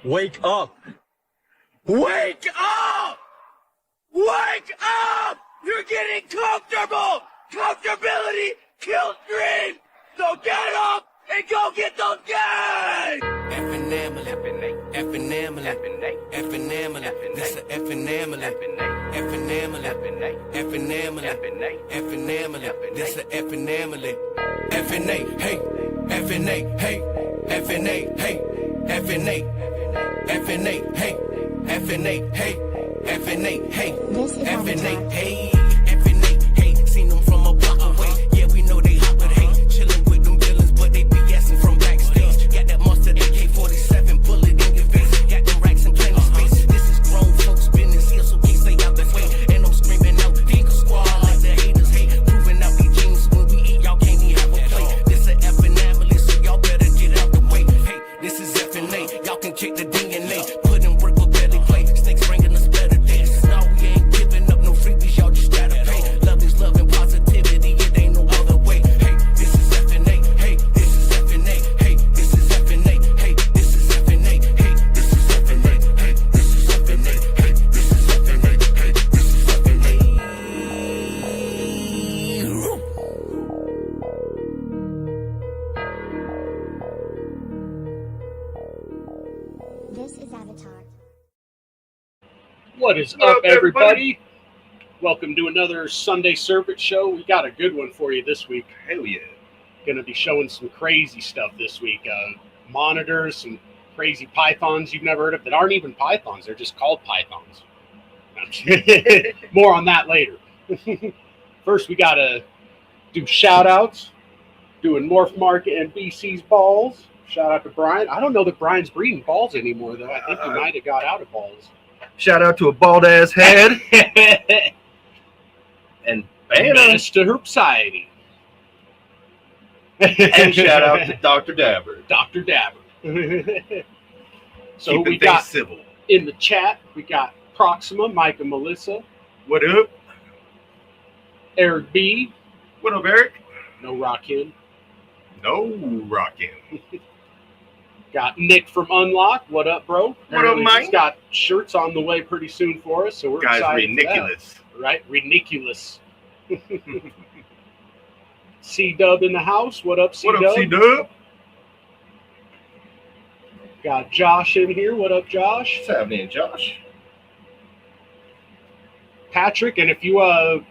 Wake up! Wake up! Wake up! You're getting comfortable! Comfortability kills dreams! So get up and go get those guys! Effing Amalek, effing Amalek, effing Amalek, this a effing Amalek, effing Amalek, effing Amalek, effing Amalek, this a effing Amalek, effing A, hey, effing A, hey, effing A, hey, effing A, effing A, hey, effing A, hey, effing A, hey, effing A, hey, effing A, hey, seen them from a block away, yeah, we know they hot, but hey, chilling with them villains, but they BSing from backstage, got that monster AK-47 bullet in your face, got them racks in plenty space, this is grown folks business here, so please stay out the way, and no screaming out, Finker Squad, like the haters hate, proving out these jeans, when we eat, y'all can't even have a plate, this a effing ambulance, so y'all better get out the way, hey, this is effing A, y'all can kick the DNA, put in work with barely play, snakes bringing us better days, no, we ain't giving up no freebies, y'all just gotta pay, love is love and positivity, it ain't no other way, hey, this is effing A, hey, this is effing A, hey, this is effing A, hey, this is effing A, hey, this is effing A, hey, this is effing A, hey, this is effing A, hey, this is effing A. This is Avatar. What is up, everybody? Welcome to another Sunday Serpent Show. We got a good one for you this week. Hell yeah. Going to be showing some crazy stuff this week. Monitors, some crazy pythons you've never heard of that aren't even pythons. They're just called pythons. More on that later. First, we got to do shout-outs. Doing Morph Market and BC's balls. Shout out to Brian. I don't know that Brian's breeding balls anymore, though. I think he might have got out of balls. Shout out to a bald ass head. And Menace to Herpsiety. and shout out to Dr. Dabber. Dr. Dabber. So Keeping we got things civil. in the chat, we got Proxima, Mike and Melissa, What up? Eric B, What up, Eric? no Rockin. No rockin'. Got Nick from Unlock. What up, bro? What up, Apparently Mike? He's got shirts on the way pretty soon for us, so we're Guys, excited ridiculous. for that. Right? Ridiculous. C-Dub in the house. What up, C-Dub? What up, C-Dub? Got Josh in here. What up, Josh? What's happening, Josh? Patrick, and if you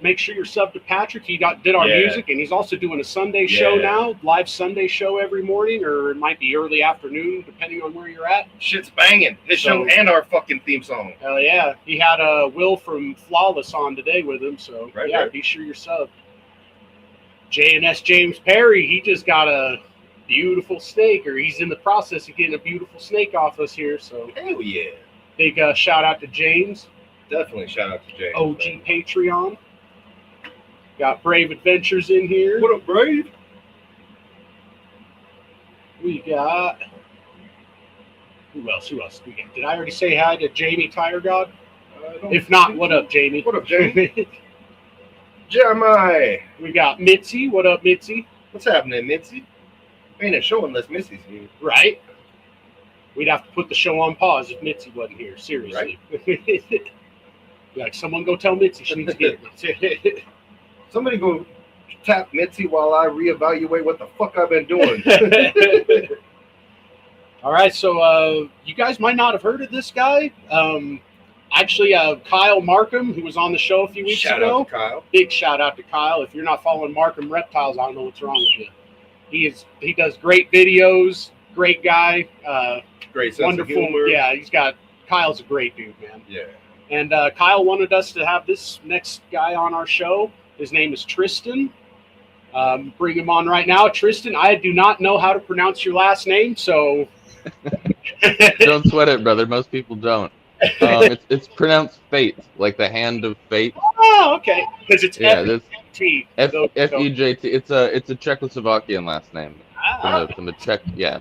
make sure you're subbed to Patrick, he did our Yeah. music, and he's also doing a Sunday show Yeah. now, live Sunday show every morning, or it might be early afternoon, depending on where you're at. Shit's banging. This show and our fucking theme song. Hell yeah. He had Will from Flawless on today with him, so Right, yeah, right. be sure you're subbed. J&S James Perry, he just got a beautiful snake, or he's in the process of getting a beautiful snake off us here, so Hell yeah. big shout out to James, Definitely shout out to James. OG Patreon. Got Brave Adventures in here. What up, Brave? We got... Who else? We got? Did I already say hi to Jamie Tire God? If not, what up, Jamie? What up, Jamie? Jeremiah. We got Mitzi. What up, Mitzi? What's happening, Mitzi? Ain't a show unless Missy's here. Right? We'd have to put the show on pause if Mitzi wasn't here. Seriously. Be like, someone go tell Mitzi she needs to get it. Somebody go tap Mitzi while I reevaluate what the fuck I've been doing. All right, so you guys might not have heard of this guy. Actually, Kyle Markham, who was on the show a few weeks Shout ago. out to Kyle. Big shout out to Kyle. If you're not following Markham Reptiles, I don't know what's wrong with you. He does great videos. Great guy. Great sense Wonderful. of humor. Yeah, Kyle's a great dude, man. Yeah. And Kyle wanted us to have this next guy on our show. His name is Tristan. Bring him on right now. Tristan, I do not know how to pronounce your last name, so... Don't sweat it, brother. Most people don't. It's pronounced Fate, like the hand of fate. Oh, okay. Because it's F-E-T. F-E-J-T. It's a Czechoslovakian last name. Ah. From the Czech, yeah.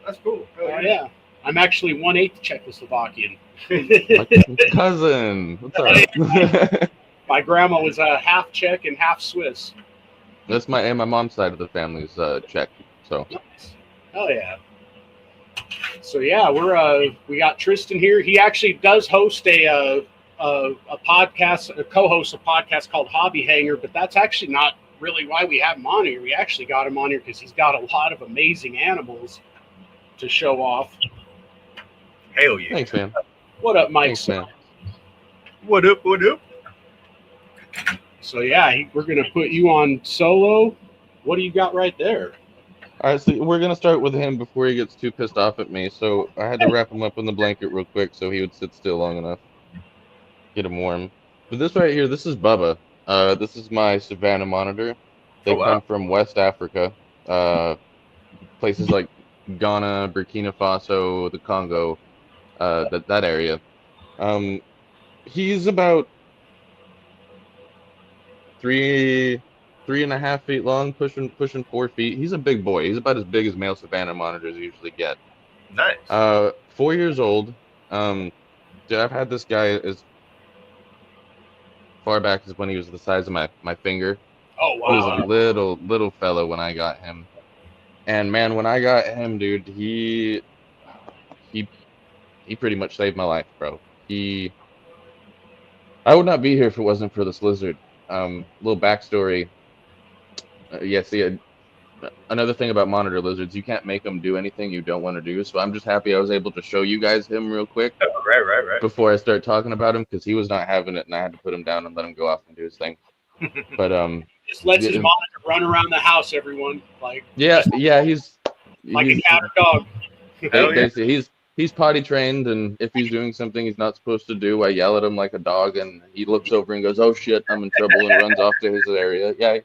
That's cool. Oh, yeah. I'm actually 1/8 Czechoslovakian. My cousin. What's up? My grandma was half Czech and half Swiss. My mom's side of the family's Czech. So. Nice. Oh yeah. So yeah, we got Tristan here. He actually does host a podcast, co-hosts a podcast called Hobby Hangar, but that's actually not really why we have him on here. We actually got him on here because he's got a lot of amazing animals to show off. Hell yeah. Thanks, man. What up, Mike? Thanks, man. What up? What up? So yeah, we're gonna put you on solo. What do you got right there? All right, so we're gonna start with him before he gets too pissed off at me. So I had to wrap him up in the blanket real quick so he would sit still long enough, get him warm. But this right here, this is Bubba. This is my Savannah monitor. They come from West Africa, places like Ghana, Burkina Faso, the Congo, that area. He's about 3.5 feet long, pushing 4 feet. He's a big boy. He's about as big as male Savannah monitors usually get. Nice. 4 years old. Dude, I've had this guy as far back as when he was the size of my finger. Oh wow! He was a little fellow when I got him. And man, when I got him, dude, he pretty much saved my life, bro. I would not be here if it wasn't for this lizard. Little backstory. Another thing about monitor lizards, you can't make them do anything you don't want to do. So I'm just happy I was able to show you guys him real quick. Right. Before I start talking about him, because he was not having it, and I had to put him down and let him go off and do his thing. But just lets his monitor run around the house. Everyone he's like a cat or dog. Basically, he's potty trained, and if he's doing something he's not supposed to do, I yell at him like a dog, and he looks over and goes, "Oh shit, I'm in trouble," and runs off to his area. Yeah,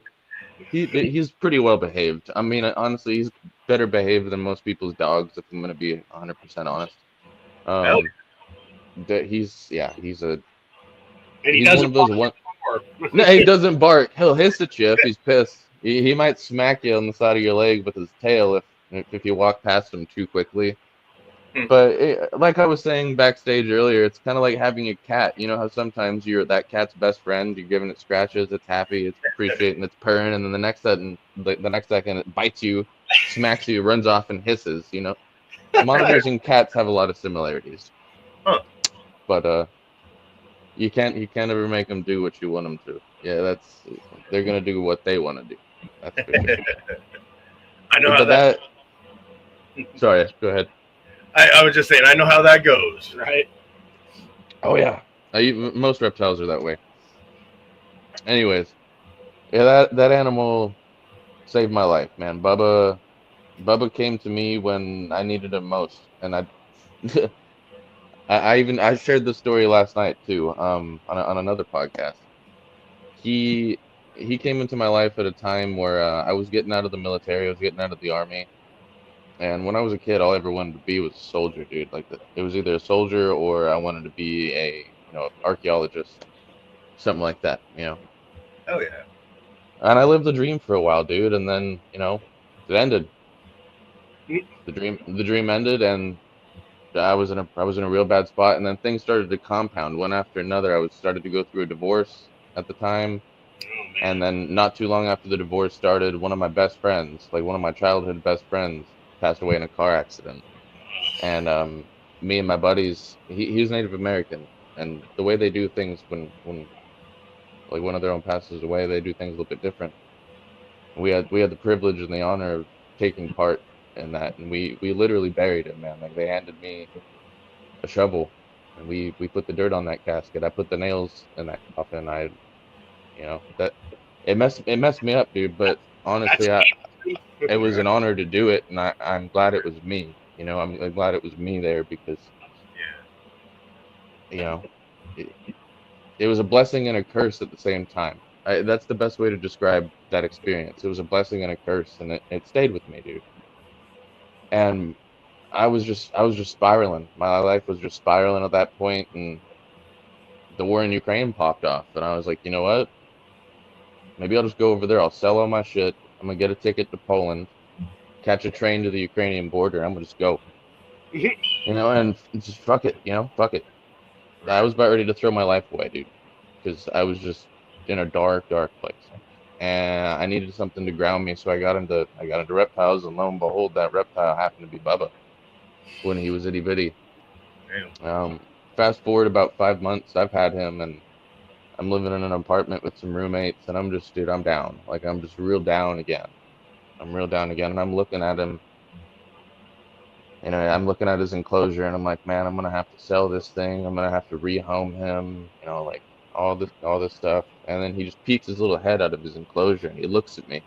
he's pretty well behaved. I mean, honestly, he's better behaved than most people's dogs, if I'm gonna be 100% honest. He's one of those one. No, he doesn't bark. He'll hiss at you if he's pissed. He might smack you on the side of your leg with his tail if you walk past him too quickly. But like I was saying backstage earlier, it's kind of like having a cat. You know how sometimes you're that cat's best friend. You're giving it scratches, it's happy, it's appreciating, it's purring, and then the next second it bites you, smacks you, runs off, and hisses. You know, monitors and cats have a lot of similarities. But you can't ever make them do what you want them to. Yeah, they're gonna do what they want to do. That's for sure. I know how that. Sorry, go ahead. I was just saying, I know how that goes, right? Oh yeah, most reptiles are that way. Anyways, yeah, that animal saved my life, man. Bubba came to me when I needed him most, and I shared this story last night too, on another podcast. He came into my life at a time where I was getting out of the military, I was getting out of the army. And when I was a kid, all I ever wanted to be was a soldier, dude. It was either a soldier or I wanted to be a archaeologist, something like that, you know. Oh yeah. And I lived the dream for a while, dude. And then it ended. The dream ended, and I was in a real bad spot. And then things started to compound one after another. I started to go through a divorce at the time. And then not too long after the divorce started, one of my best friends, like one of my childhood best friends, passed away in a car accident. And me and my buddies, he's Native American, and the way they do things when like one of their own passes away, they do things a little bit different. We had the privilege and the honor of taking part in that, and we literally buried him, man. Like, they handed me a shovel, and we put the dirt on that casket. I put the nails in that coffin. That it messed me up, dude. But honestly, it was an honor to do it, and I'm glad it was me. You know, I'm glad it was me there, because it was a blessing and a curse at the same time. That's the best way to describe that experience. It was a blessing and a curse, and it stayed with me, dude. And I was just spiraling. My life was just spiraling at that point, and the war in Ukraine popped off, and I was like, you know what? Maybe I'll just go over there. I'll sell all my shit. I'm gonna get a ticket to Poland, catch a train to the Ukrainian border. I'm gonna just go, and just fuck it, fuck it. I was about ready to throw my life away, dude, because I was just in a dark place, and I needed something to ground me. So I got into reptiles, and lo and behold, that reptile happened to be Bubba. when he was itty bitty. Damn. Fast forward about 5 months, I've had him, and I'm living in an apartment with some roommates, and I'm just, dude, I'm down. Like, I'm just real down again. I'm real down again, and I'm looking at him. You know, I'm looking at his enclosure, and I'm like, man, I'm gonna have to sell this thing. I'm gonna have to rehome him. You know, like all this stuff. And then he just peeks his little head out of his enclosure, and he looks at me.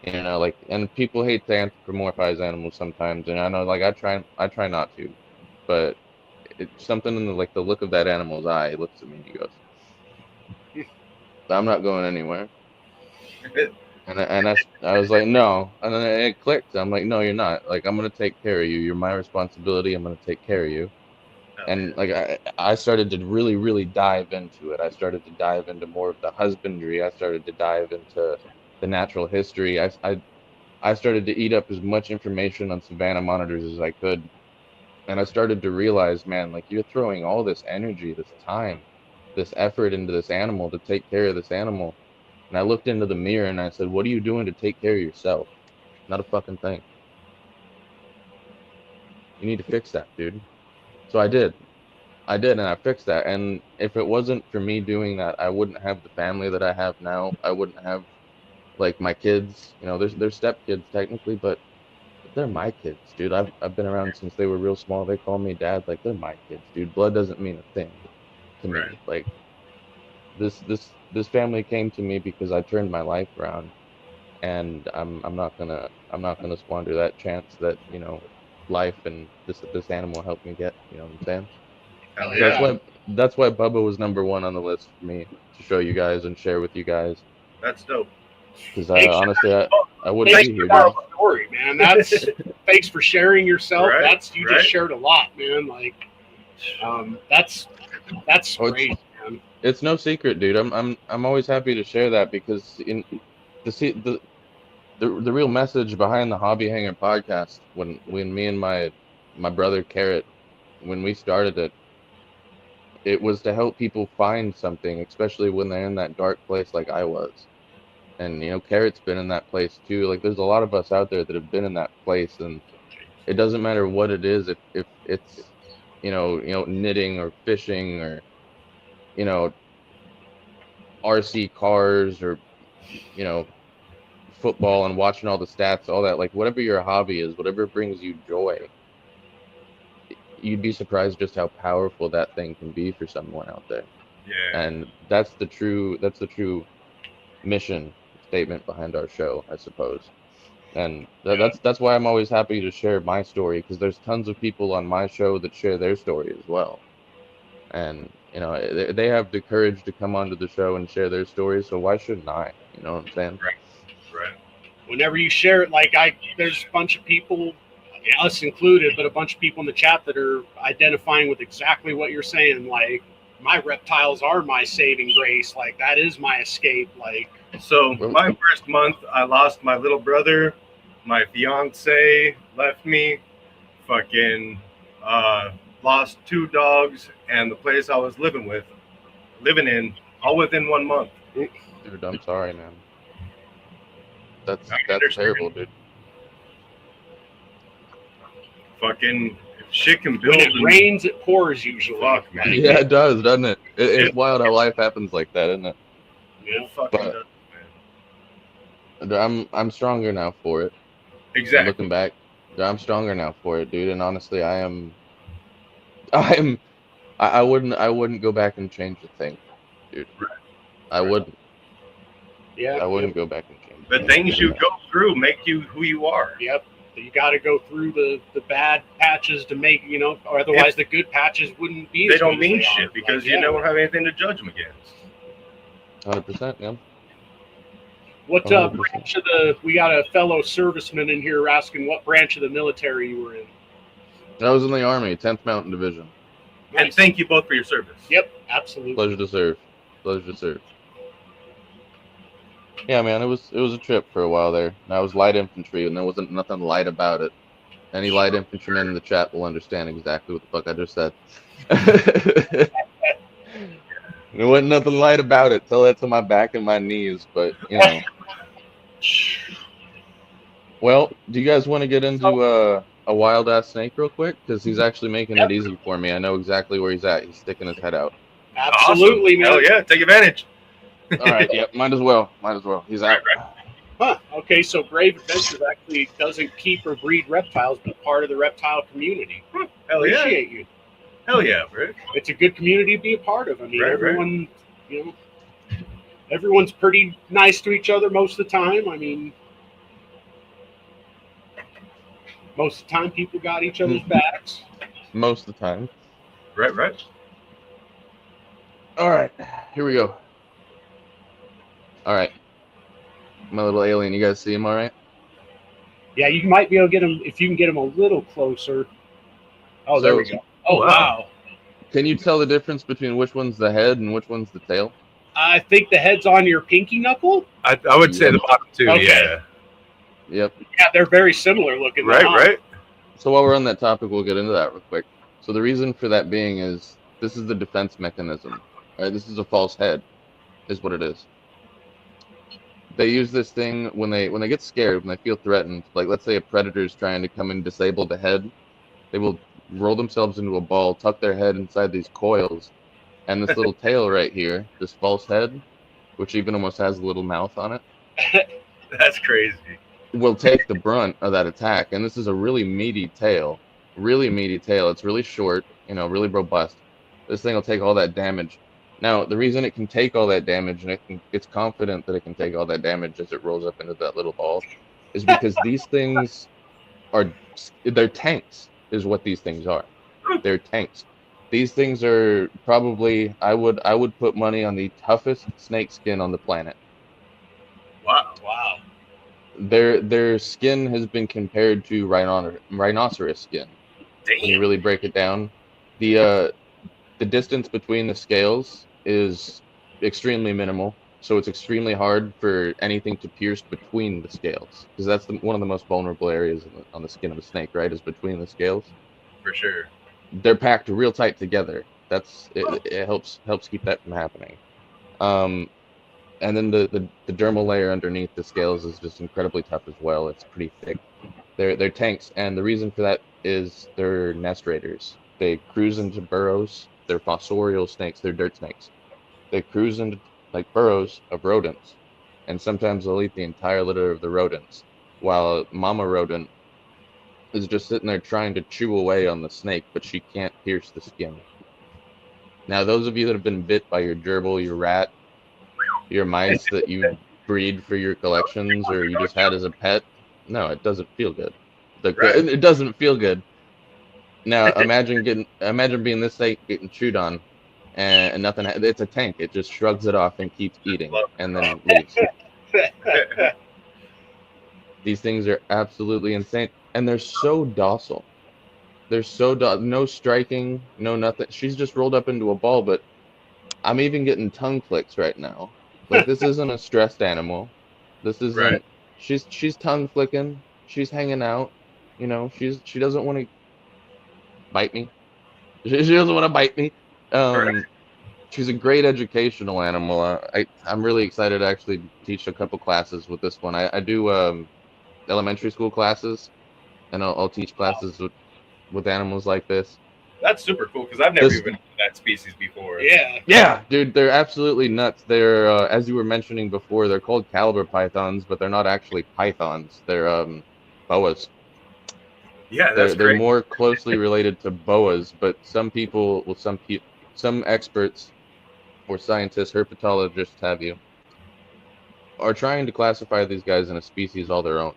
You know, like, and people hate to anthropomorphize animals sometimes, and I know, like, I try not to, but it's something in the, like, the look of that animal's eye. He looks at me and he goes, I'm not going anywhere. And I was like, no. And then it clicked. I'm like, no, you're not. Like, I'm going to take care of you. You're my responsibility. I'm going to take care of you. And like, I started to really, really dive into it. I started to dive into more of the husbandry. I started to dive into the natural history. I started to eat up as much information on Savannah monitors as I could. And I started to realize, man, like, you're throwing all this energy, this time, this effort into this animal to take care of this animal. And I looked into the mirror and I said, what are you doing to take care of yourself? Not a fucking thing. You need to fix that, dude. So I did, and I fixed that. And if it wasn't for me doing that, I wouldn't have the family that I have now. I wouldn't have, like, my kids. You know, they're stepkids technically, but they're my kids, dude. I've been around since they were real small. They call me dad. Like, they're my kids, dude. Blood doesn't mean a thing to me. Right. Like, this family came to me because I turned my life around, and I'm not gonna squander that chance that, you know, life and this animal helped me get. You know what I'm saying? Hell yeah. That's why Bubba was #1 on the list for me to show you guys and share with you guys. That's dope. Because honestly, I wouldn't Thanks be for here, telling dude. the story, man. That's thanks for sharing yourself. Right, That's you right. just shared a lot, man. Like, that's Oh, great, man. It's no secret, dude. I'm always happy to share that, because in the real message behind the Hobby Hangar podcast, when me and my brother Carrot, when we started it, it was to help people find something, especially when they're in that dark place like I was. And, you know, Carrot's been in that place too. Like, there's a lot of us out there that have been in that place, and it doesn't matter what it is. If it's, you know, knitting or fishing or, you know, RC cars or, you know, football and watching all the stats, all that, like, whatever your hobby is, whatever brings you joy, you'd be surprised just how powerful that thing can be for someone out there. Yeah. And that's the true mission statement behind our show, I suppose. And that's why I'm always happy to share my story, because there's tons of people on my show that share their story as well. And, you know, they have the courage to come onto the show and share their stories, so why shouldn't I? You know what I'm saying? Right. Whenever you share it, like there's a bunch of people, us included, but a bunch of people in the chat that are identifying with exactly what you're saying. Like, my reptiles are my saving grace. Like, that is my escape. Like, So my first month, I lost my little brother. My fiance left me. Fucking lost 2 dogs, and the place I was living in, all within 1 month. Dude, I'm sorry, man. That's understand. terrible, dude. Fucking shit can build. when it rains, it pours usually. Fuck, man. Yeah, it does, doesn't it? It's wild how life happens like that, isn't it? Yeah, fucking But- does, man. I'm stronger now for it. Exactly. Looking back, I'm stronger now for it, dude. And honestly, I wouldn't go back and change a thing, dude. I wouldn't. Yeah. I wouldn't go back and change. The things you go through make you who you are. Yep. You got to go through the bad patches to make, you know, or otherwise the good patches wouldn't be. They as don't good as mean they shit are. because Like, you don't have anything to judge them against. 100%, yeah. What 100%. branch of we got a fellow serviceman in here asking what branch of the military you were in. I was in the Army, 10th Mountain Division. And thank you both for your service. Yep, absolutely. Pleasure to serve. Pleasure to serve. Yeah, man, it was a trip for a while there. And I was light infantry, and there wasn't nothing light about it. Any light infantryman in the chat will understand exactly what the fuck I just said. There wasn't nothing light about it. Tell that to my back and my knees, but, you know. Well, do you guys want to get into a wild ass snake real quick? Because he's actually making it easy for me. I know exactly where he's at. He's sticking his head out. Absolutely, Awesome. man. Hell yeah, take advantage. All right, yep, might as well. He's out. Huh. Okay, so Brave Adventures actually doesn't keep or breed reptiles, but part of the reptile community. Hell yeah. Appreciate you. Hell yeah, bro. It's a good community to be a part of. I mean, Right, everyone, you know, everyone's pretty nice to each other most of the time. I mean, most of the time people got each other's backs. Most of the time. Right. All right, here we go. All right, my little alien. You guys see him all right? Yeah, you might be able to get him if you can get him a little closer. Oh, there we go. Oh, wow. Can you tell the difference between which one's the head and which one's the tail? I think the head's on your pinky knuckle. I would say the bottom two, Okay. yeah. Yep. Yeah, they're very similar looking. Right. So while we're on that topic, we'll get into that real quick. So the reason for that being is this is the defense mechanism. All right, this is a false head, is what it is. They use this thing when they get scared, when they feel threatened. Like let's say a predator is trying to come and disable the head, they will roll themselves into a ball, tuck their head inside these coils, and this little tail right here, this false head, which even almost has a little mouth on it. That's crazy. Will take the brunt of that attack. And this is a really meaty tail. It's really short, really robust. This thing will take all that damage. Now, the reason it can take all that damage, and it's confident that it can take all that damage as it rolls up into that little ball, is because these things they're tanks, is what these things are. They're tanks. These things are probably, I would put money on the toughest snake skin on the planet. Wow. Their skin has been compared to rhinoceros skin. Damn. When you really break it down, the distance between the scales is extremely minimal, so it's extremely hard for anything to pierce between the scales, because that's one of the most vulnerable areas on the skin of a snake, right? Is between the scales. For sure. They're packed real tight together. It helps keep that from happening. And then the dermal layer underneath the scales is just incredibly tough as well. It's pretty thick. They're tanks, and the reason for that is they're nest raiders. They cruise into burrows. They're fossorial snakes. They're dirt snakes. They cruise into like burrows of rodents, and sometimes they'll eat the entire litter of the rodents, while mama rodent is just sitting there trying to chew away on the snake, but she can't pierce the skin. Now, those of you that have been bit by your gerbil, your rat, your mice that you breed for your collections or you just had as a pet, no, it doesn't feel good. It doesn't feel good. Now, imagine being this snake getting chewed on, and nothing. It's a tank. It just shrugs it off and keeps eating, and then leaves. These things are absolutely insane, and they're so docile. They're so no striking, no nothing. She's just rolled up into a ball, but I'm even getting tongue clicks right now. Like, this isn't a stressed animal. This isn't. Right. She's tongue flicking. She's hanging out. She doesn't want to bite me. She doesn't want to bite me. Right. She's a great educational animal. I'm really excited to actually teach a couple classes with this one. I do elementary school classes, and I'll teach classes with animals like this. That's super cool, because I've never even seen that species before. Yeah, dude, they're absolutely nuts. They're as you were mentioning before, they're called caliber pythons, but they're not actually pythons. They're boas. Yeah, that's they're more closely related to boas, but some experts or scientists, herpetologists, have you, are trying to classify these guys in a species all their own,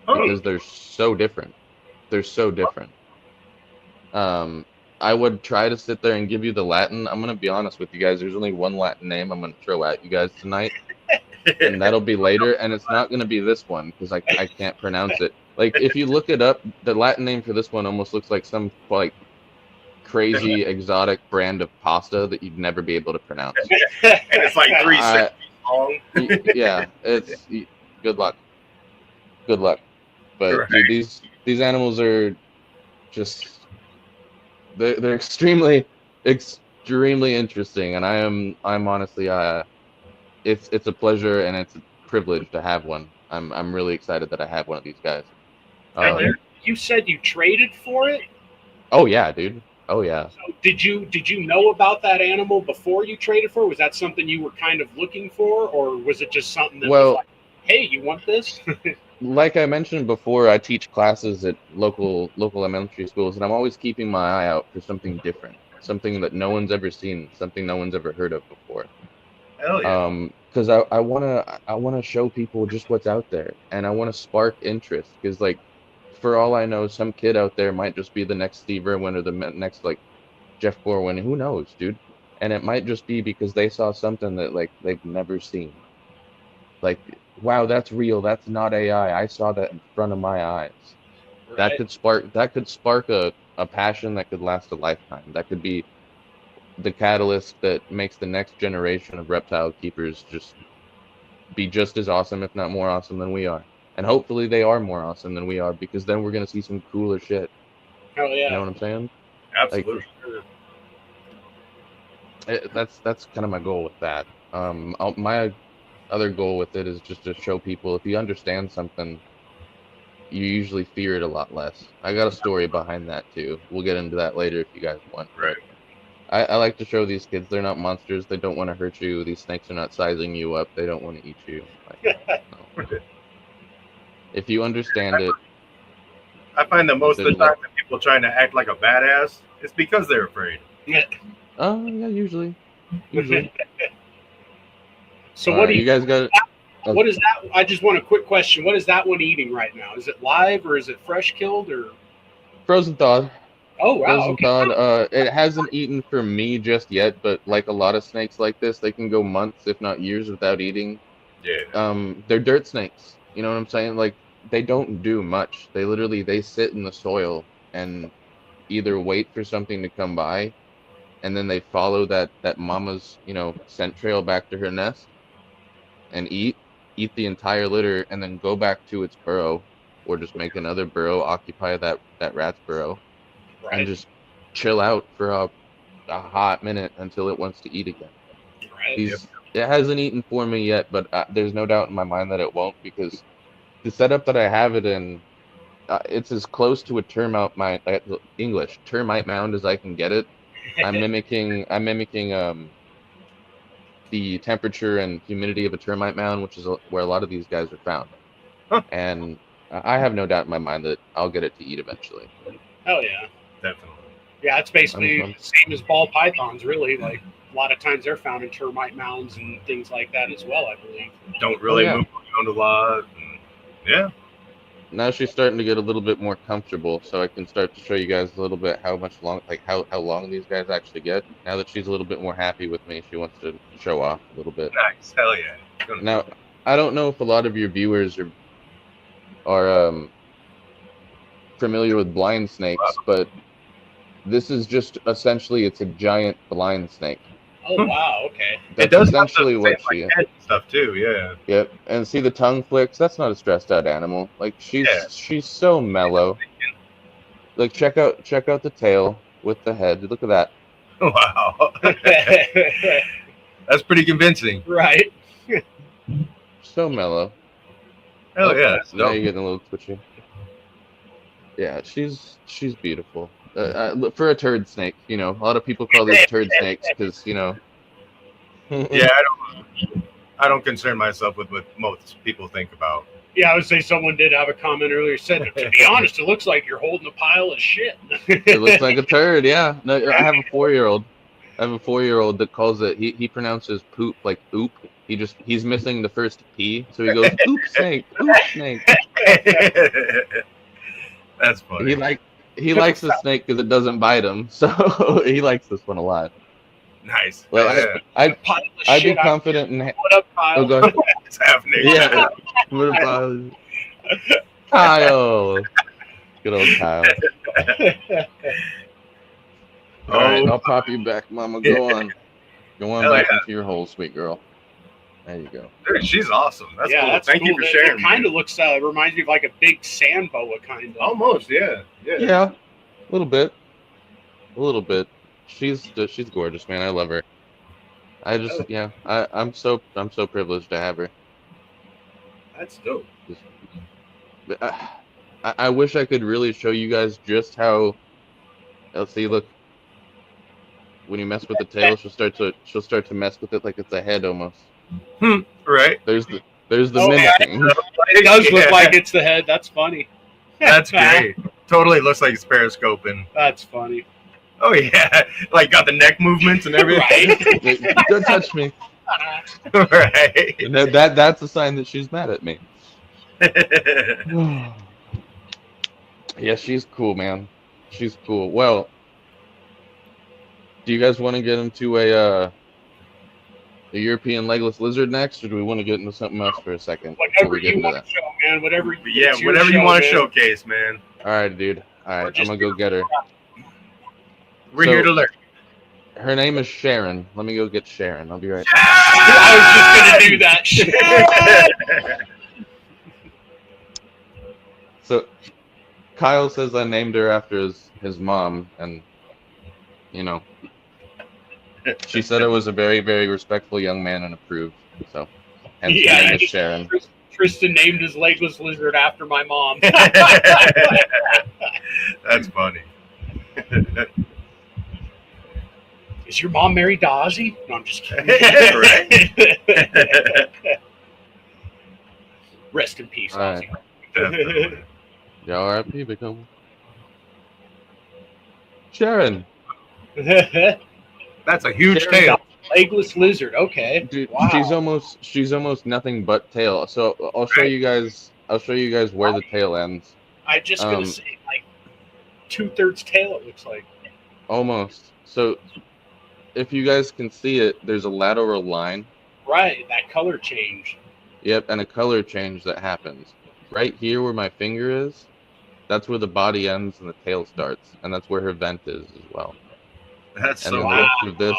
because they're so different. They're so different. I would try to sit there and give you the Latin. I'm going to be honest with you guys. There's only one Latin name I'm going to throw at you guys tonight, and that'll be later. And it's not going to be this one, because I can't pronounce it. Like, if you look it up, the Latin name for this one almost looks like some crazy exotic brand of pasta that you'd never be able to pronounce. And it's like 3 seconds long. Yeah, it's good luck. But dude, these animals are just they're extremely interesting, and I'm honestly it's a pleasure and it's a privilege to have one. I'm really excited that I have one of these guys. you said you traded for it. Oh yeah, dude. Oh yeah. So did you know about that animal before you traded for it? Was that something you were kind of looking for, or was it just something that was like, hey, you want this? Like I mentioned before, I teach classes at local elementary schools, and I'm always keeping my eye out for something different, something that no one's ever seen, something no one's ever heard of before. Hell yeah. Because I wanna show people just what's out there, and I want to spark interest. Because like, for all I know, some kid out there might just be the next Steve Irwin or the next like Jeff Corwin. Who knows, dude? And it might just be because they saw something that like they've never seen. Like, wow, that's real. That's not AI. I saw that in front of my eyes. Right. That could spark a passion that could last a lifetime. That could be the catalyst that makes the next generation of reptile keepers just be just as awesome, if not more awesome than we are. And hopefully they are more awesome than we are, because then we're gonna see some cooler shit. Hell yeah. You know what I'm saying? Absolutely. That's kind of my goal with that. My other goal with it is just to show people, if you understand something, you usually fear it a lot less. I got a story behind that too. We'll get into that later if you guys want. Right. I like to show these kids they're not monsters. They don't want to hurt you. These snakes are not sizing you up. They don't want to eat you. Like, no. If you understand it, I find that most of the time that people trying to act like a badass, it's because they're afraid. Yeah. Oh yeah, usually. So what do you guys got? What is that? I just want a quick question. What is that one eating right now? Is it live or is it fresh killed or Frozen thawed? Oh wow! Frozen Okay. thawed. It hasn't eaten for me just yet, but like a lot of snakes like this, they can go months, if not years, without eating. Yeah. They're dirt snakes. You know what I'm saying? Like, they don't do much. They sit in the soil and either wait for something to come by, and then they follow that mama's scent trail back to her nest, and eat the entire litter, and then go back to its burrow, or just make another burrow, occupy that rat's burrow. Right. And just chill out for a hot minute until it wants to eat again. Right. It hasn't eaten for me yet, but there's no doubt in my mind that it won't, because the setup that I have it in, it's as close to a termite mound as I can get it. I'm mimicking the temperature and humidity of a termite mound, which is where a lot of these guys are found. Huh. And I have no doubt in my mind that I'll get it to eat eventually. Hell yeah. Definitely. Yeah, it's basically the same as ball pythons, really. Like, a lot of times they're found in termite mounds and things like that as well, I believe. Don't really move around a lot. And, yeah. Now she's starting to get a little bit more comfortable, so I can start to show you guys a little bit how long these guys actually get. Now that she's a little bit more happy with me, she wants to show off a little bit. Nice. Hell yeah. Now, I don't know if a lot of your viewers are familiar with blind snakes, but this is just essentially, it's a giant blind snake. Oh wow, okay. That's it does essentially what she is. Stuff too, yeah. Yep, and see the tongue flicks? That's not a stressed out animal. Like, she's so mellow. Like, check out the tail with the head. Look at that. Wow. That's pretty convincing. Right. So mellow. Hell yeah. Now you're getting a little twitchy. Yeah, she's beautiful. For a turd snake, a lot of people call these turd snakes because, Yeah, I don't concern myself with what most people think about. Yeah, I would say someone did have a comment earlier. Said, to be honest, it looks like you're holding a pile of shit. It looks like a turd, yeah. No, I have a 4-year-old. That calls it, he pronounces poop like oop. He's missing the first P, so he goes, oop snake, oop snake. That's funny. He likes the snake because it doesn't bite him, so he likes this one a lot. Nice. Like, I'd be confident in. What up, Kyle? Go ahead. What's happening? Yeah. Kyle. Good old Kyle. All right, I'll pop you back, Mama. Go on. Go on back into your hole, sweet girl. There you go. Dude, she's awesome. That's cool. That's Thank you for sharing. It kind of looks, reminds me of like a big sand boa, kind of. Almost, yeah. Yeah, a little bit. She's gorgeous, man. I love her. I'm so privileged to have her. That's dope. I wish I could really show you guys just how. Let's see. Look, when you mess with the tail, she'll start to mess with it like it's a head almost. Right. There's the yeah. mimicking. It does look like it's the head. That's funny. That's great. Totally looks like it's periscoping. That's funny. Oh yeah, like got the neck movements and everything. Right. Don't touch me. Right. And that's a sign that she's mad at me. Yeah, she's cool, man. She's cool. Well, do you guys want to get into a European legless lizard next, or do we want to get into something else for a second? Whatever you want to show, man. Whatever you want to showcase, man. All right, dude. All right, I'm gonna go get her. We're here to learn. Her name is Sharon. Let me go get Sharon. I'll be right back. I was just gonna do that. So, Kyle says I named her after his mom, and you know, she said I was a very, very respectful young man and approved. So, hence the name is Sharon. Tristan named his legless lizard after my mom. That's funny. Is your mom married to Ozzy? No, I'm just kidding. Right. Rest in peace, All right. Definitely. Yeah, R.I.P. become Sharon. That's a huge Sharon tail. Legless lizard. Okay. Dude, Wow. she's almost nothing but tail. So I'll show you guys. I'll show you guys where the tail ends. I just gonna say like 2/3 tail. It looks like. Almost. So if you guys can see it, there's a lateral line. Right. That color change. Yep, and a color change that happens. Right here where my finger is, that's where the body ends and the tail starts, and that's where her vent is as well. That's And so then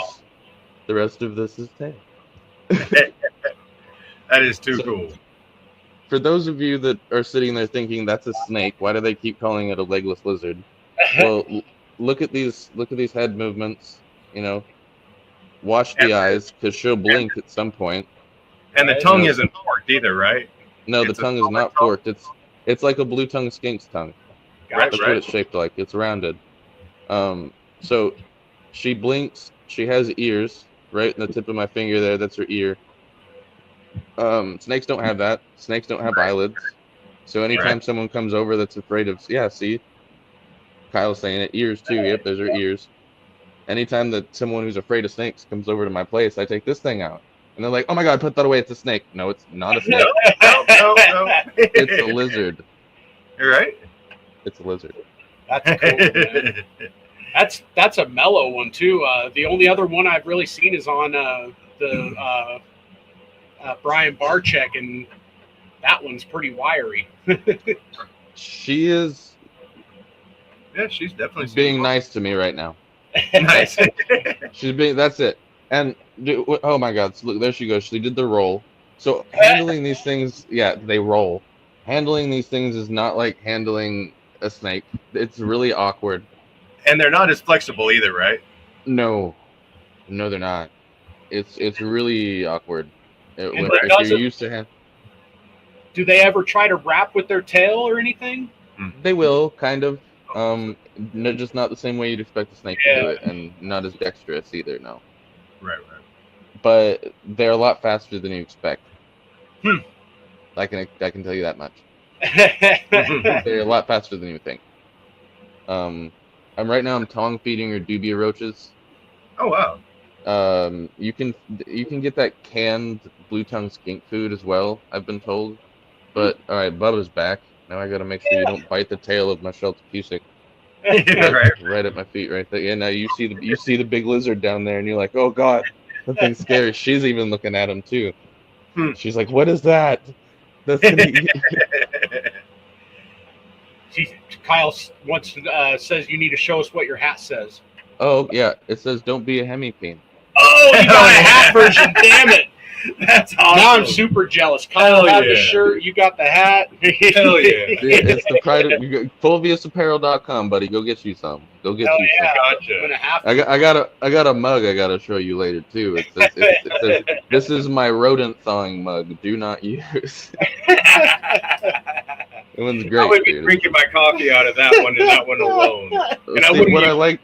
the rest of this is tail. That is too So- cool. For those of you that are sitting there thinking that's a snake, why do they keep calling it a legless lizard? Well, look at these head movements. You know, wash the eyes because she'll blink at some point. And the tongue isn't forked either, right? No, the It's a tongue is not tongue. forked. It's like a blue tongue skink's tongue. Right, That's what it's shaped like. It's rounded. So she blinks. She has ears right in the tip of my finger there. That's her ear. Snakes don't have that. Snakes don't have eyelids. So anytime someone comes over that's afraid of, see, Kyle's saying it, ears too. Yep, those are ears. Anytime that someone who's afraid of snakes comes over to my place, I take this thing out. And they're like, oh my God, put that away. It's a snake. No, it's not a snake. No. It's a lizard. You're right. It's a lizard. That's cool, man. That's a mellow one too. The only other one I've really seen is on the Brian Barczyk, and that one's pretty wiry. She is Yeah, she's definitely being nice to me right now. nice. She's being, that's it. And oh my God, so look, there she goes. She did the roll. So handling these things, they roll. Handling these things is not like handling a snake. It's really awkward. And they're not as flexible either, right? No, they're not. It's really awkward. If you're used to hand, Do they ever try to wrap with their tail or anything? they will kind of. No, just not the same way you'd expect a snake to do it, and not as dexterous either. No. Right. But they're a lot faster than you expect. I can tell you that much. They're a lot faster than you think. I'm tongue feeding her dubia roaches. Oh wow. You can get that canned blue tongue skink food as well, I've been told. But all right, Bubba's back. Now I gotta make sure you don't bite the tail of my Sheltopusik. Right at my feet, right there. Yeah, now you see the big lizard down there, and you're like, oh God, that thing's scary. She's even looking at him too. She's like, what is that? That's gonna eat. Kyle once says you need to show us what your hat says. Oh yeah, it says don't be a hemipene. Oh, you got a hat version. Damn it. That's awesome. Now I'm super jealous. Kyle had the yeah. shirt, you got the hat. Hell yeah. It's the pride of FullVSapparel.com, buddy. Go get you some. Go get you some. Gotcha. I'm gonna have to. I got a mug I gotta show you later too. It says this is my rodent thawing mug. Do not use. That one's I great, would be dude. drinking my coffee out of that one and that one alone. And I See, wouldn't what I even- like,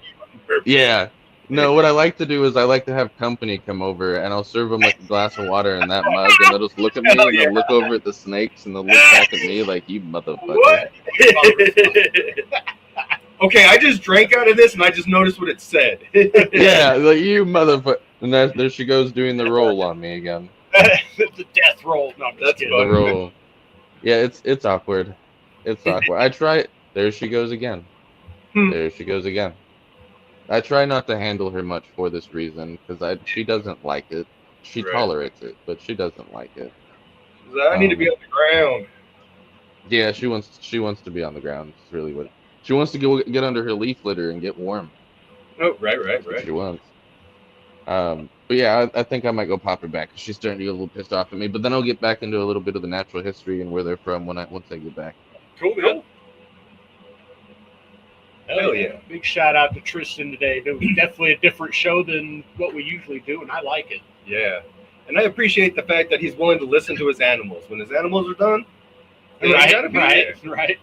yeah. No, what I like to do is I like to have company come over, and I'll serve them like a glass of water in that mug, and they'll just look at me, Hell and they'll look over at the snakes, and they'll look back at me like, you motherfucker. What? Okay, I just drank out of this and I just noticed what it said. Yeah, like, you motherfucker. And there she goes doing the roll on me again. The death roll. No, I'm just That's kidding. The fun. roll. Yeah, it's awkward. It's awkward. I try. There she goes again. There she goes again. I try not to handle her much for this reason because she doesn't like it. She Right. tolerates it, but she doesn't like it. I need to be on the ground. Yeah, she wants to be on the ground. It's really what she wants to go get under her leaf litter and get warm. Oh, right. That's what she wants. But yeah, I think I might go pop her back because she's starting to get a little pissed off at me. But then I'll get back into a little bit of the natural history and where they're from once I get back. Cool. Hell yeah. Big shout out to Tristan today. It was definitely a different show than what we usually do, and I like it. Yeah. And I appreciate the fact that he's willing to listen to his animals. When his animals are done, you gotta be there. Right.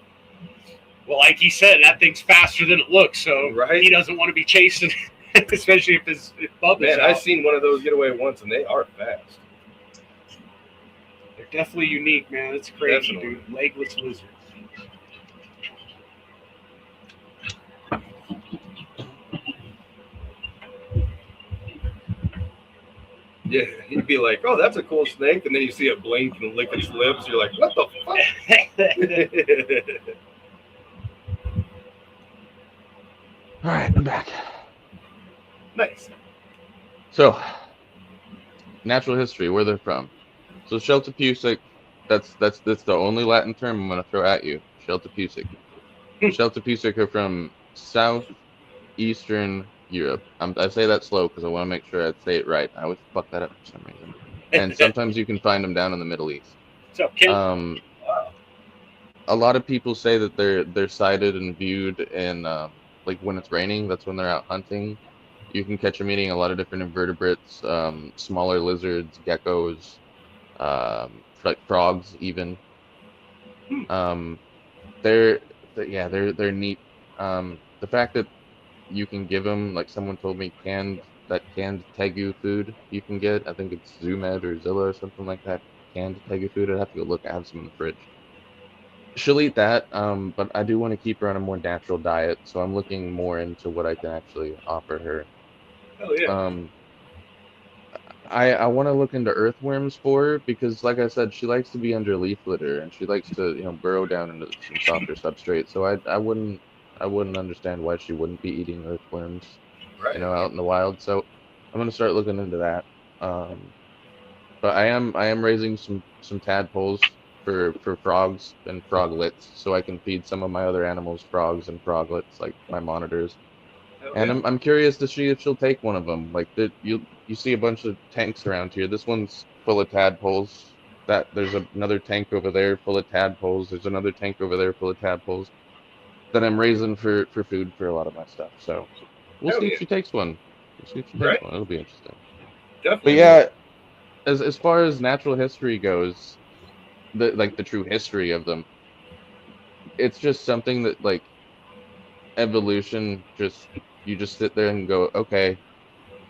Well, like he said, that thing's faster than it looks, so Right. he doesn't want to be chasing, especially if Bubba's Man, out. I've seen one of those get away once, and they are fast. They're definitely unique, man. It's crazy, Definitely. dude. Legless lizards. Yeah, you'd be like, oh, that's a cool snake. And then you see it blink and lick its lips. You're like, what the fuck? All right, I'm back. Nice. So, natural history, where they're from. So Sheltopusic, that's the only Latin term I'm going to throw at you. Sheltopusic. Sheltopusic are from southeastern Europe. I say that slow because I want to make sure I say it right. I always fuck that up for some reason. And sometimes you can find them down in the Middle East. So, Ken, A lot of people say that they're sighted and viewed in like when it's raining. That's when they're out hunting. You can catch them eating a lot of different invertebrates, smaller lizards, geckos, like frogs even. They're neat. The fact that you can give them, like someone told me, canned tegu food you can get. I think it's Zoomed or Zilla or something like that. Canned tegu food. I'd have to go look. I have some in the fridge. She'll eat that, but I do want to keep her on a more natural diet, so I'm looking more into what I can actually offer her. Hell yeah. I want to look into earthworms for her because, like I said, she likes to be under leaf litter and she likes to, burrow down into some softer substrate. So I wouldn't understand why she wouldn't be eating earthworms, Right. out in the wild. So I'm gonna start looking into that. But I am raising some tadpoles for frogs and froglets, so I can feed some of my other animals frogs and froglets, like my monitors. Hell And yeah. I'm curious to see if she'll take one of them. Like you see a bunch of tanks around here. This one's full of tadpoles. There's another tank over there full of tadpoles. There's another tank over there full of tadpoles that I'm raising for food for a lot of my stuff. So we'll Hell see yeah. if she takes one. We'll see if she takes Right. one. It'll be interesting. Definitely. But yeah, as far as natural history goes, the true history of them, it's just something that like evolution you just sit there and go, okay,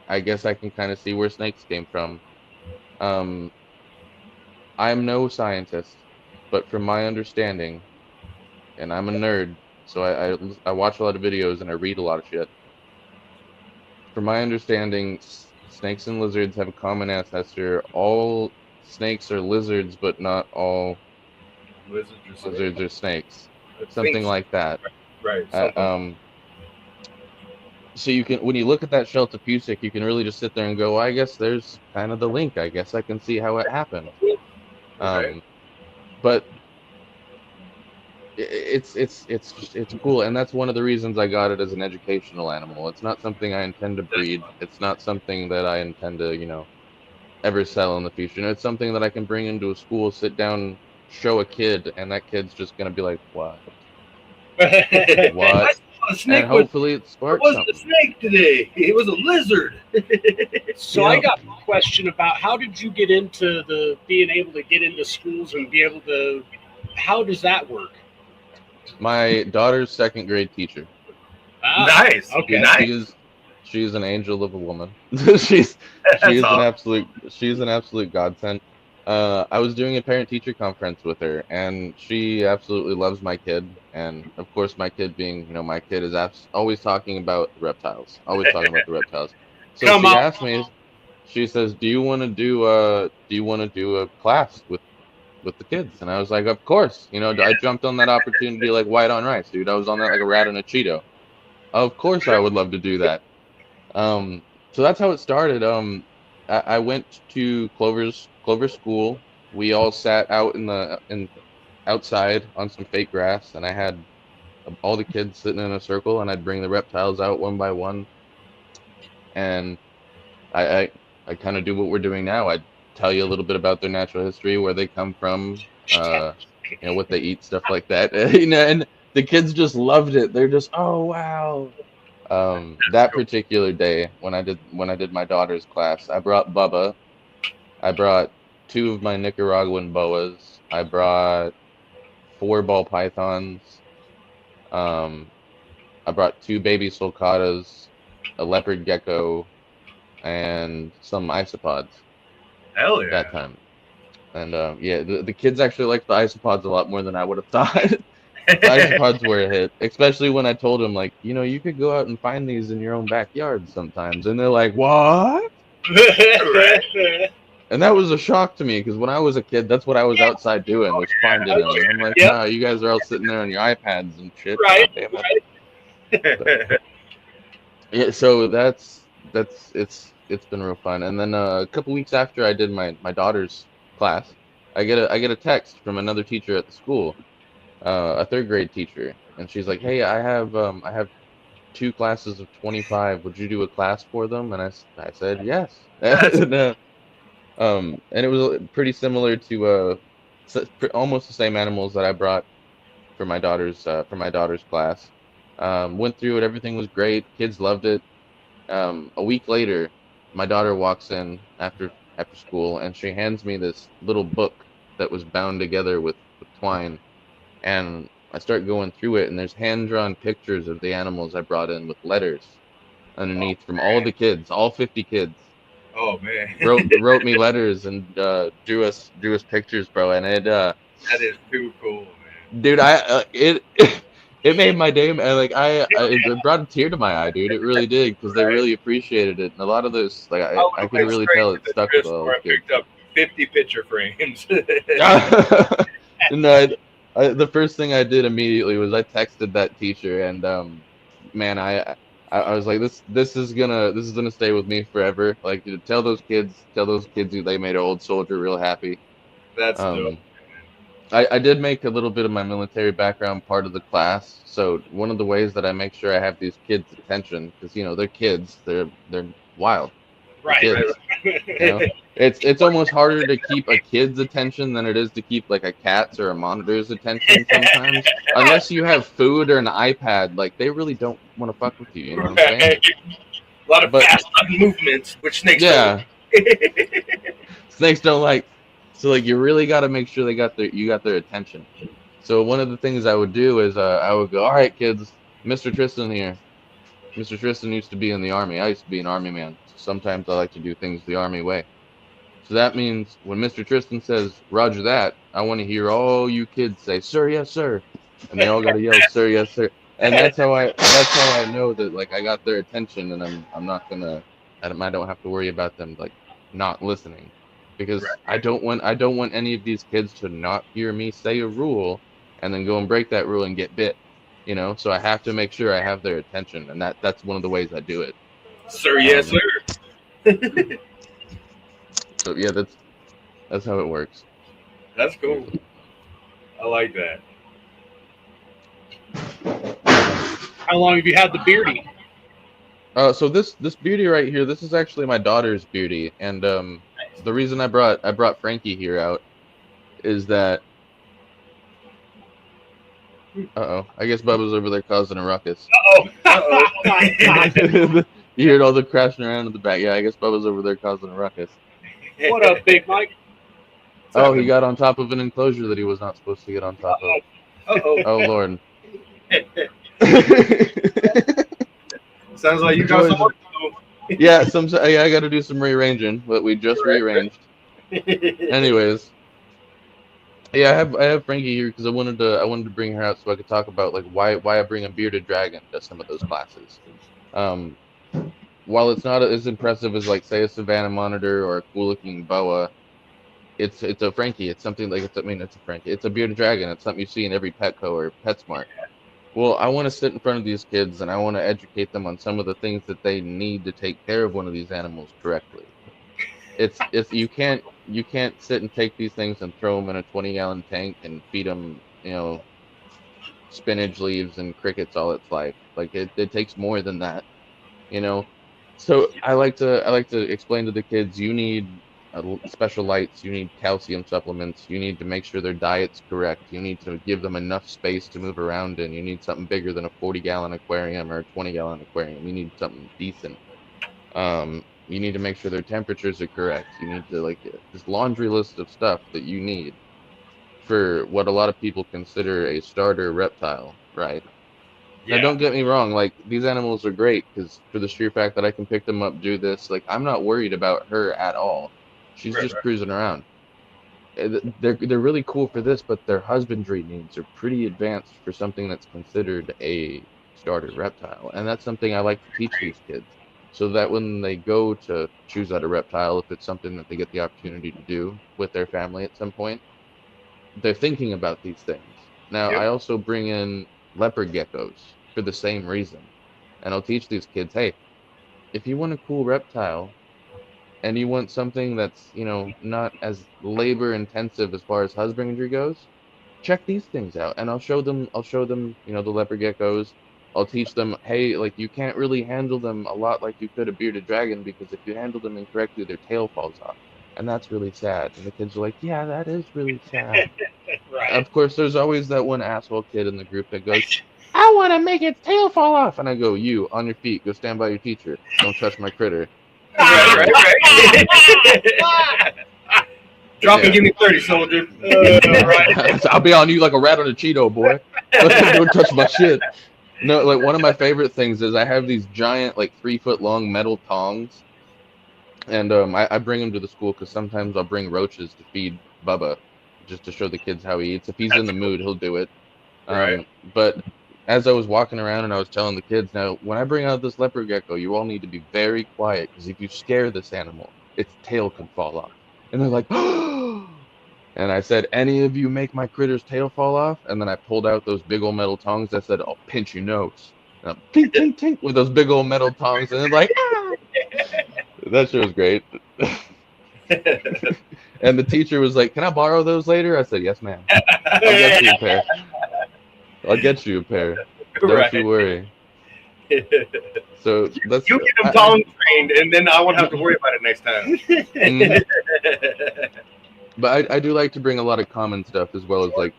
I guess I can kind of see where snakes came from. I'm no scientist, but from my understanding, and I'm a nerd, so I watch a lot of videos and I read a lot of shit. From my understanding, snakes and lizards have a common ancestor. All snakes are lizards, but not all lizards are snakes. Something like that. Right. Something. So you can, when you look at that Sheltopusic, you can really just sit there and go, well, I guess there's kind of the link. I guess I can see how it happened. Okay. But it's cool, and that's one of the reasons I got it as an educational animal. It's not something I intend to breed. It's not something that I intend to, ever sell in the future. It's something that I can bring into a school, sit down, show a kid, and that kid's just gonna be like, what? What? A snake And hopefully it it sparks wasn't a something. snake today. It was a lizard. So I got a question about how did you get into being able to get into schools and be able to, how does that work? My daughter's second grade teacher. Nice. Okay. Nice. She's an angel of a woman. she is an awesome. absolute godsend. I was doing a parent teacher conference with her, and she absolutely loves my kid. And of course, my kid being, my kid is always talking about the reptiles, always talking about the reptiles. So Come she on. asked me, she says, "Do you want to do a class with the kids?" And I was like, "Of course." I jumped on that opportunity like white on rice, dude. I was on that like a rat on a Cheeto. Of course, I would love to do that. So that's how it started. I went to Clover's school. We all sat out in outside on some fake grass, and I had all the kids sitting in a circle, and I'd bring the reptiles out one by one, and I I, I kind of do what we're doing now. I'd tell you a little bit about their natural history, where they come from, what they eat, stuff like that. And the kids just loved it. They're just, oh wow. That particular day when I did my daughter's class, I brought Bubba. I brought two of my Nicaraguan boas. I brought four ball pythons. Um, I brought two baby sulcatas, a leopard gecko, and some isopods Hell yeah. that time. And yeah, the kids actually liked the isopods a lot more than I would have thought. The isopods were a hit, especially when I told them, like, you could go out and find these in your own backyard sometimes. And they're like, what? And that was a shock to me, because when I was a kid, that's what I was outside doing, was finding them. And I'm like, Yep. nah, you guys are all sitting there on your iPads and shit. Right. God damn it. Yeah, so it's been real fun. And then a couple weeks after I did my daughter's class, I get a text from another teacher at the school, a third grade teacher, and she's like, "Hey, I have two classes of 25. Would you do a class for them?" And I said yes. And it was pretty similar to almost the same animals that I brought for my daughter's class. Went through it. Everything was great. Kids loved it. A week later, my daughter walks in after school, and she hands me this little book that was bound together with twine. And I start going through it, and there's hand-drawn pictures of the animals I brought in with letters underneath from all the kids, all 50 kids. Oh man. wrote me letters and drew us pictures, bro. And that is too cool, man. dude, it made my day. It brought a tear to my eye, dude. It really did, because they really appreciated it. And a lot of those, like, I could really tell it stuck with all I picked up 50 picture frames. No, the first thing I did immediately was I texted that teacher, and man, I was like, this is gonna stay with me forever. Like, tell those kids they made an old soldier real happy. That's dope. I did make a little bit of my military background part of the class. So one of the ways that I make sure I have these kids' attention, because they're kids, they're wild. Right. Kids. It's almost harder to keep a kid's attention than it is to keep like a cat's or a monitor's attention sometimes. Unless you have food or an iPad, like, they really don't want to fuck with you. You know what I'm saying? A lot of fast movements, which snakes don't. Snakes don't like. So, like, you really got to make sure you got their attention. So one of the things I would do is I would go, all right, kids, Mr. Tristan here. Mr. Tristan used to be in the Army. I used to be an Army man. Sometimes I like to do things the Army way. So that means when Mr. Tristan says, Roger that, I want to hear all you kids say, sir, yes, sir. And they all got to yell, sir, yes, sir. And that's how I know that, like, I got their attention, and I'm not gonna, I don't have to worry about them, like, not listening, because I don't want any of these kids to not hear me say a rule and then go and break that rule and get bit. So I have to make sure I have their attention, and that's one of the ways I do it. Sir, yes, sir. So yeah, that's how it works. That's cool. I like that. How long have you had the beardy? So this beauty right here, this is actually my daughter's beauty, and the reason I brought Frankie here out is that I guess Bubba's over there causing a ruckus. You heard all the crashing around in the back. Yeah, I guess Bubba's over there causing a ruckus. What up, Big Mike? Oh, he got on top of an enclosure that he was not supposed to get on top of. Uh-oh. Oh, Lord. Sounds like you got some work to Yeah, I got to do some rearranging, but we just rearranged. do. Anyways, yeah, I have Frankie here because I wanted to bring her out so I could talk about like why I bring a bearded dragon to some of those classes. While it's not as impressive as like say a Savannah Monitor or a cool looking boa, it's a Frankie. It's something like it's a Frankie. It's a bearded dragon. It's something you see in every Petco or PetSmart. Well, I want to sit in front of these kids and I want to educate them on some of the things that they need to take care of one of these animals correctly. It's you can't sit and take these things and throw them in a 20-gallon tank and feed them, spinach leaves and crickets all its life. Like it takes more than that, So I like to explain to the kids, you need special lights, you need calcium supplements, you need to make sure their diet's correct, you need to give them enough space to move around in, you need something bigger than a 40-gallon aquarium or a 20-gallon aquarium, you need something decent. You need to make sure their temperatures are correct, you need to this laundry list of stuff that you need for what a lot of people consider a starter reptile, right? Now, don't get me wrong, like, these animals are great, because for the sheer fact that I can pick them up, do this, like, I'm not worried about her at all. She's just cruising around. They're really cool for this, but their husbandry needs are pretty advanced for something that's considered a starter reptile. And that's something I like to teach these kids, so that when they go to choose out a reptile, if it's something that they get the opportunity to do with their family at some point, they're thinking about these things. Now, I also bring in leopard geckos for the same reason. And I'll teach these kids, hey, if you want a cool reptile and you want something that's, not as labor intensive as far as husbandry goes, check these things out. And I'll show them, the leopard geckos. I'll teach them, hey, like, you can't really handle them a lot like you could a bearded dragon, because if you handle them incorrectly, their tail falls off. And that's really sad. And the kids are like, yeah, that is really sad. Right. Of course, there's always that one asshole kid in the group that goes, I want to make its tail fall off. And I go, you, on your feet, go stand by your teacher. Don't touch my critter. Right. Drop and give me 30, soldier. Right. I'll be on you like a rat on a Cheeto, boy. Don't touch my shit. No, like, one of my favorite things is I have these giant, like, 3-foot-long metal tongs. And I bring them to the school because sometimes I'll bring roaches to feed Bubba, just to show the kids how he eats. If he's in the mood, he'll do it. Right. But as I was walking around and I was telling the kids, now, when I bring out this leopard gecko, you all need to be very quiet, because if you scare this animal, its tail could fall off. And they're like, oh! And I said, any of you make my critter's tail fall off? And then I pulled out those big old metal tongs that said, I'll pinch your nose. And I'm tink, tink, tink, with those big old metal tongs. And they're like, ah! That shit was great. And the teacher was like, can I borrow those later? I said, yes, ma'am. I'll get you a pair. Don't you worry. So that's, You get them tongue trained, and then I won't have to worry about it next time. But I do like to bring a lot of common stuff, as well as like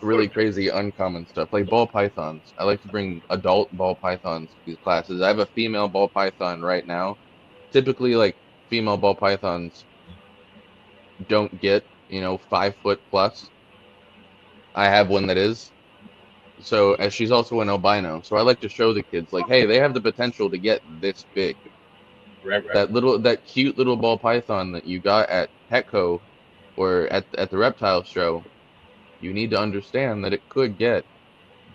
really crazy uncommon stuff, like ball pythons. I like to bring adult ball pythons to these classes. I have a female ball python right now. Typically, like, female ball pythons don't get 5 foot plus. I have one that is. So, as she's also an albino, so I like to show the kids, like, hey, they have the potential to get this big. Right. That cute little ball python that you got at Petco or at the reptile show, you need to understand that it could get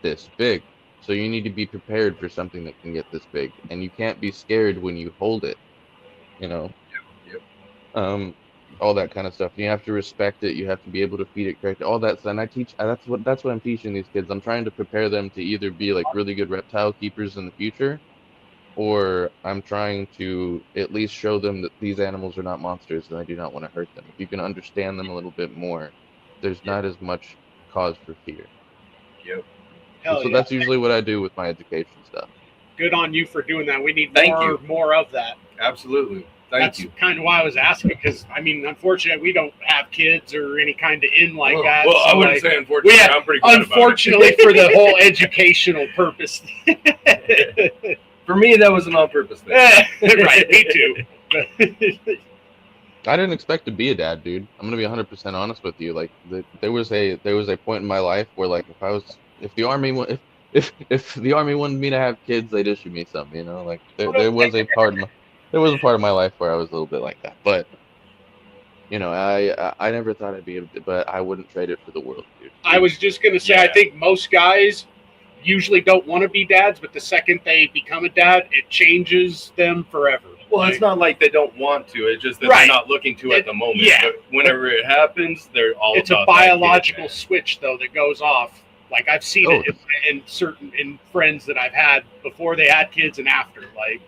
this big. So you need to be prepared for something that can get this big, and you can't be scared when you hold it. Yep. All that kind of stuff. You have to respect it. You have to be able to feed it correctly. All that stuff. And I teach. That's what I'm teaching these kids. I'm trying to prepare them to either be like really good reptile keepers in the future, or I'm trying to at least show them that these animals are not monsters and I do not want to hurt them. If you can understand them a little bit more, there's not as much cause for fear. Yep. Hell So yeah. that's usually what I do with my education stuff. Good on you for doing that. We need Thank you. more of that. Absolutely. Thank That's you. kind of why I was asking, because unfortunately, we don't have kids or any kind of in like that. Well, I so, wouldn't say unfortunately. we have- I'm pretty good unfortunately, for the whole educational purpose. For me, that was an on-purpose thing. Right, me too. I didn't expect to be a dad, dude. I'm gonna be 100% honest with you. Like, there was a point in my life where, like, if if the army wanted me to have kids, they'd issue me some. You know, like there was a part of my life where I was a little bit like that. But you know, I never thought I'd be able to, but I wouldn't trade it for the world, dude. I was just gonna say, Yeah. I think most guys usually don't want to be dads, but the second they become a dad, it changes them forever. Well, it's not like they don't want to. It's just that Right. they're not looking to at the moment. Yeah. But whenever it happens, they're all It's a about that kid, biological man. switch though that goes off. Like I've seen Oh. it in friends that I've had before they had kids and after, like,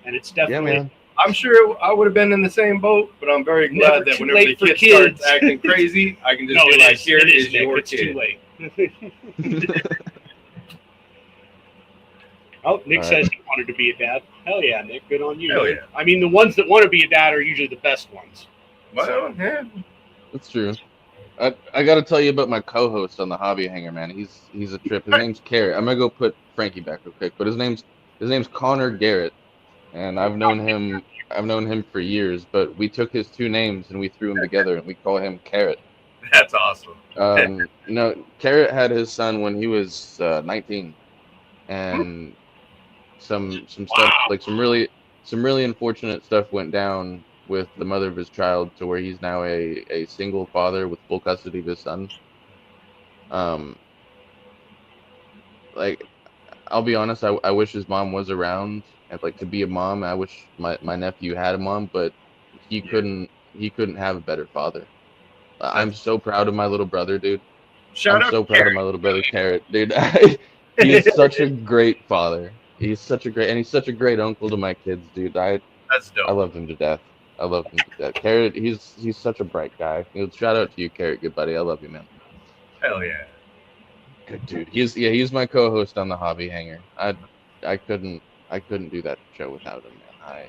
and it's Yeah, definitely man. I'm sure I would have been in the same boat, but I'm very Never glad that too whenever the late for kid kids. starts acting crazy, I can just no, be it like, is. here It is Nick. your It's kid. too late. Oh, Nick All says right. he wanted to be a dad. Hell yeah, Nick. Good on you. Hell yeah. I mean, the ones that want to be a dad are usually the best ones. Well, yeah. That's true. I got to tell you about my co-host on the Hobby Hangar, man. He's a trip. His name's Carrot. I'm gonna go put Frankie back real quick, but his name's Connor Garrett, and I've known him for years. But we took his two names and we threw them together, and we call him Carrot. That's awesome. You know, Carrot had his son when he was 19, and some stuff like some really unfortunate stuff went down with the mother of his child to where he's now a single father with full custody of his son. Like, I'll be honest, I wish his mom was around and like to be a mom. I wish my nephew had a mom, but he couldn't have a better father. I'm so proud of my little brother, dude. Shout I'm out so to proud of Carrot. my little brother Carrot, dude. He's such a great father. He's such a great uncle to my kids, dude. That's I dope. love him to death. I love him to death. Carrot, he's such a bright guy. Shout out to you, Carrot, good buddy. I love you, man. Hell yeah. Good dude. He's my co-host on the Hobby Hangar. I couldn't do that show without him, man.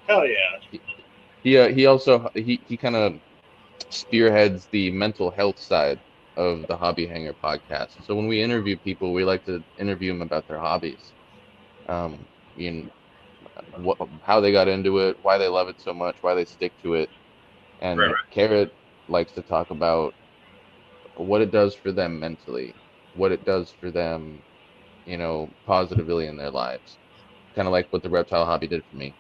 Hell yeah. He also kind of spearheads the mental health side of the Hobby Hangar podcast. So when we interview people, we like to interview them about their hobbies. You know, how they got into it, why they love it so much, why they stick to it. And Right. Carrot likes to talk about what it does for them mentally, what it does for them, you know, positively in their lives. Kind of like what the reptile hobby did for me.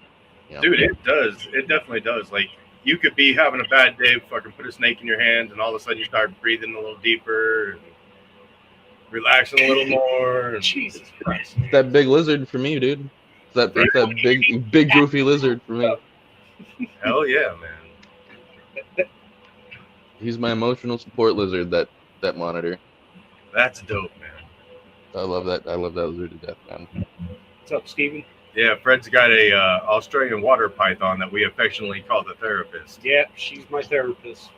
You know? Dude, it does. It definitely does. Like, you could be having a bad day, fucking put a snake in your hand, and all of a sudden you start breathing a little deeper and relaxing a little more. And Jesus Christ. It's that big lizard for me, dude. It's that big goofy lizard for me. hell yeah, man. He's my emotional support lizard, that monitor. That's dope, man. I love that lizard to death, man. What's up, Steven? Yeah, Fred's got a Australian water python that we affectionately call the therapist. Yeah, she's my therapist.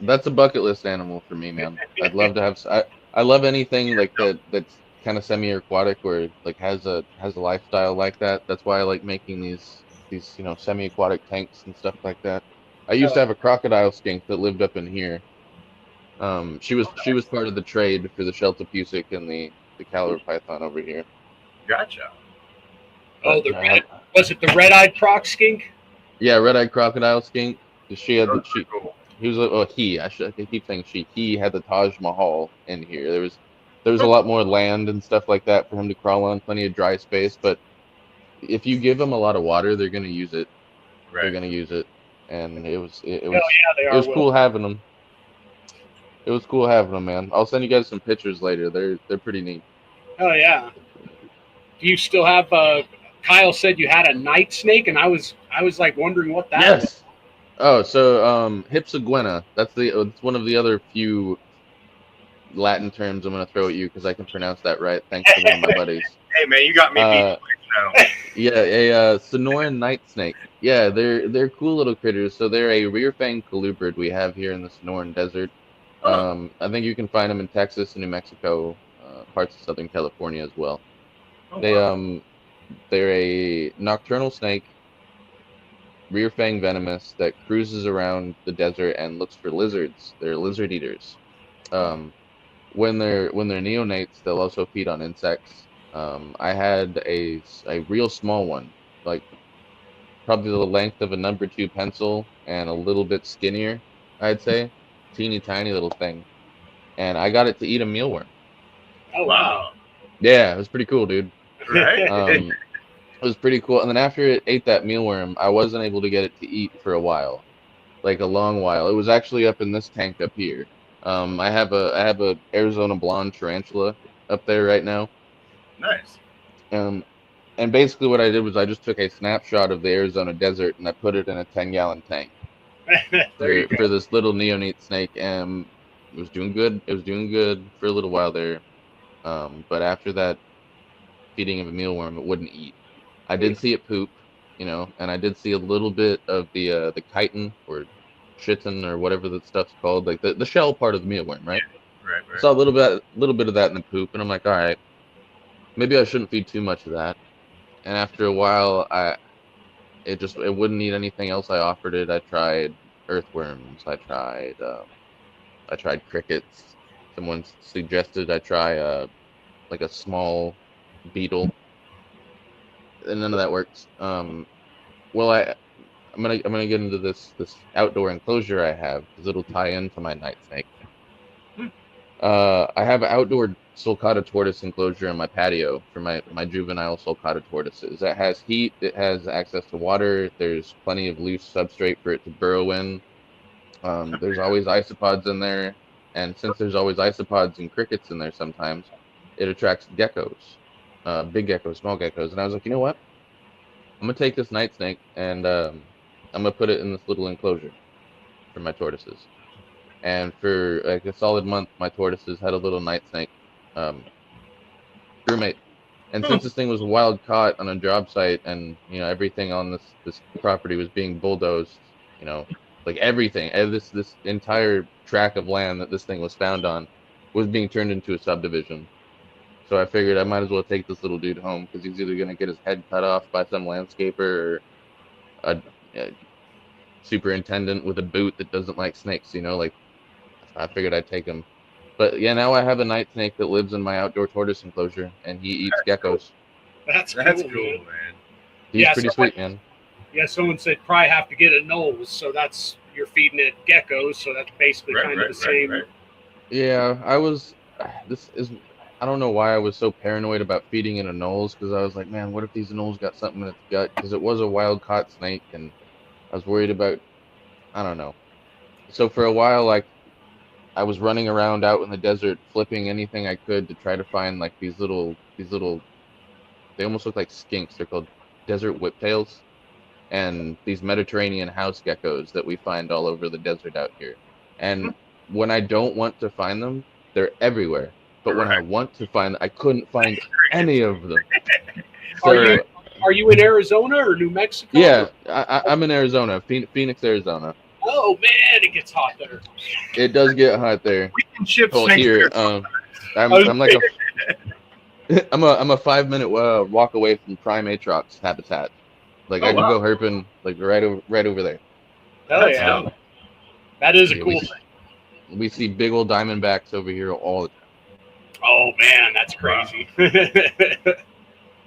That's a bucket list animal for me, man. I'd love to have. I love anything like that's kind of semi-aquatic or like has a lifestyle like that. That's why I like making these you know, semi-aquatic tanks and stuff like that. I used to have a crocodile skink that lived up in here. She was part of the trade for the Sheltopusic and the Calor python over here. Gotcha. Oh, was it the red-eyed croc skink? Yeah, red-eyed crocodile skink. She had Those are cool. he was I keep saying he had the Taj Mahal in here. There was a lot more land and stuff like that for him to crawl on, plenty of dry space. But if you give them a lot of water, they're gonna use it. They're Right. gonna use it, and it was Yeah, they are. it was cool having them. It was cool having them, man. I'll send you guys some pictures later. They're pretty neat. Oh yeah. Do you still have? Kyle said you had a night snake, and I was like wondering what that was. Yes. Oh, so Hypsiguena. It's one of the other few Latin terms I'm gonna throw at you because I can pronounce that right. Thanks to one of my buddies. Hey, man, you got me beat now. Yeah, a Sonoran night snake. Yeah, they're cool little critters. So they're a rear-fanged colubrid we have here in the Sonoran Desert. I think you can find them in Texas and New Mexico, parts of Southern California as well. Oh, They wow. they're a nocturnal snake, rear fang venomous that cruises around the desert and looks for lizards. They're lizard eaters. When they're neonates, they'll also feed on insects. I had a real small one, like probably the length of a number 2 pencil and a little bit skinnier, I'd say. Teeny tiny little thing. And I got it to eat a mealworm. Oh wow. Wow. Yeah, it was pretty cool, dude. Right? It was pretty cool. And then after it ate that mealworm, I wasn't able to get it to eat for a while, like a long while. It was actually up in this tank up here. I have a Arizona blonde tarantula up there right now. Nice. Um, and basically what I did was I just took a snapshot of the Arizona desert and I put it in a 10-gallon tank There you go. for this little neonate snake, and it was doing good. It was doing good for a little while there. But after that feeding of a mealworm, it wouldn't eat. I did see it poop, and I did see a little bit of the chitin or chitin or whatever that stuff's called, like the shell part of the mealworm, right? Right, I right. saw a little bit of that in the poop, and I'm like, all right, maybe I shouldn't feed too much of that. And after a while, it wouldn't eat anything else I offered it. I tried earthworms. I tried crickets. Someone suggested I try like a small beetle, and none of that works. Well, I'm gonna get into this outdoor enclosure I have because it'll tie into my night snake. I have an outdoor sulcata tortoise enclosure in my patio for my juvenile sulcata tortoises. It has heat. It has access to water. There's plenty of loose substrate for it to burrow in. There's always isopods in there, and since there's always isopods and crickets in there, sometimes it attracts geckos, big geckos, small geckos. And I was like, you know what? I'm gonna take this night snake and I'm gonna put it in this little enclosure for my tortoises. And for like a solid month, my tortoises had a little night snake um, crewmate. And since this thing was wild caught on a job site, and everything on this property was being bulldozed, like everything, this entire tract of land that this thing was found on was being turned into a subdivision. So I figured I might as well take this little dude home because he's either gonna get his head cut off by some landscaper or a superintendent with a boot that doesn't like snakes. Like I figured I'd take him. But yeah, now I have a night snake that lives in my outdoor tortoise enclosure, and he eats geckos. That's cool, That's man. cool, man. He's pretty sweet, man. Yeah, someone said probably have to get a nose, so you're feeding it geckos, so that's basically kind of the same. Right. Yeah, I don't know why I was so paranoid about feeding it anoles, because I was like, man, what if these anoles got something in its gut? Because it was a wild caught snake, and I was worried about, I don't know. So for a while, like, I was running around out in the desert, flipping anything I could to try to find like these little, they almost look like skinks. They're called desert whiptails, and these Mediterranean house geckos that we find all over the desert out here. And when I don't want to find them, they're everywhere. But when I want to find them, I couldn't find any of them. So, are you in Arizona or New Mexico? Yeah, I'm in Arizona, Phoenix, Arizona. Oh man, it gets hot there. It does get hot there. We can ship Oh, snakes here, there. I'm like I'm a 5-minute walk away from prime atrox habitat. Like I can go herping like right over there. Hell yeah, that is a cool thing. We see big old diamondbacks over here all the time. Oh man, that's crazy.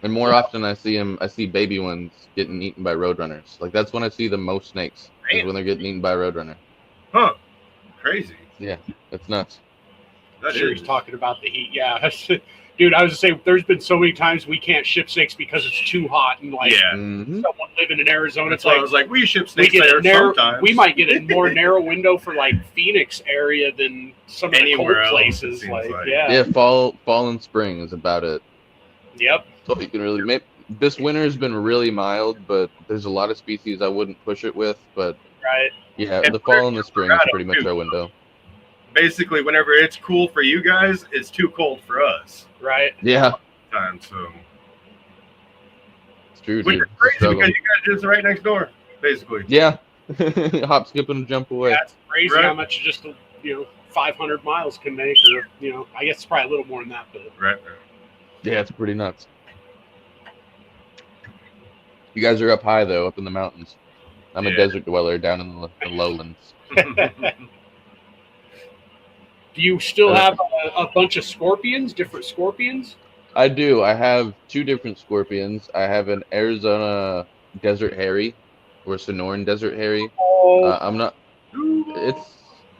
And more often I see baby ones getting eaten by roadrunners. Like that's when I see the most snakes, is when they're getting eaten by a roadrunner. Huh. Crazy. Yeah, that's nuts. He's talking about the heat. Yeah. Dude, I was gonna say there's been so many times we can't ship snakes because it's too hot, and like someone living in Arizona, it's like I was like, we ship snakes there sometimes. We might get a more narrow window for like Phoenix area than some of the cold places. Like. Yeah, fall and spring is about it. Yep. So you can really make this winter has been really mild, but there's a lot of species I wouldn't push it with. But yeah, the fall and the spring is pretty much our window. Basically, whenever it's cool for you guys, it's too cold for us. Right. Yeah. So it's true, which dude. is crazy because you guys are just right next door, basically. Yeah. Hop, skip, and jump away. That's crazy how much just 500 miles can make, or I guess it's probably a little more than that, but right. Yeah, it's pretty nuts. You guys are up high though, up in the mountains. I'm a desert dweller down in the lowlands. Do you still have a bunch of scorpions, different scorpions? I do. I have 2 different scorpions. I have an Arizona desert hairy, or Sonoran desert hairy. I'm not.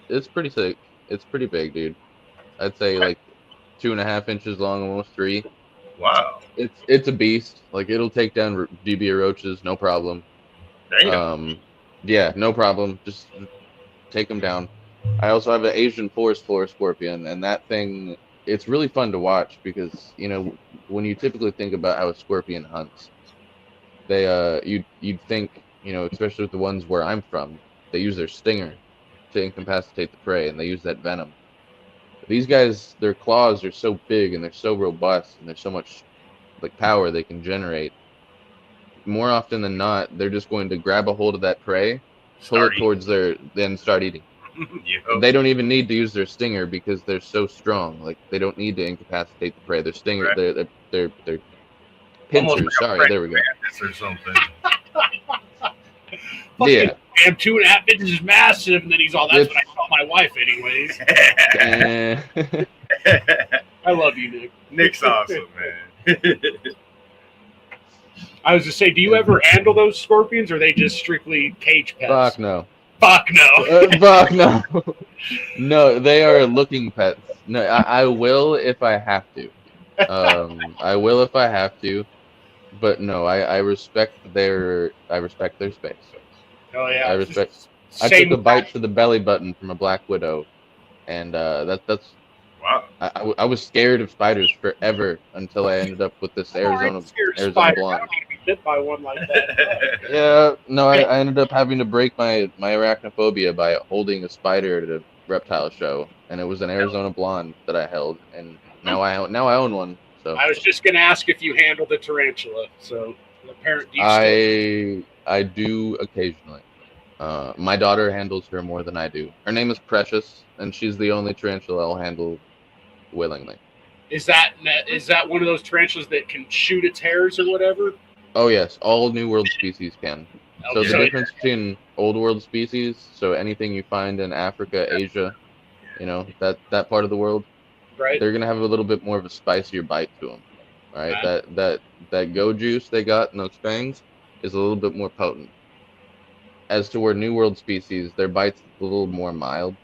It's pretty sick. It's pretty big, dude. I'd say like 2.5 inches long, almost 3. Wow. It's a beast. Like it'll take down debia roaches, no problem. Damn. Yeah, no problem. Just take them down. I also have an Asian forest floor scorpion, and that thing, it's really fun to watch because, you know, when you typically think about how a scorpion hunts, you'd think, you know, especially with the ones where I'm from, they use their stinger to incapacitate the prey, and they use that venom. But these guys, their claws are so big and they're so robust, and there's so much like power they can generate. More often than not, they're just going to grab a hold of that prey, pull it towards then start eating. They don't even need to use their stinger because they're so strong. Like they don't need to incapacitate the prey. Their stinger, right. their pincers. Like sorry, there we go. Or something. Yeah. Damn, 2.5 inches is massive, and then he's all, that's what I call my wife anyways. I love you, Nick. Nick's awesome, man. I was to say, do you ever handle those scorpions, or are they just strictly cage pets? Fuck no. Fuck no. Fuck no. No, they are looking pets. No, I will if I have to. I will if I have to. But no, I respect their space. Oh yeah. I respect. I took a bite to the belly button from a black widow, and that's. Wow. I was scared of spiders forever until I ended up with this Arizona blonde. I don't need to be bit by one like that. Yeah, no, I ended up having to break my arachnophobia by holding a spider at a reptile show, and it was an Arizona blonde that I held, and now I own one. So I was just gonna ask if you handled the tarantula. So apparently, I do occasionally. My daughter handles her more than I do. Her name is Precious, and she's the only tarantula I'll handle willingly. Is that one of those tarantulas that can shoot its hairs or whatever? Oh yes, all New World species can. Okay. So the difference between Old World species, so anything you find in Africa, Asia, you know, that part of the world, right? They're gonna have a little bit more of a spicier bite to them, right? Okay. That go juice they got in those fangs is a little bit more potent. As to where New World species, their bite's a little more mild,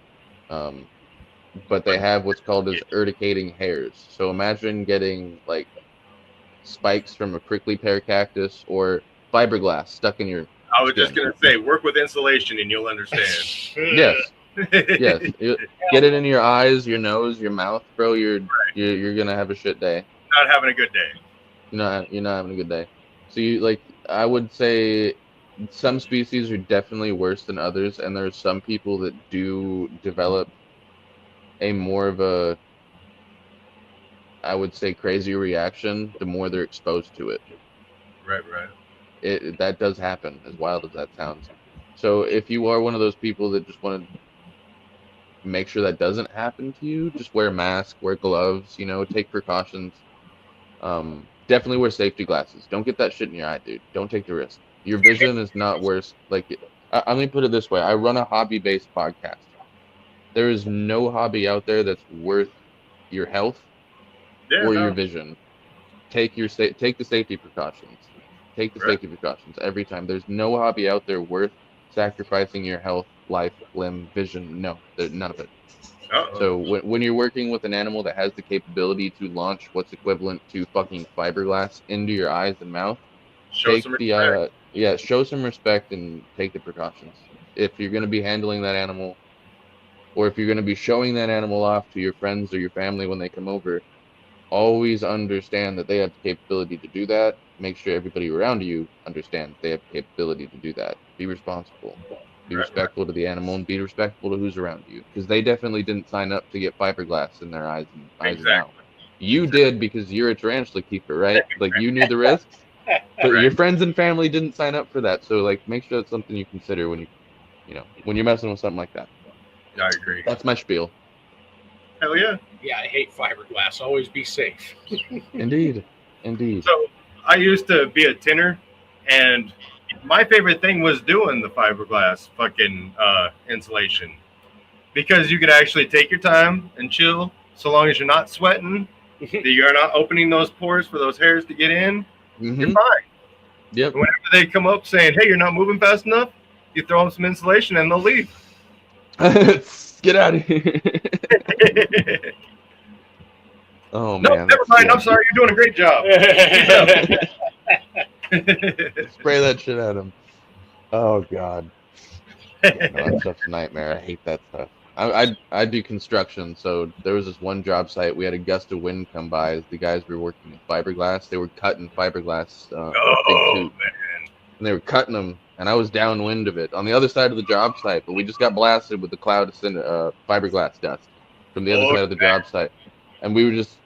but they have what's called as urticating hairs. So imagine getting like spikes from a prickly pear cactus or fiberglass stuck in your I was skin. just gonna say, work with insulation and you'll understand. Yes. Yes. Get it in your eyes, your nose, your mouth, bro. You're gonna have a shit day. Not having a good day. You're not having a good day. So I would say some species are definitely worse than others, and there's some people that do develop a more of a, I would say, crazier reaction the more they're exposed to it. Right. That does happen, as wild as that sounds. So if you are one of those people that just want to make sure that doesn't happen to you, just wear a mask, wear gloves, take precautions. Definitely wear safety glasses. Don't get that shit in your eye, dude. Don't take the risk. Your vision is not worse. Let me put it this way. I run a hobby-based podcast. There is no hobby out there that's worth your health your vision. Take the safety precautions. Take the safety precautions every time. There's no hobby out there worth sacrificing your health, life, limb, vision. No, none of it. Uh-oh. So when you're working with an animal that has the capability to launch what's equivalent to fucking fiberglass into your eyes and mouth, show some respect and take the precautions. If you're going to be handling that animal, or if you're going to be showing that animal off to your friends or your family when they come over, always understand that they have the capability to do that. Make sure everybody around you understands they have the capability to do that. Be responsible. Be respectful to the animal and be respectful to who's around you, because they definitely didn't sign up to get fiberglass in their eyes and mouth. You did because you're a tarantula keeper, right? Like you knew the risks, but your friends and family didn't sign up for that. So make sure that's something you consider when when you're messing with something like that. I agree. That's my spiel. Hell yeah. Yeah, I hate fiberglass. Always be safe. Indeed. So I used to be a tinner, and my favorite thing was doing the fiberglass fucking insulation, because you could actually take your time and chill, so long as you're not sweating, you're not opening those pores for those hairs to get in, you're fine. Yep. And whenever they come up saying, hey, you're not moving fast enough, you throw them some insulation and they'll leave. Get out of here. Oh No, man. never mind. I'm sorry. You're doing a great job. Spray that shit at him. Oh god. Yeah, no, that stuff's a nightmare. I hate that stuff. I do construction, so there was this one job site. We had a gust of wind come by. The guys were working in fiberglass. They were cutting fiberglass, big Oh, tube, man. and they were cutting them. And I was downwind of it on the other side of the job site, but we just got blasted with the cloud of fiberglass dust from the other Oh, side of the job site, and we were just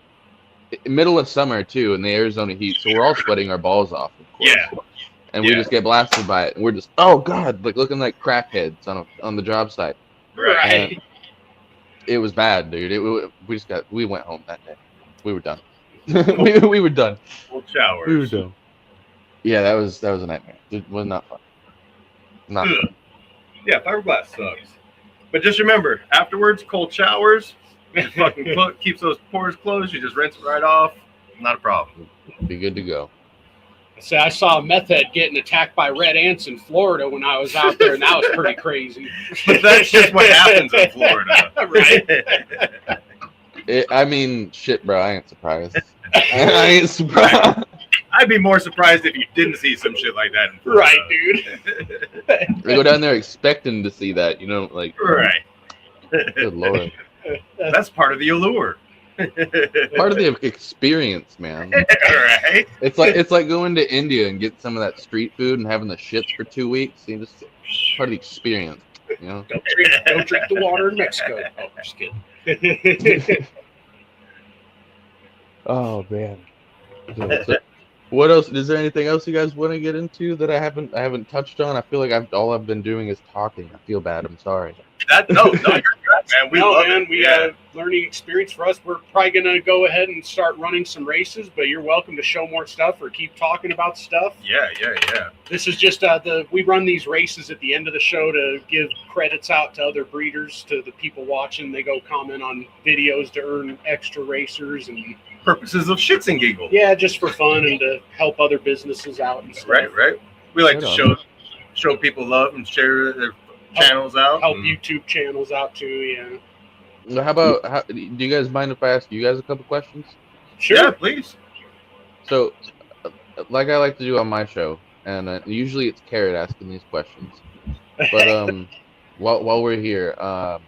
middle of summer too, in the Arizona heat, so we're all sweating our balls off, of course. Yeah. And we just get blasted by it, and we're just, oh god, like looking like crackheads on the job site. Right. And it was bad, dude. We went home that day. We were done. we were done. Cold showers. We were done. Yeah, that was a nightmare. It was not fun. Not fun. Yeah, fiberglass sucks. But just remember, afterwards, cold showers, fucking keeps those pores closed. You just rinse it right off. Not a problem. Be good to go. So I saw a meth head getting attacked by red ants in Florida when I was out there, and that was pretty crazy. But that's just what happens in Florida. Right. I mean, shit, bro. I ain't surprised. I ain't surprised. I'd be more surprised if you didn't see some shit like that in Florida. Right, dude. I go down there expecting to see that, like. Right. Good lord. That's part of the allure. Part of the experience, man. Right. It's like going to India and getting some of that street food and having the shits for 2 weeks. You just part of the experience, Don't drink the water in Mexico. Oh, just kidding. Oh man. So, what else? Is there anything else you guys want to get into that I haven't touched on? I feel like all I've been doing is talking. I feel bad. I'm sorry. No, you're good, man. We love it. We learning experience for us. We're probably gonna go ahead and start running some races, but you're welcome to show more stuff or keep talking about stuff. Yeah. This is just we run these races at the end of the show to give credits out to other breeders, to the people watching. They go comment on videos to earn extra racers and Purposes of shits and giggles. yeah, just for fun and to help other businesses out and stuff. Right. We like Right to on. show people love and share their channels out. Help and- YouTube channels out too. Yeah. How about? Do you guys mind if I ask you guys a couple questions? Sure. Yeah, please. So, like I like to do on my show, and usually it's Carrot asking these questions. But while we're here, I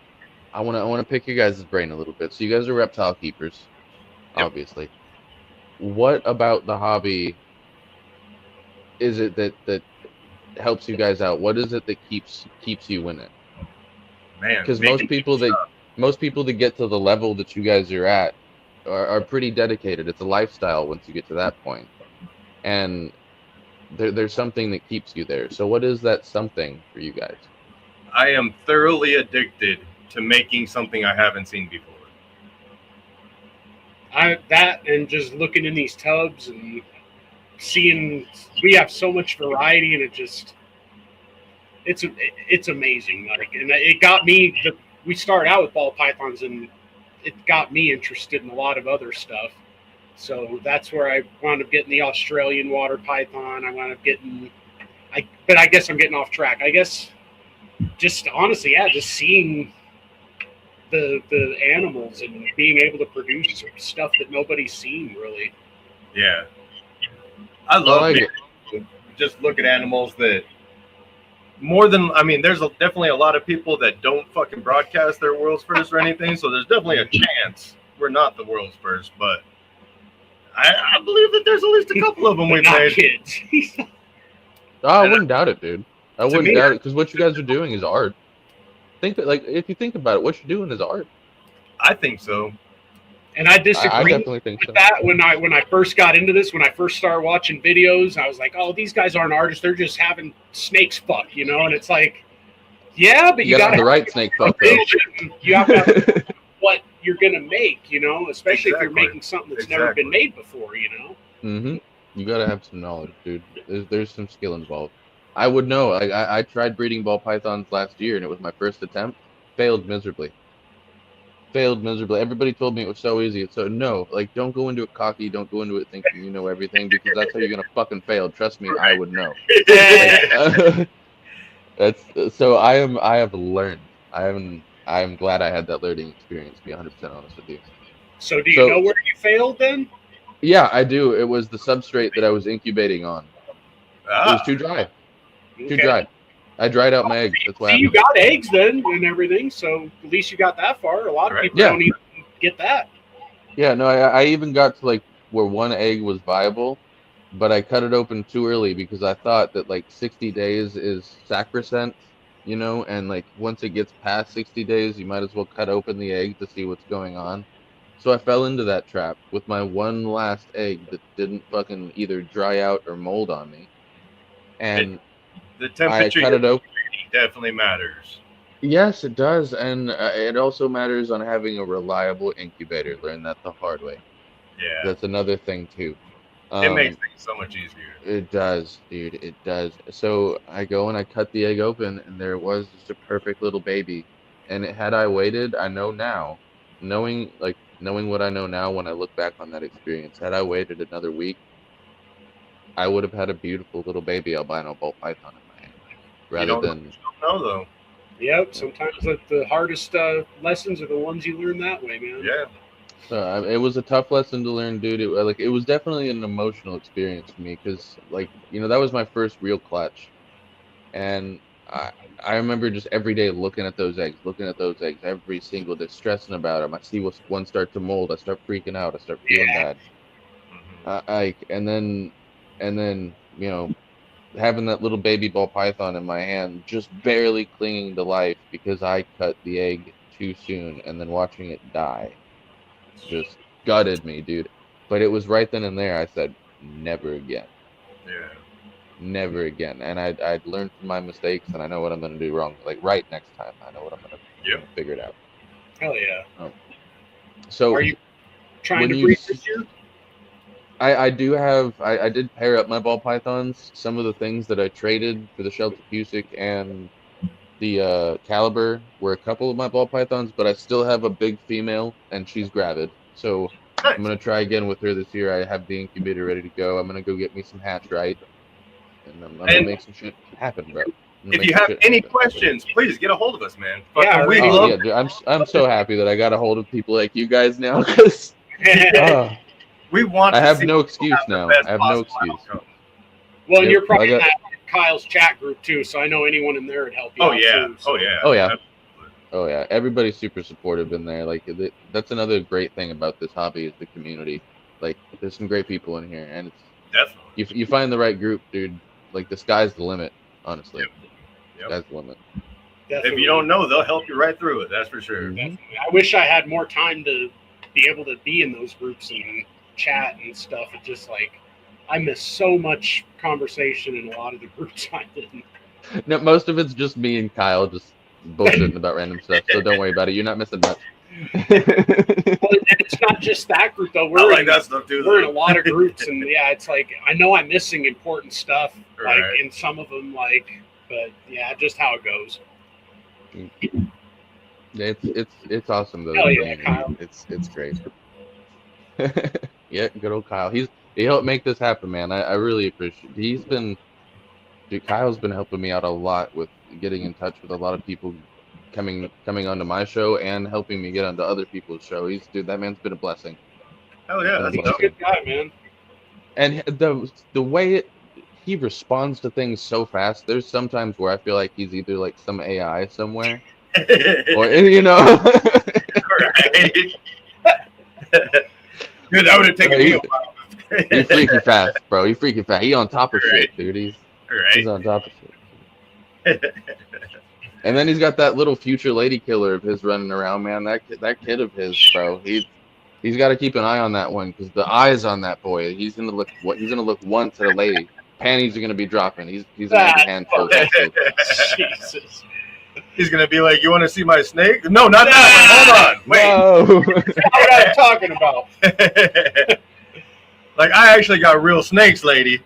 want to pick your guys' brain a little bit. So you guys are reptile keepers, obviously. What about the hobby is it that helps you guys out? What is it that keeps you in it? Man, Because making most people that get to the level that you guys are at are pretty dedicated. It's a lifestyle once you get to that point, and there's something that keeps you there. So what is that something for you guys? I am thoroughly addicted to making something I haven't seen before. That and just looking in these tubs and seeing we have so much variety, and it's amazing. Like, and it got me. We started out with ball pythons, and it got me interested in a lot of other stuff. So that's where I wound up getting the Australian water python. I wound up getting, but I guess I'm getting off track. I guess just honestly, just seeing the animals and being able to produce stuff that nobody's seen really. Yeah. I love like it. Just look at animals that there's definitely a lot of people that don't fucking broadcast their world's first or anything, so there's definitely a chance we're not the world's first, but I believe that there's at least a couple of them we've Not made. kids. Oh, I wouldn't doubt it, dude. I wouldn't me, doubt it, because what you guys are doing is art. If you think about it, what you're doing is art. I think so. And I disagree I definitely think with so. that. When I first got into this, when I first started watching videos, I was like, oh, these guys aren't artists. They're just having snakes fuck, And it's like, yeah, but You got got to the right snake fuck, though. You have to have what you're going to make, especially if you're Exactly. making something that's never been made before, Mm-hmm. You gotta have some knowledge, dude. There's some skill involved. I would know. Like I tried breeding ball pythons last year, and it was my first attempt. Failed miserably. Everybody told me it was so easy. So no, don't go into it cocky. Don't go into it thinking you know everything, because that's how you're gonna fucking fail. Trust me, I would know. That's so. I have learned. I am glad I had that learning experience. To be 100% honest with you. So do you know where you failed then? Yeah, I do. It was the substrate that I was incubating on. It was too dry. Too dry. I dried out my eggs. That's why. You got eggs then and everything, so at least you got that far. A lot of people don't even get that. Yeah, no, I even got to like where one egg was viable, but I cut it open too early because I thought that like 60 days is sacrosanct, you know, and like once it gets past 60 days, you might as well cut open the egg to see what's going on. So I fell into that trap with my one last egg that didn't fucking either dry out or mold on me. And the temperature I cut it open. Definitely matters. Yes, it does, and it also matters on having a reliable incubator. Learn that the hard way. Yeah, that's another thing too. It makes things so much easier. It does, dude. It does. So I go and I cut the egg open, and there was just a perfect little baby. And had I waited, I know now, knowing what I know now when I look back on that experience, had I waited another week, I would have had a beautiful little baby albino ball python in my hand. Rather than. You don't know though. Yep. Sometimes the hardest lessons are the ones you learn that way, man. Yeah. So it was a tough lesson to learn, dude. It was definitely an emotional experience for me because, like, you know, that was my first real clutch, and I remember just every day looking at those eggs every single day, stressing about them. I see one start to mold, I start freaking out, I start feeling bad. And then you know, having that little baby ball python in my hand, just barely clinging to life because I cut the egg too soon, and then watching it die just gutted me, dude. But it was right then and there I said, never again. Yeah. Never again. And I'd learned from my mistakes, and I know what I'm going to do wrong. Like, right next time, I know what I'm going to figure it out. Hell yeah. So are you trying to breed this year? I do have, I did pair up my ball pythons. Some of the things that I traded for the Shelter Pusic and the Caliber were a couple of my ball pythons, but I still have a big female, and she's gravid. So nice. I'm going to try again with her this year. I have the incubator ready to go. I'm going to go get me some hatch right, and I'm going to make some shit happen, bro. If you have any questions, please get a hold of us, man. Dude, I'm so happy that I got a hold of people like you guys now, because we want. I have no excuse now. I have no excuse. Well, and you're probably in Kyle's chat group too, so I know anyone in there would help you. Too, so. Oh yeah. Everybody's super supportive in there. Like, that's another great thing about this hobby is the community. Like, there's some great people in here, and it's definitely you find the right group, dude. Like, the sky's the limit. Honestly, sky's the limit. Definitely. If you don't know, they'll help you right through it. That's for sure. Definitely. I wish I had more time to be able to be in those groups and chat and stuff. It's just like, I miss so much conversation in a lot of the groups I'm in. No, most of it's just me and Kyle just bullshitting about random stuff, so don't worry about it. You're not missing much. Well, it's not just that group, though. We're in a lot of groups, and it's like, I know I'm missing important stuff, like in some of them, but just how it goes. It's awesome though. Hell yeah, Kyle. It's great. Yeah, good old Kyle. He helped make this happen, man. I really appreciate it. Kyle's been helping me out a lot with getting in touch with a lot of people coming onto my show and helping me get onto other people's show. That man's been a blessing. Hell yeah, he's a good guy, man. And the way he responds to things so fast, there's sometimes where I feel like he's either like some AI somewhere, or you know. Dude, that would have taken me a while. He's freaking fast, bro. He's freaking fast. He on top of shit, dude. He's on top of shit. And then he's got that little future lady killer of his running around, man. That kid of his, bro. He's got to keep an eye on that one, because the eyes on that boy. He's gonna look once at a lady. Panties are gonna be dropping. He's gonna be handful. Jesus. He's gonna be like, "You want to see my snake?" No, not that one. Hold on, wait. That's what I'm talking about. Like, I actually got real snakes, lady.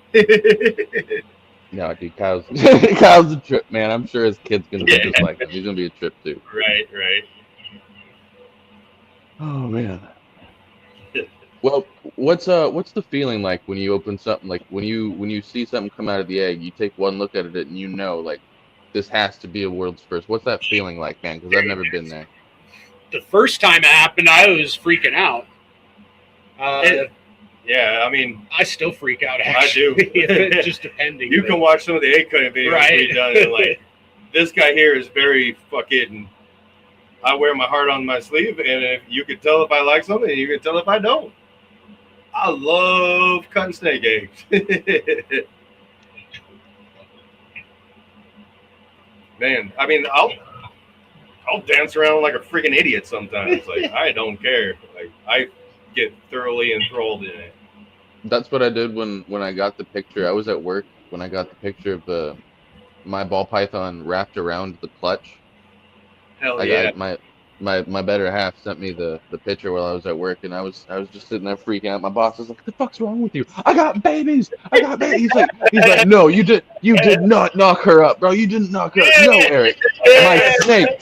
No, dude, Kyle's a trip, man. I'm sure his kid's gonna be just like him. He's gonna be a trip too. Right. Oh man. Well, what's the feeling like when you open something, like when you see something come out of the egg, you take one look at it and you know, like, this has to be a world's first. What's that feeling like, man? Because I've never been there. The first time it happened, I was freaking out. Yeah, I mean, I still freak out. I do. Actually, it's just depending. You can watch some of the 8-cut videos Right. we've done, and like this guy here is very fucking. I wear my heart on my sleeve, and if you can tell if I like something, you can tell if I don't. I love cutting snake eggs. Man, I mean, I'll dance around like a freaking idiot sometimes. Like I don't care. Like I get thoroughly enthralled in it. That's what I did when I got the picture. I was at work when I got the picture of my ball python wrapped around the clutch. Hell yeah. My better half sent me the picture while I was at work, and I was just sitting there freaking out. My boss was like, "What the fuck's wrong with you? I got babies. I got babies." He's like, "No, you did not knock her up, bro. You didn't knock her up. No, Eric. My snake.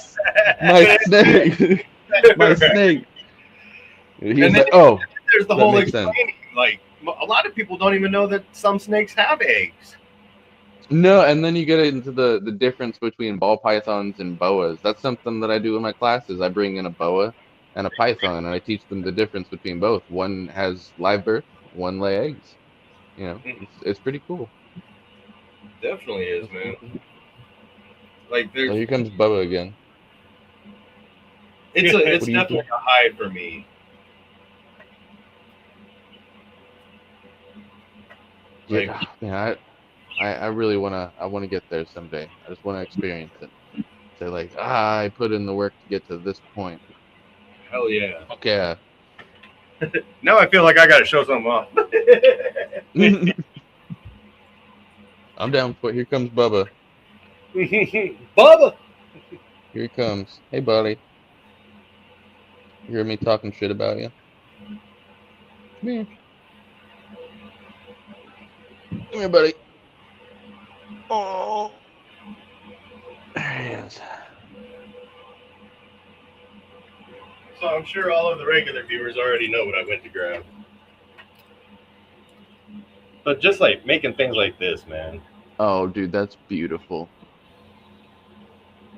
He's like, "Oh, there's the that whole makes sense." explaining. Like a lot of people don't even know that some snakes have eggs. No, and then you get into the difference between ball pythons and boas. That's something that I do in my classes. I bring in a boa and a python, and I teach them the difference between both. One has live birth, one lay eggs. You know, it's pretty cool. Definitely is, man. Like there's. Oh, here comes Bubba again. It's definitely a high for me. Like, Yeah, I really wanna get there someday. I just wanna experience it. Say like, I put in the work to get to this point. Hell yeah. Okay. Now I feel like I gotta show something off. I'm down for it. Here comes Bubba. Bubba. Here he comes. Hey, buddy. You hear me talking shit about you? Come here. Come here, buddy. Oh. There he is. So I'm sure all of the regular viewers already know what I went to grab. But just like making things like this, man. Oh, dude, that's beautiful.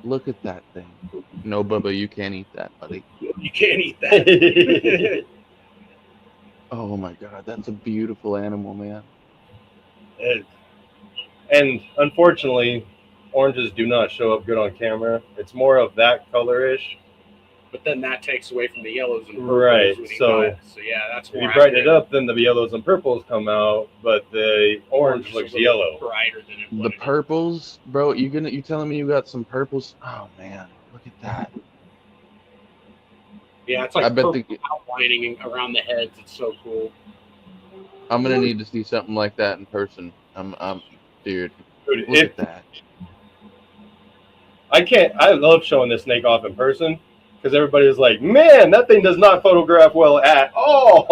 Look at that thing. No, Bubba, you can't eat that, buddy. You can't eat that. Oh my God, that's a beautiful animal, man. And unfortunately, oranges do not show up good on camera. It's more of that color-ish. But then that takes away from the yellows and purples. Right, So yeah, that's if you brighten it up, then the yellows and purples come out, but the orange looks yellow. Brighter than it The purples, bro. You telling me you got some purples? Oh man, look at that. Yeah, it's like I bet purple outlining around the heads. It's so cool. I'm gonna need to see something like that in person. Dude, Dude, look at that. I love showing this snake off in person because everybody's like, man, that thing does not photograph well at all.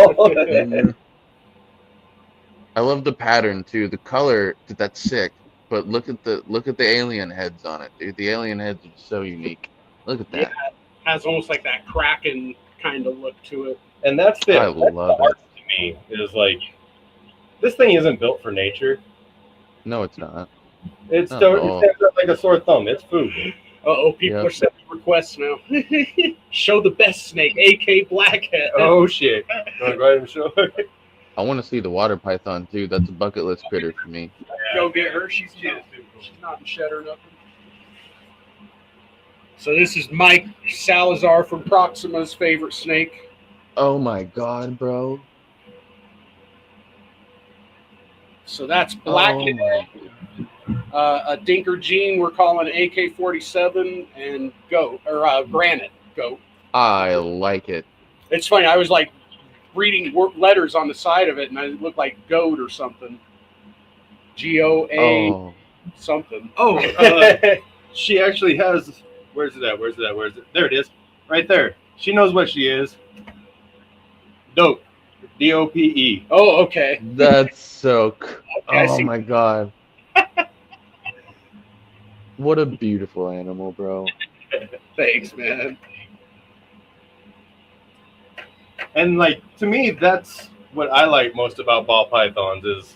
I love the pattern too. The color, that's sick. But look at the alien heads on it, dude. The alien heads are so unique. Look at that. Yeah, it has almost like that Kraken kind of look to it. And that's the I love it. To me is like, this thing isn't built for nature. No, it's not. It Not stands at all. up like a sore thumb. It's food. People Yep. are sending requests now. Show the best snake, AK Blackhead. Oh shit! You want to go ahead and show it? I want to see the water python too. That's a bucket list critter for me. Go get her. She's not in shed or nothing. So this is Mike Salazar from Proxima's favorite snake. Oh my God, bro. So that's Blackhead. A Dinker Gene we're calling AK-47 and goat or granite goat. I like it. It's funny. I was like reading letters on the side of it, and it looked like goat or something. GOA Oh, something. Oh, she actually has. Where's it at? Where's it at? Where's it? There it is. Right there. She knows what she is. Dope. DOPE. Oh, okay. that's so. I Oh see. my God. What a beautiful animal, bro. Thanks, man. And like to me, that's what I like most about ball pythons is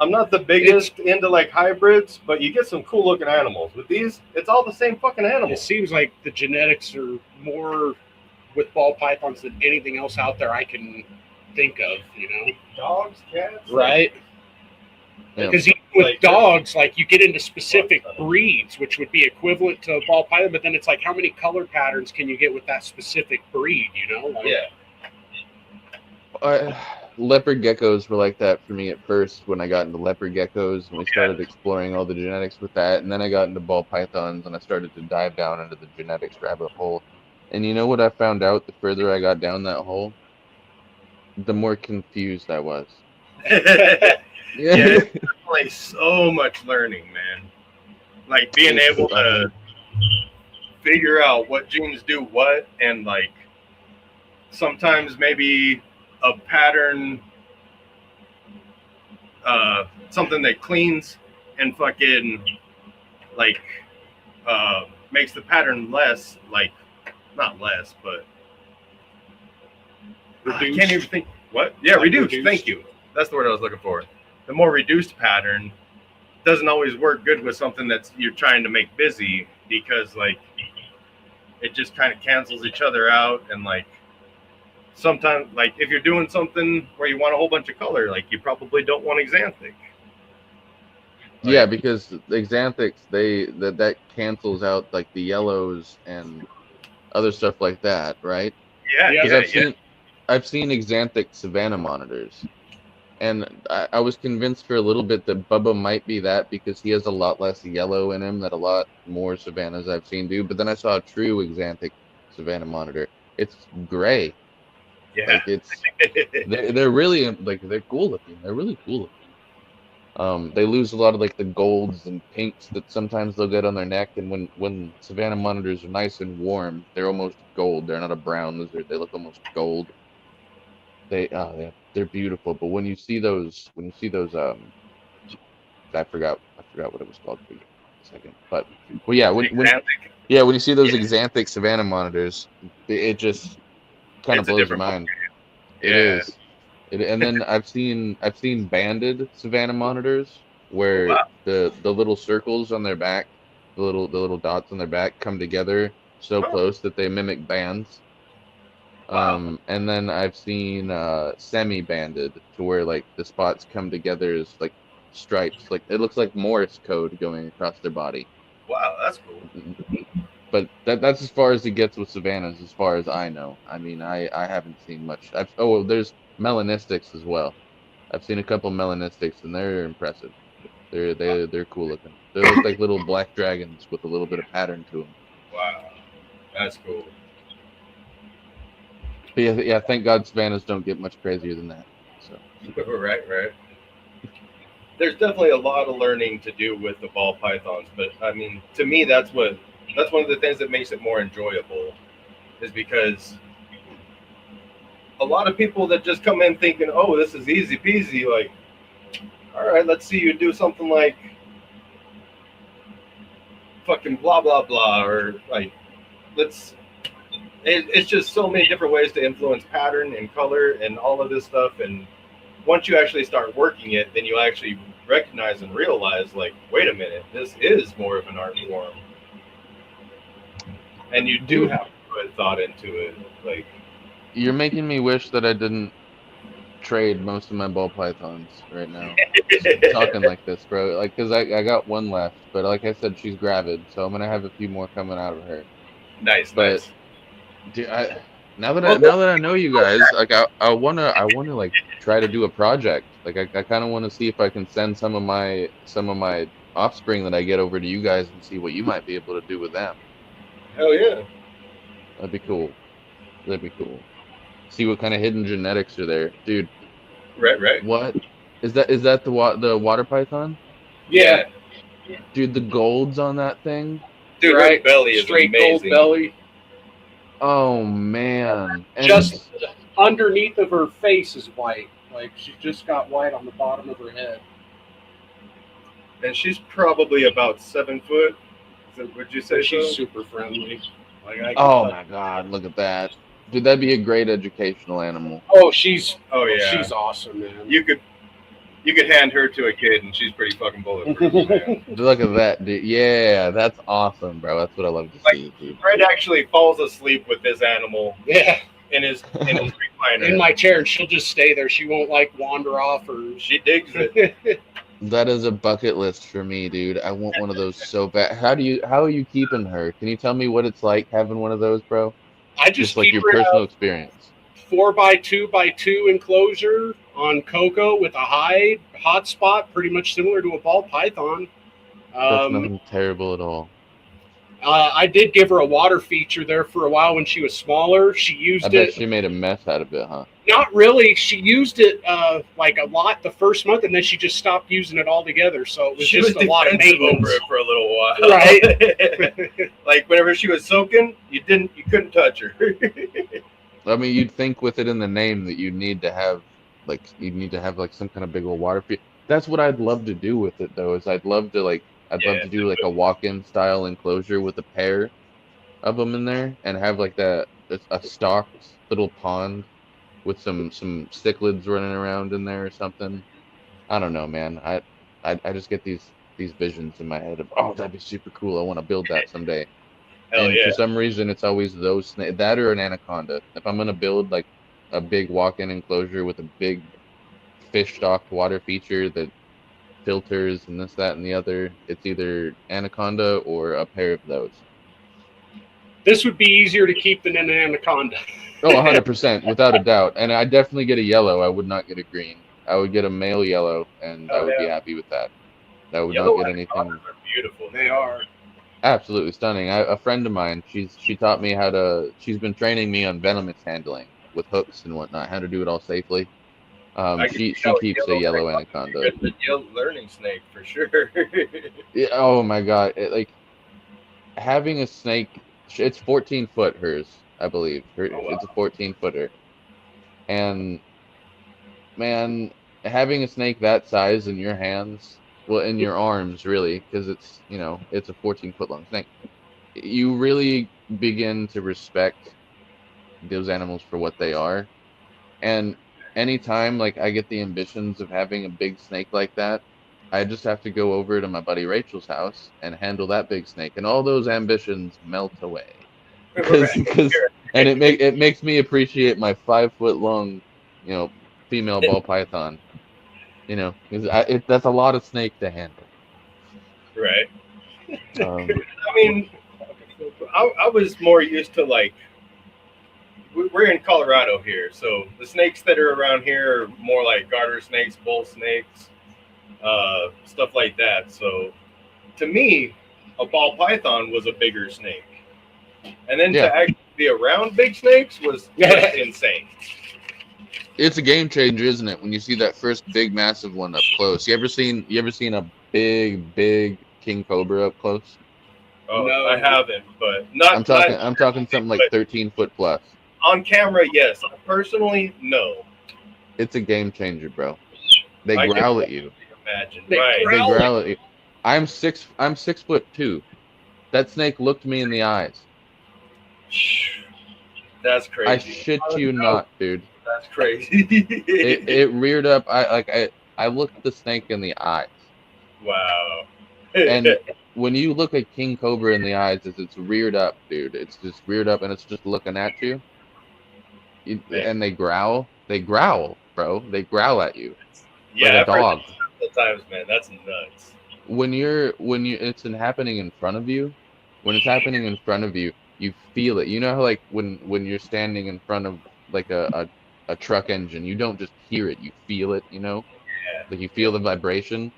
I'm not the biggest into like hybrids, but you get some cool looking animals. With these, it's all the same fucking It animals. seems like the genetics are more with ball pythons than anything else out there I can think of, you know? Dogs, cats, Right? Yeah. Because even with Like, dogs, like you get into specific breeds, which would be equivalent to a ball python, but then it's like how many color patterns can you get with that specific breed, you know? Like, yeah. Leopard geckos were like that for me at first when I got into leopard geckos and we started exploring all the genetics with that. And then I got into ball pythons and I started to dive down into the genetics rabbit hole. And you know what I found out the further I got down that hole? The more confused I was. Yeah, it's definitely so much learning, man. Like being able to figure out what genes do what, and like sometimes maybe a pattern, something that cleans and fucking like makes the pattern less, like not less, but I can't even think. What? Yeah, Like reduced. reduced. Thank you. That's the word I was looking for. The more reduced pattern doesn't always work good with something that's you're trying to make busy, because like it just kind of cancels each other out. And like sometimes, like if you're doing something where you want a whole bunch of color, like you probably don't want xanthic. Yeah, because the xanthics, that cancels out like the yellows and other stuff like that, right? Yeah, Yeah. Because I've seen xanthic savanna monitors, and I was convinced for a little bit that Bubba might be that because he has a lot less yellow in him than a lot more savannas I've seen do. But then I saw a true xanthic savanna monitor. It's gray. Yeah. Like it's they're really like they're cool looking. They're really cool looking. They lose a lot of like the golds and pinks that sometimes they'll get on their neck, and when savanna monitors are nice and warm, they're almost gold. They're not a brown lizard. They look almost gold. They're beautiful. But when you see those I forgot what it was called for a second. But well, yeah, when you see those xanthic savanna monitors, it just kind of It's a blows your different mind. Yeah. It is. And then I've seen banded savanna monitors where the little circles on their back, the little dots on their back come together so close that they mimic bands. Wow. And then I've seen semi-banded to where like the spots come together as like stripes, like it looks like Morse code going across their body. Wow, that's cool. But that's as far as it gets with savannas, as far as I know. I mean, I haven't seen much. There's melanistics as well. I've seen a couple melanistics, and they're impressive. They're cool looking. They look like little black dragons with a little bit of pattern to them. Wow, that's cool. But yeah. Thank God savannas don't get much crazier than that. So. Right. There's definitely a lot of learning to do with the ball pythons, but I mean, to me, that's one of the things that makes it more enjoyable, is because a lot of people that just come in thinking, oh, this is easy peasy, like, all right, let's see you do something like fucking blah, blah, blah, or like, it's just so many different ways to influence pattern and color and all of this stuff. And once you actually start working it, then you actually recognize and realize, like, wait a minute, this is more of an art form. And you do have to put thought into it. Like, you're making me wish that I didn't trade most of my ball pythons right now. Just talking like this, bro. Like, cause I got one left, but like I said, she's gravid, so I'm gonna have a few more coming out of her. nice. Dude, now that I know you guys, like I wanna like try to do a project. Like I kind of want to see if I can send some of my offspring that I get over to you guys and see what you might be able to do with them. Hell yeah. That'd be cool. See what kind of hidden genetics are there, dude. Right. What is that? Is that the water python? Yeah. Dude, the golds on that thing. Dude, Right. her belly is straight amazing. gold belly. Oh man. And Just underneath of her face is white. Like she just got white on the bottom of her head. And she's probably about 7 foot. Would you say She's so? super friendly. Like oh my god, look at that. Dude, that'd be a great educational animal. Oh, she's She's awesome, man. You could hand her to a kid and she's pretty fucking bulletproof, man. Look at that, dude. Yeah, that's awesome, bro. That's what I love to see, dude. Fred actually falls asleep with this animal. Yeah. in his recliner. in my chair, and she'll just stay there. She won't like wander off, or She digs it. That is a bucket list for me, dude. I want one of those so bad. How are you keeping her? Can you tell me what it's like having one of those, bro? I just like keep your her in personal a experience. 4x2x2 enclosure on cocoa with a hide hotspot, pretty much similar to a ball python. That's nothing terrible at all. I did give her a water feature there for a while when she was smaller. She used I bet it. she made a mess out of it, huh? Not really. She used it like a lot the first month, and then she just stopped using it altogether. So it was She just was a lot of defensive maintenance. over it for a little while. Right. Like whenever she was soaking, you couldn't touch her. I mean, you'd think with it in the name that you need to have like some kind of big old water feature. That's what I'd love to do with it though. I'd love to do like a walk-in style enclosure with a pair of them in there, and have like a stocked little pond with some cichlids running around in there or something. I don't know, man. I just get these visions in my head of, oh, that'd be super cool. I want to build that someday. Hell And yeah. for some reason, it's always those that or an anaconda. If I'm gonna build like a big walk-in enclosure with a big fish stocked water feature that filters and this, that, and the other, it's either anaconda or a pair of those. This would be easier to keep than an anaconda. Oh, 100%, without a doubt. And I definitely get a yellow. I would not get a green. I would get a male yellow, and I would be happy with that. I would Yellow not get anything. anacondas are beautiful. They are. Absolutely stunning. A friend of mine, she taught me how to. She's been training me on venomous handling with hooks and whatnot, how to do it all safely. She keeps a yellow anaconda. It's a yellow learning snake for sure. Yeah, oh my god! Like having a snake. It's 14 foot. Hers, I believe. It's a 14-footer. And man, having a snake that size in your hands, well, in your arms, really, because it's it's a 14-foot long snake. You really begin to respect those animals for what they are. And anytime like I get the ambitions of having a big snake like that, I just have to go over to my buddy Rachel's house and handle that big snake, and all those ambitions melt away. And it makes me appreciate my 5-foot long, female ball python. Because that's a lot of snake to handle. Right. Um, I mean, I was more used to like, we're in Colorado here, so the snakes that are around here are more like garter snakes, bull snakes, stuff like that. So to me, a ball python was a bigger snake. And then to actually be around big snakes was insane. It's a game changer, isn't it? When you see that first big, massive one up close. You ever seen a big king cobra up close? Oh, no. I haven't, but not. I'm talking something like 13 foot plus. On camera, yes. Personally, no. It's a game changer, bro. They growl at you. Imagine, They growl at you. I'm 6'2". That snake looked me in the eyes. That's crazy. I shit you not, dude. That's crazy. it reared up. I looked the snake in the eyes. Wow. And when you look at king cobra in the eyes, it's reared up, dude. It's just reared up and it's just looking at you. And they growl. They growl, bro. They growl at you. Yeah, like a dog. Sometimes, man, that's nuts. When it's happening in front of you. When it's happening in front of you, you feel it. You know how like when you're standing in front of like a truck engine, you don't just hear it, you feel it, Yeah. Like you feel the vibration.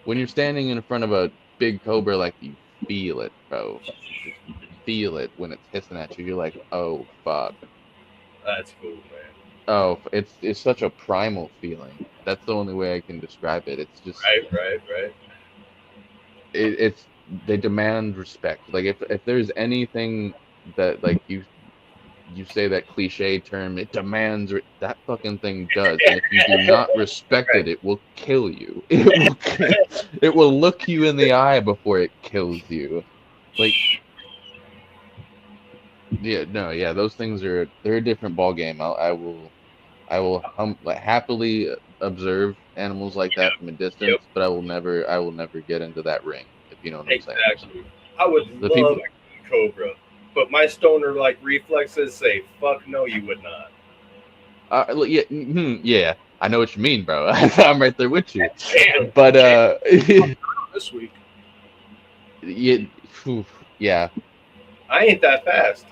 When you're standing in front of a big cobra, like you feel it, bro. You feel it when it's hissing at you. You're like, oh fuck. That's cool, man. Oh, it's such a primal feeling. That's the only way I can describe it. It's just Right. They demand respect. Like if there's anything that like you say that cliche term, it demands that fucking thing does. And if you do not respect it, it will kill you. It will look you in the eye before it kills you. Like those things they're a different ball game. I will happily observe animals like that from a distance, but I will never get into that ring, if you know what I'm saying. Exactly. I would love a cobra. But my stoner like reflexes say, "Fuck no, you would not." Yeah, yeah, I know what you mean, bro. I'm right there with you. Damn. But This week. yeah, I ain't that fast.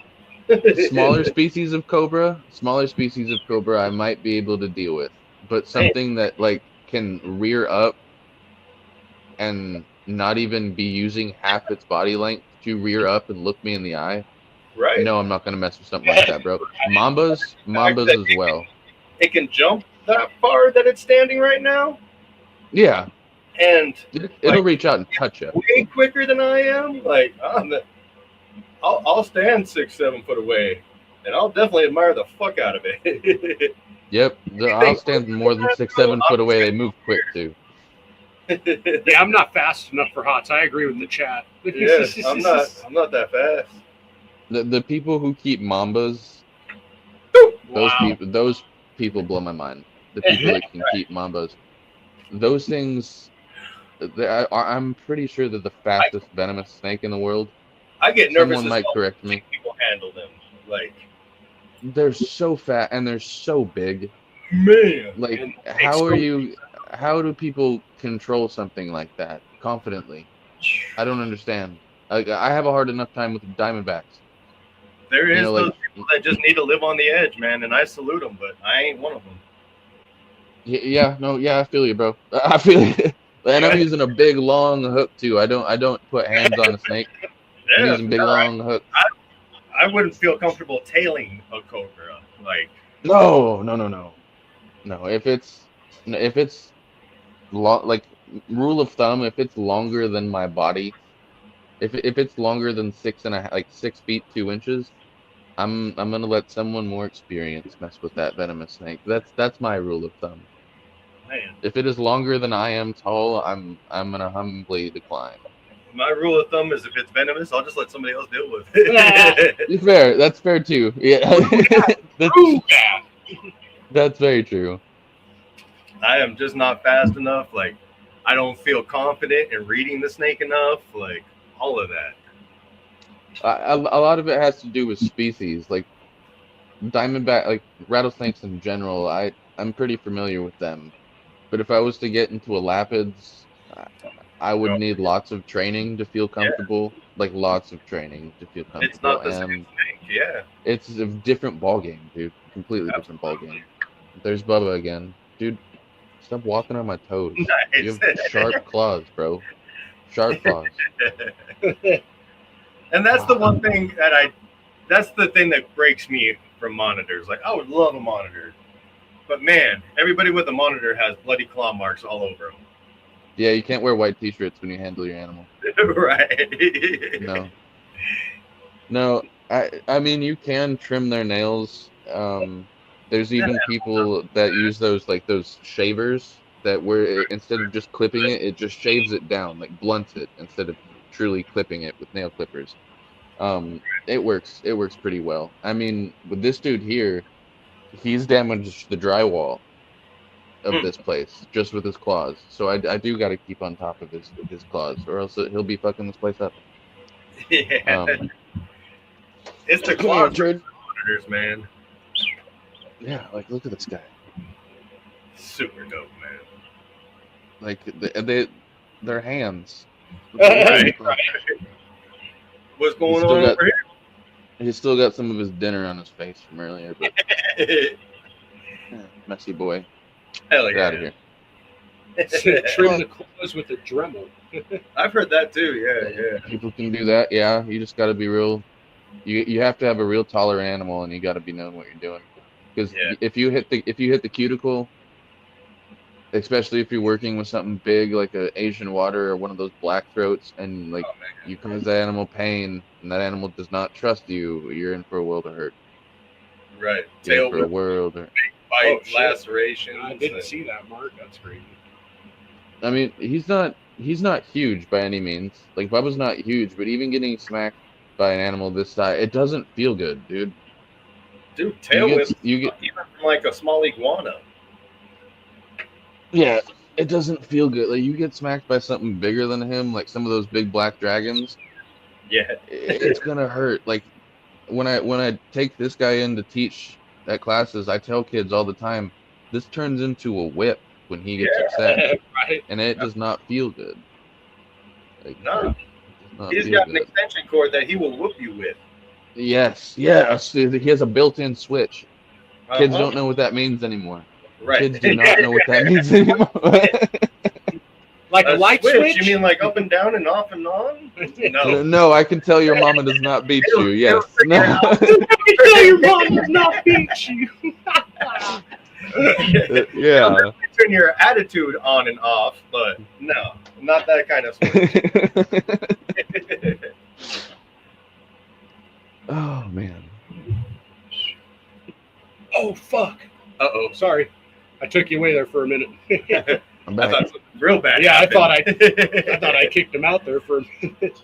smaller species of cobra, I might be able to deal with, but something that like can rear up and not even be using half its body length to rear up and look me in the eye. Right? No, I'm not gonna mess with something like that, bro. Mambas as well. It can jump that far that it's standing right now, Yeah, and it'll reach out and touch you. way quicker than I am. Like I'll stand 6-7 foot away, and I'll definitely admire the fuck out of it. Yep, I'll stand more than 6-7 foot away. They move quick too. Yeah, I'm not fast enough for hots. I agree with the chat. Yes, I'm not that fast. The people who keep mambas, those people blow my mind. The people that can keep mambas, those things, I'm pretty sure they're the fastest venomous snake in the world. I get nervous. Someone might correct me. People handle them like they're so fat and they're so big. Man, like how do people control something like that confidently? I don't understand. I have a hard enough time with diamondbacks. There is those people that just need to live on the edge, man, and I salute them, but I ain't one of them. Yeah, I feel you, bro. I feel you. And I'm using a big long hook too. I don't put hands on a snake. I'm using big long hooks. I wouldn't feel comfortable tailing a cobra. Like no. If it's like rule of thumb, if it's longer than my body, if it's longer than 6 feet 2 inches, I'm gonna let someone more experienced mess with that venomous snake. That's my rule of thumb. Man. If it is longer than I am tall, I'm gonna humbly decline. My rule of thumb is if it's venomous, I'll just let somebody else deal with it. Fair. That's fair too. Yeah. That's very true. I am just not fast enough. Like, I don't feel confident in reading the snake enough. Like, all of that. A lot of it has to do with species, like diamondback, like rattlesnakes in general. I'm pretty familiar with them, but if I was to get into a lapids, I would need lots of training to feel comfortable. Yeah. Like lots of training to feel comfortable. It's not the same thing, yeah. It's a different ball game, dude. Completely different ball game. There's Bubba again, dude. Stop walking on my toes. Nice. You have sharp claws, bro. Sharp claws. And that's the one thing that's the thing that breaks me from monitors. Like, I would love a monitor, but man, everybody with a monitor has bloody claw marks all over them. Yeah, you can't wear white t-shirts when you handle your animal. Right. No. I mean, you can trim their nails. There's even people that use those shavers that where instead of just clipping it, it just shaves it down, like blunts it instead of truly clipping it with nail clippers. It works pretty well. I mean, with this dude here, he's damaged the drywall of this place just with his claws. So I do got to keep on top of his claws, or else he'll be fucking this place up. Yeah. It's the claws monitors, man. Yeah, like look at this guy. Super dope, man. Like their hands. Right. What's going on over here? He's still got some of his dinner on his face from earlier, but messy boy. Hell yeah. Get out of here. Trim the claws with a Dremel. I've heard that too. Yeah. People can do that. Yeah, you just got to be real. You have to have a real tolerant animal, and you got to be knowing what you're doing. Because if you hit the cuticle, especially if you're working with something big like an Asian water or one of those black throats, and you cause that animal pain, and that animal does not trust you, you're in for a world of hurt. Right. Tail for a world of bite, lacerations. I didn't see that, Mark. That's crazy. I mean, he's not huge by any means. Like Bubba's not huge, but even getting smacked by an animal this size, it doesn't feel good, dude. Dude, tail whips even from like a small iguana. Yeah, it doesn't feel good. Like you get smacked by something bigger than him, like some of those big black dragons. Yeah, it's gonna hurt. Like when I take this guy in to teach at classes, I tell kids all the time, this turns into a whip when he gets upset, Right. and it does not feel good. Like, No, it does not he's feel got an good. extension cord that he will whoop you with. Yes, yes. He has a built-in switch. Kids Uh-huh. don't know what that means anymore. Right. Kids do not know what that means anymore. Like a light switch? You mean like up and down and off and on? No. No, I can tell your mama does not beat you. Yes. figure it out. I can tell your mom does not beat you. Yeah. Turn your attitude on and off, but no, not that kind of switch. Oh man. Oh, fuck. Uh-oh. Sorry. I took you away there for a minute. I'm I back. thought something real bad. Yeah, I happened. thought I kicked him out there for a minute.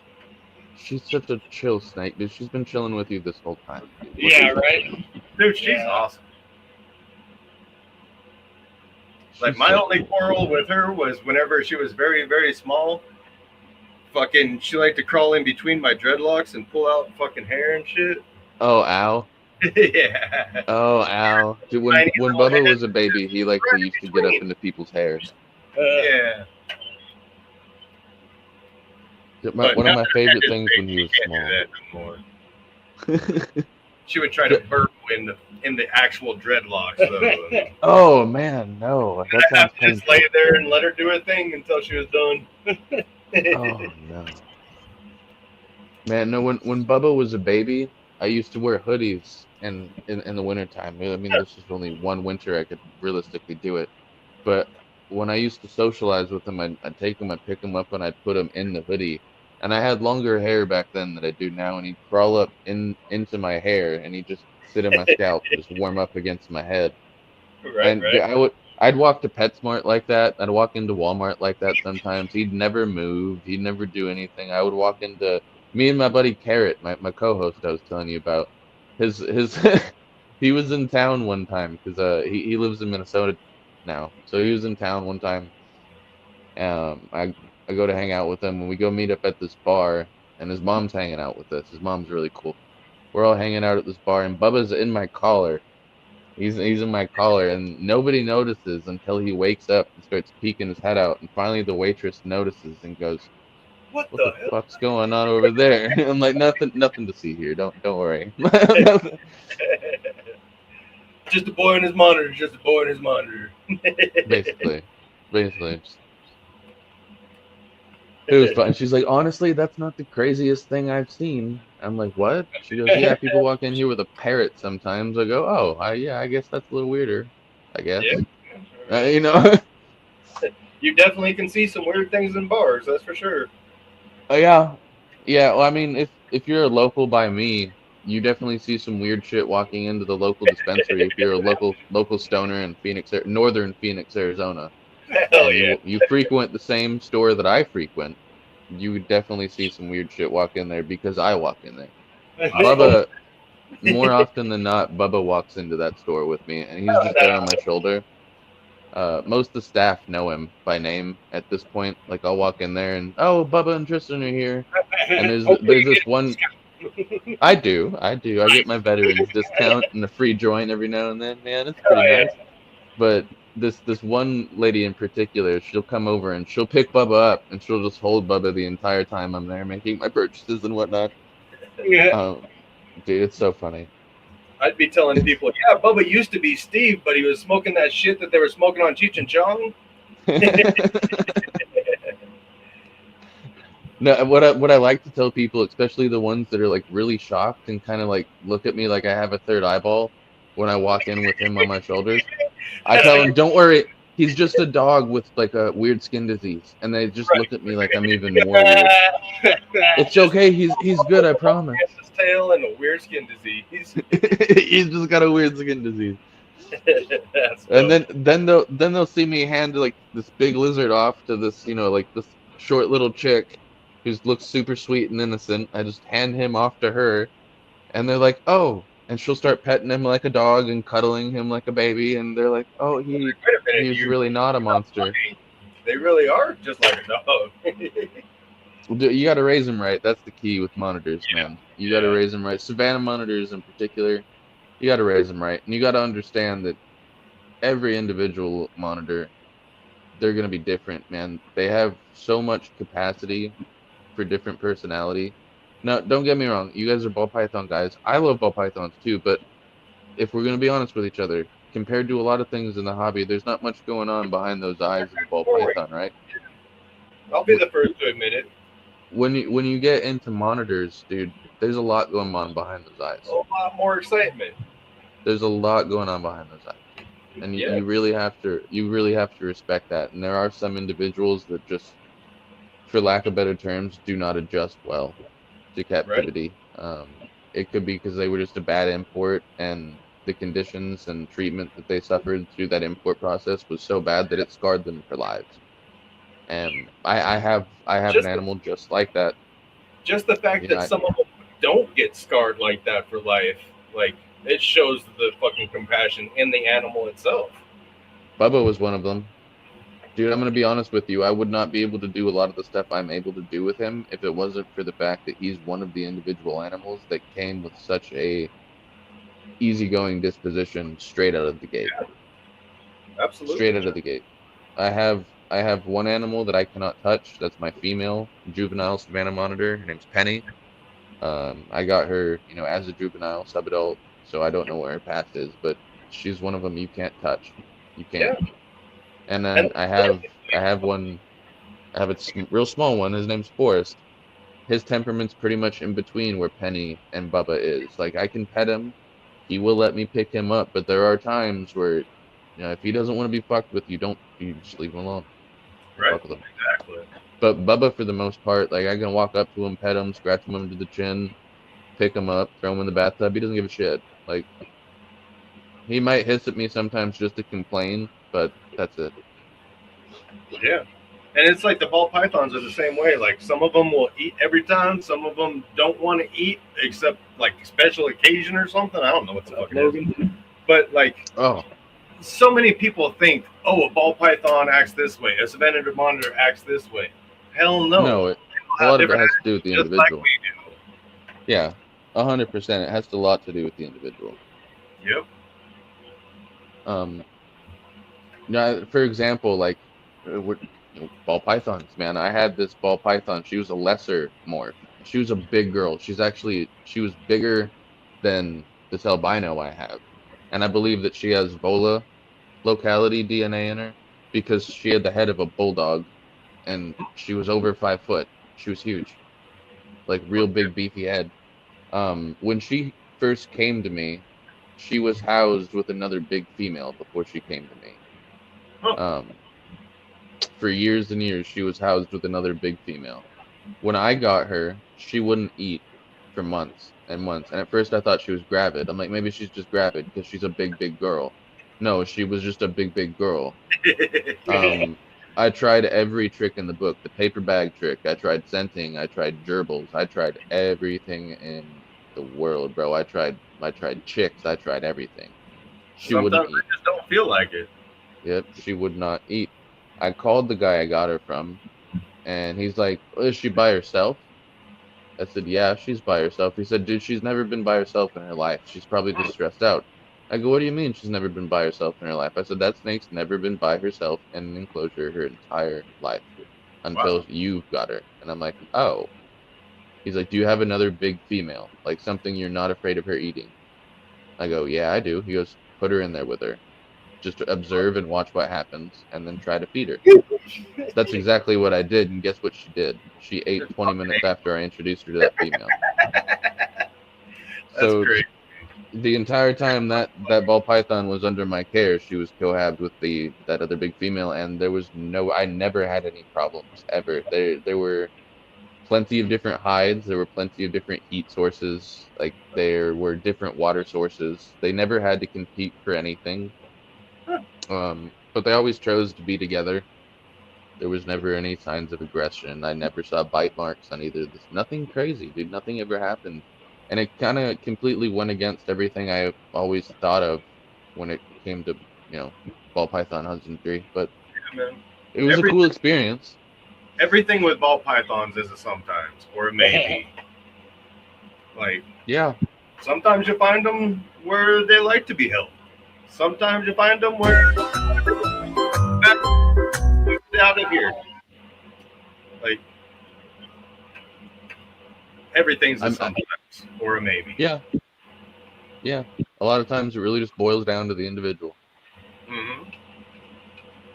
She's such a chill snake, dude. She's been chilling with you this whole time. Yeah, right? Dude, she's Yeah. awesome. Like, my only quarrel with her was whenever she was very, very small. Fucking, she liked to crawl in between my dreadlocks and pull out fucking hair and shit. Oh, ow. Yeah. Oh, ow. Dude, when Bubba was a baby, he liked to used to get up into people's hairs. Yeah. But One of now my that favorite I things just when he was can't do small. that no more. She would try to burrow in the actual dreadlocks, though. Oh man, no. That I have sounds to just painful. lay there and let her do her thing until she was done. Oh no. Man, no, when Bubba was a baby, I used to wear hoodies in the wintertime. I mean, this was only one winter I could realistically do it. But when I used to socialize with him, I'd take him, I'd pick him up, and I'd put him in the hoodie. And I had longer hair back then than I do now, and he'd crawl up into my hair, and he'd just sit in my scalp, just warm up against my head. Right, And right. I'd walk to PetSmart like that. I'd walk into Walmart like that sometimes. He'd never move. He'd never do anything. I would walk into me and my buddy Carrot, my co-host I was telling you about. His he was in town one time because he lives in Minnesota now. So he was in town one time. I go to hang out with him, and we go meet up at this bar, and his mom's hanging out with us. His mom's really cool. We're all hanging out at this bar, and Bubba's in my collar. He's in my collar, and nobody notices until he wakes up and starts peeking his head out. And finally, the waitress notices and goes, What "What the the hell? fuck's going on over there?" I'm like, "Nothing to see here. Don't worry." Just a boy in his monitor. Just a boy in his monitor. Basically. It was fun. She's like, "Honestly, that's not the craziest thing I've seen." I'm like, "What?" She goes, "Yeah, people walk in here with a parrot sometimes." I go, "Oh, yeah, I guess that's a little weirder. I guess." Yeah. You know. You definitely can see some weird things in bars. That's for sure. Oh yeah. Well, I mean, if you're a local by me, you definitely see some weird shit walking into the local dispensary. If you're a local stoner in northern Phoenix, Arizona. Hell And yeah. you frequent the same store that I frequent, you would definitely see some weird shit walk in there because I walk in there. Bubba, more often than not, Bubba walks into that store with me, and he's just there on my shoulder. Most of the staff know him by name at this point. Like, I'll walk in there and, "Oh, Bubba and Tristan are here." And there's this one. I do. I get my veterans discount and a free joint every now and then. Man, it's pretty nice. But this one lady in particular, she'll come over and she'll pick Bubba up and she'll just hold Bubba the entire time I'm there making my purchases and whatnot. Yeah. Dude, it's so funny. I'd be telling people, yeah, Bubba used to be Steve, but he was smoking that shit that they were smoking on Cheech and Chong. No, what I like to tell people, especially the ones that are like really shocked and kind of like look at me like I have a third eyeball when I walk in with him on my shoulders, I tell them, "Don't worry, he's just a dog with like a weird skin disease," and they just look at me like I'm even more weird. It's okay, he's good, I promise. His tail and a weird skin disease. He's just got a weird skin disease. That's And dope. then they'll see me hand like this big lizard off to this, like this short little chick who looks super sweet and innocent. I just hand him off to her, and they're like, "Oh," and she'll start petting him like a dog and cuddling him like a baby, and they're like, "Oh, Wait a minute, he's really not a monster." They really are just like a dog. You got to raise them right. That's the key with monitors, man. You got to raise them right. Savannah monitors in particular, you got to raise them right, and you got to understand that every individual monitor, they're gonna be different, man. They have so much capacity for different personality. Now, don't get me wrong. You guys are ball python guys. I love ball pythons too, but if we're gonna be honest with each other, compared to a lot of things in the hobby, there's not much going on behind those eyes of a ball python, right? I'll be the first to admit it. When you get into monitors, dude, there's a lot going on behind those eyes. A lot more excitement. There's a lot going on behind those eyes, and you really have to respect that. And there are some individuals that just, for lack of better terms, do not adjust well to captivity. Right. It could be because they were just a bad import, and the conditions and treatment that they suffered through that import process was so bad that it scarred them for lives. And I have an animal just like that. Just the fact that some of them don't get scarred like that for life, like, it shows the fucking compassion in the animal itself. Bubba was one of them. Dude, I'm going to be honest with you. I would not be able to do a lot of the stuff I'm able to do with him if it wasn't for the fact that he's one of the individual animals that came with such a easygoing disposition straight out of the gate. Yeah. Absolutely. Straight out of the gate. I have one animal that I cannot touch. That's my female juvenile Savannah monitor. Her name's Penny. I got her, as a juvenile subadult, so I don't know what her past is, but she's one of them you can't touch. You can't. Yeah. And then I have a real small one. His name's Forrest. His temperament's pretty much in between where Penny and Bubba is. Like, I can pet him, he will let me pick him up, but there are times where, if he doesn't want to be fucked with, you just leave him alone. Right. Fuck with him. Exactly. But Bubba, for the most part, like, I can walk up to him, pet him, scratch him under the chin, pick him up, throw him in the bathtub. He doesn't give a shit. Like, he might hiss at me sometimes just to complain, but that's it. Yeah. And it's like the ball pythons are the same way. Like, some of them will eat every time. Some of them don't want to eat except, like, special occasion or something. I don't know what the fuck it is. But, like, so many people think, a ball python acts this way. A Savannah monitor acts this way. Hell no. No, a lot of it has to do with the individual. Like we do. Yeah, 100%. It has a lot to do with the individual. Yep. Now, for example, like, ball pythons, man. I had this ball python. She was a lesser morph. She was a big girl. She was bigger than this albino I have. And I believe that she has Vola locality DNA in her because she had the head of a bulldog and she was over 5 foot. She was huge. Like, real big, beefy head. When she first came to me, she was housed with another big female before she came to me. For years and years, she was housed with another big female. When I got her, she wouldn't eat for months and months. And at first I thought she was gravid. I'm like, maybe she's just gravid because she's a big, big girl. No, she was just a big, big girl. I tried every trick in the book. The paper bag trick. I tried scenting. I tried gerbils. I tried everything in the world, bro. I tried chicks. I tried everything. She wouldn't eat. I just don't feel like it. Yep, she would not eat. I called the guy I got her from, and he's like, is she by herself? I said, yeah, she's by herself. He said, dude, she's never been by herself in her life. She's probably just stressed out. I go, what do you mean she's never been by herself in her life? I said, that snake's never been by herself in an enclosure her entire life until you got her. And I'm like, oh. He's like, do you have another big female? Like, something you're not afraid of her eating? I go, yeah, I do. He goes, put her in there with her. Just observe and watch what happens, and then try to feed her. That's exactly what I did, and guess what she did? She ate 20 minutes after I introduced her to that female. So great. The entire time that ball python was under my care, she was cohabbed with that other big female, and I never had any problems, ever. There were plenty of different hides, there were plenty of different heat sources, like there were different water sources. They never had to compete for anything. But they always chose to be together. There was never any signs of aggression. I never saw bite marks on either of this. Nothing crazy, dude. Nothing ever happened. And it kind of completely went against everything I always thought of when it came to, ball python husbandry. But it was a cool experience. everything with ball pythons is a sometimes or a maybe. Like, Yeah. sometimes you find them where they like to be held. Sometimes you find them where out of here. Like, everything's a sometimes or a maybe. Yeah. Yeah. A lot of times it really just boils down to the individual. Mm-hmm.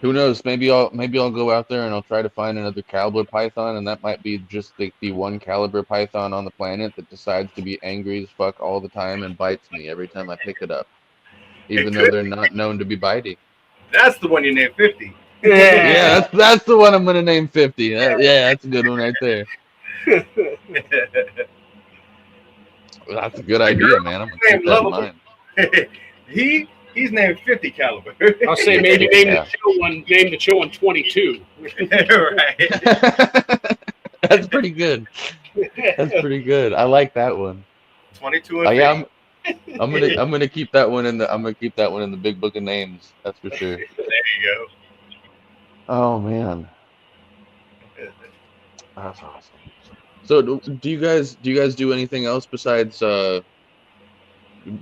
Who knows? Maybe I'll go out there and I'll try to find another caliber python, and that might be just the one caliber python on the planet that decides to be angry as fuck all the time and bites me every time I pick it up, even though they're not known to be biting. That's the one you named 50. Yeah, that's the one I'm gonna name 50. Yeah, that's a good one right there. That's a good idea, man. I'm gonna keep that in mind. He's named 50 caliber. I'll say maybe name the chill one 22. Right. That's pretty good. That's pretty good. I like that one. 22 and yeah, I'm gonna keep that one in the big book of names. That's for sure. There you go. Oh man, that's awesome. So do you guys do anything else besides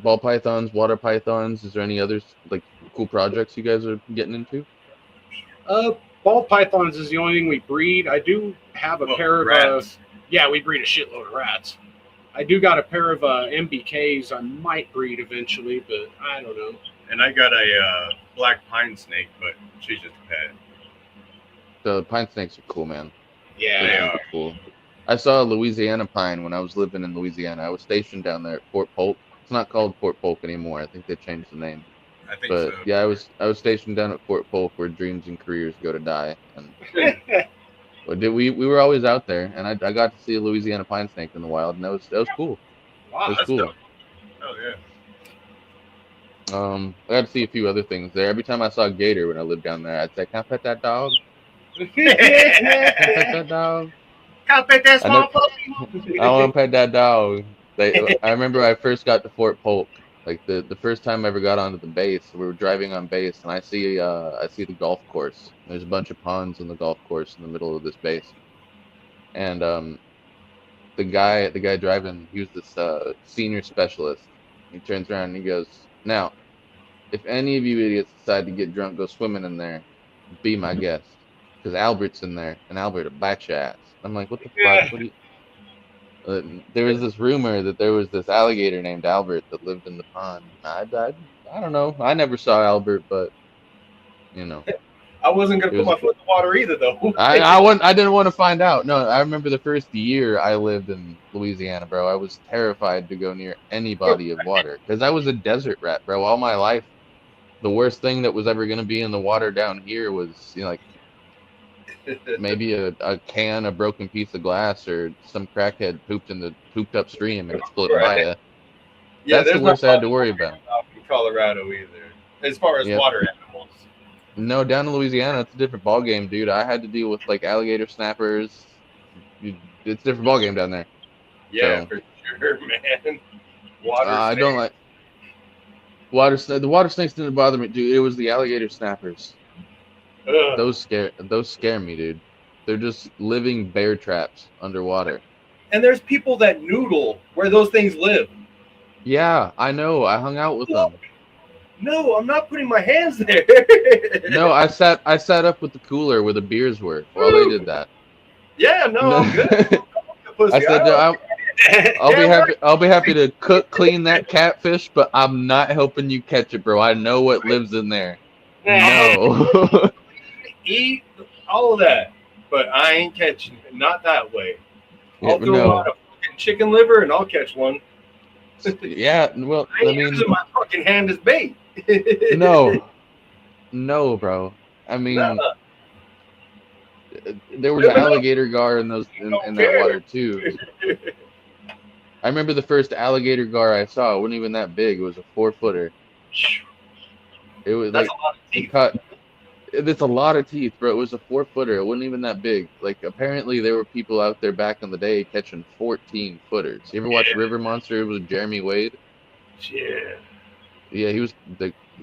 ball pythons, water pythons? Is there any others like cool projects you guys are getting into? Ball pythons is the only thing we breed. I do have a pair of rats. We breed a shitload of rats. I do got a pair of MBKs I might breed eventually, but I don't know. And I got a black pine snake, but she's just a pet. The pine snakes are cool, man. Yeah, They are cool. I saw a Louisiana pine when I was living in Louisiana. I was stationed down there at Fort Polk. It's not called Fort Polk anymore. I think they changed the name. I think But so. yeah, I was stationed down at Fort Polk, where dreams and careers go to die. And we were always out there, and I got to see a Louisiana pine snake in the wild, and that was cool. Wow, It was that's cool. dope. Oh yeah. I got to see a few other things there. Every time I saw a gator when I lived down there, I'd say, "Can I pet that dog? Can I pet that dog? Can't pet that I know- small puppy. I want to pet that dog." I remember I first got to Fort Polk, like the first time I ever got onto the base. We were driving on base, and I see the golf course. There's a bunch of ponds in the golf course in the middle of this base, and the guy driving, he was this senior specialist. He turns around and he goes, "Now, if any of you idiots decide to get drunk, go swimming in there, be my guest, because Albert's in there, and Albert will bite your ass." I'm like, "What the fuck? What do you?" There was this rumor that there was this alligator named Albert that lived in the pond. I don't know. I never saw Albert, but you know, I wasn't gonna It put was- my foot in the water either, though. I didn't want to find out. No, I remember the first year I lived in Louisiana, bro. I was terrified to go near any body of water because I was a desert rat, bro. All my life, the worst thing that was ever gonna be in the water down here was, you know, like maybe a can, a broken piece of glass, or some crackhead pooped upstream and it split by you. Yeah, That's the there's worst I not had to worry about. in Colorado either, as far as Yeah. water animals. No, down in Louisiana, it's a different ball game, dude. I had to deal with like alligator snappers. It's a different ball game down there. Yeah, So- for sure, man. Water. I don't like the water snakes didn't bother me, dude. It was the alligator snappers. Ugh. Those scare me, dude. They're just living bear traps underwater. And there's people that noodle where those things live. Yeah, I know. I hung out with them. No, I'm not putting my hands there. No, I sat up with the cooler where the beers were while they did that. Yeah, no, I'm good. I said, I'll be happy to clean that catfish, but I'm not helping you catch it, bro. I know what lives in there. No. Eat all of that, but I ain't catching it. Not that way. I'll throw No. out a fucking chicken liver and I'll catch one. Yeah, well, I ain't using my fucking hand as bait. no, bro. I mean, Nuh-uh. there was an alligator gar in that water too. I remember the first alligator gar I saw. It wasn't even that big. It was a 4-footer. It was That's like a lot of it teeth. cut. It's a lot of teeth, bro. It was a 4-footer. It wasn't even that big. Like apparently there were people out there back in the day catching 14-footers. You ever watch River Monster? It was Jeremy Wade. Yeah. Yeah, he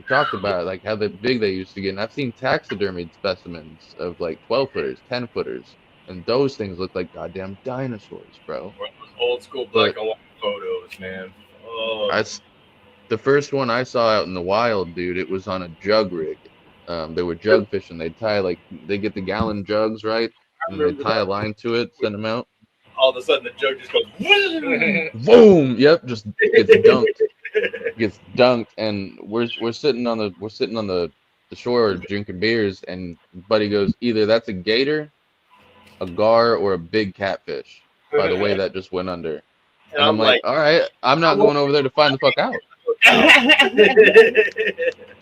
talked about like how big they used to get. And I've seen taxidermied specimens of like 12-footers, 10-footers. and those things look like goddamn dinosaurs, bro. Those old school black and white photos, man. Oh, The first one I saw out in the wild, dude, it was on a jug rig. They were jug fishing. They get the gallon jugs, right? And they tie a line to it, send them out. all of a sudden the jug just goes Boom! Yep, just gets dunked, and we're sitting on the shore drinking beers, and buddy goes, either that's a gator, a gar, or a big catfish. By the way that just went under. And I'm like, all right, I'm not going over there to find the fuck out.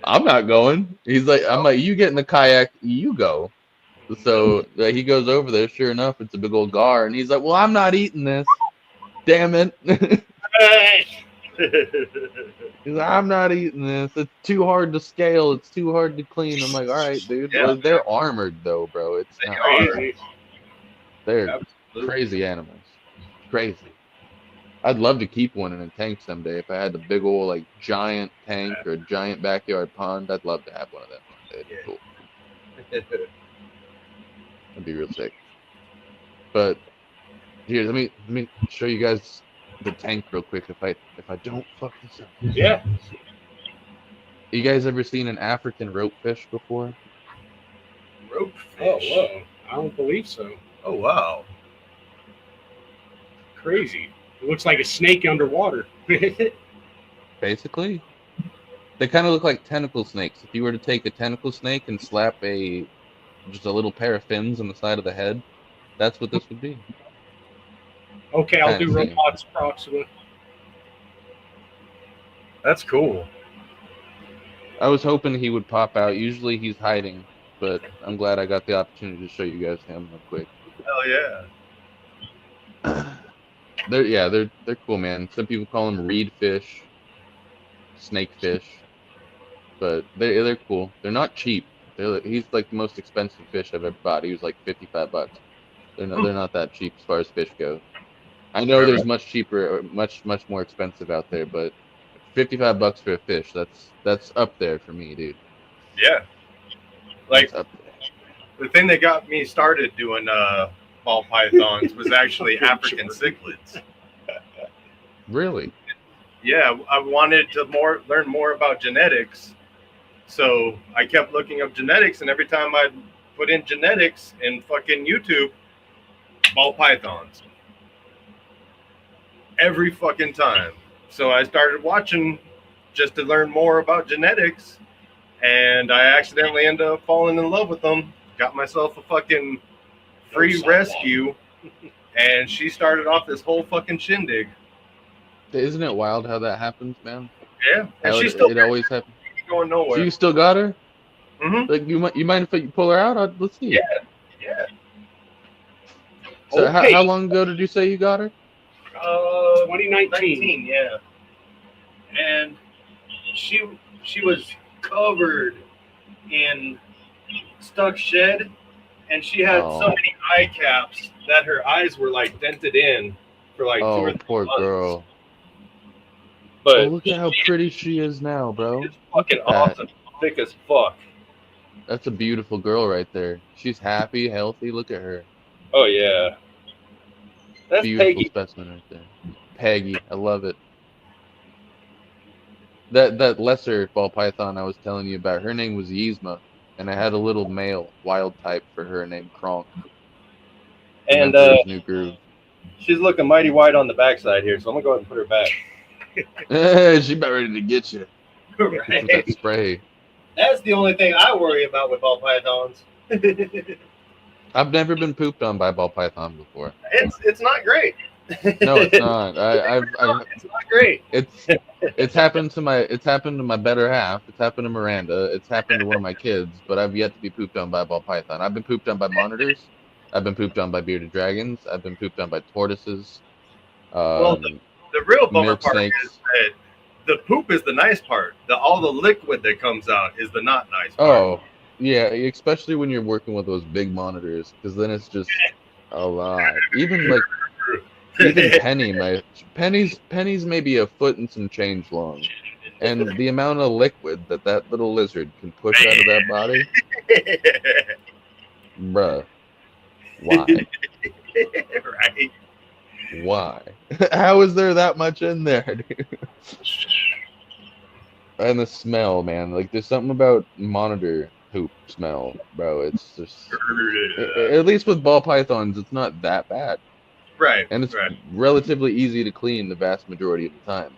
I'm not going. I'm like, you get in the kayak, you go. So he goes over there. Sure enough, it's a big old gar, and he's like, well, I'm not eating this. Damn it. He's like, I'm not eating this. It's too hard to scale. It's too hard to clean. I'm like, all right, dude. Yeah. Well, they're armored though, bro. It's not. They're Absolutely. crazy animals. Crazy. I'd love to keep one in a tank someday. If I had a big old like giant tank or a giant backyard pond, I'd love to have one of them one day. It'd be cool. That'd be real sick. But here, let me show you guys the tank real quick. If I don't fuck this up. Yeah. You guys ever seen an African ropefish before? Ropefish. Oh, whoa. I don't believe so. Oh, wow. Crazy. It looks like a snake underwater. Basically, they kind of look like tentacle snakes. If you were to take a tentacle snake and slap just a little pair of fins on the side of the head, that's what this would be. Okay, I'll do Fancy. robots Proxima. That's cool. I was hoping he would pop out. Usually he's hiding, but I'm glad I got the opportunity to show you guys him real quick. Hell yeah. They're cool, man. Some people call them reed fish, snake fish, but they're cool. They're not cheap. He's like the most expensive fish I've ever bought. He was like $55. They're not that cheap as far as fish go. I know there's much cheaper, much more expensive out there, but $55 for a fish, that's up there for me, dude. Yeah. Like, That's up there. the thing that got me started doing ball pythons was actually African cichlids. Really? Yeah, I wanted to learn more about genetics. So I kept looking up genetics, and every time I'd put in genetics in fucking YouTube, ball pythons. Every fucking time. So I started watching just to learn more about genetics, and I accidentally ended up falling in love with them. Got myself a fucking free rescue, and she started off this whole fucking shindig. Isn't it wild how that happens, man? Yeah, and How she's still it always happens. going nowhere. So you still got her? Mm-hmm. Like you mind if you pull her out? Let's see. Yeah. So Okay. how long ago did you say you got her? 2019. Yeah. And she was covered in stuck shed, and she had so many eye caps that her eyes were like dented in for like 2 or 3 poor months. girl. But Oh, look at how pretty she is now, bro. it's fucking Look at that. awesome, thick as fuck. That's a beautiful girl right there. She's happy, healthy. Look at her. Oh yeah, that's Beautiful Peggy. specimen right there. Peggy, I love it. That lesser ball python I was telling you about, her name was Yzma, and I had a little male wild type for her named Kronk. And for his new groove. she's looking mighty white on the backside here, so I'm gonna go ahead and put her back. She about ready to get you with that Right. spray. That's the only thing I worry about with ball pythons. I've never been pooped on by a ball python before. It's not great. No, it's not. It's not great. It's happened to my better half. It's happened to Miranda. It's happened to one of my kids, but I've yet to be pooped on by a ball python. I've been pooped on by monitors. I've been pooped on by bearded dragons. I've been pooped on by tortoises. Well, the real bummer milk part snakes. is that the poop is the nice part. All the liquid that comes out is the not nice part. Oh, yeah, especially when you're working with those big monitors, because then it's just a lot. Even Penny's maybe a foot and some change long, and the amount of liquid that little lizard can push out of that body, bruh. Why? Right. Why? How is there that much in there, dude? And the smell, man. Like, there's something about monitor poop smell, bro. It's just, at least with ball pythons, it's not that bad. Right. And it's Right. relatively easy to clean the vast majority of the time.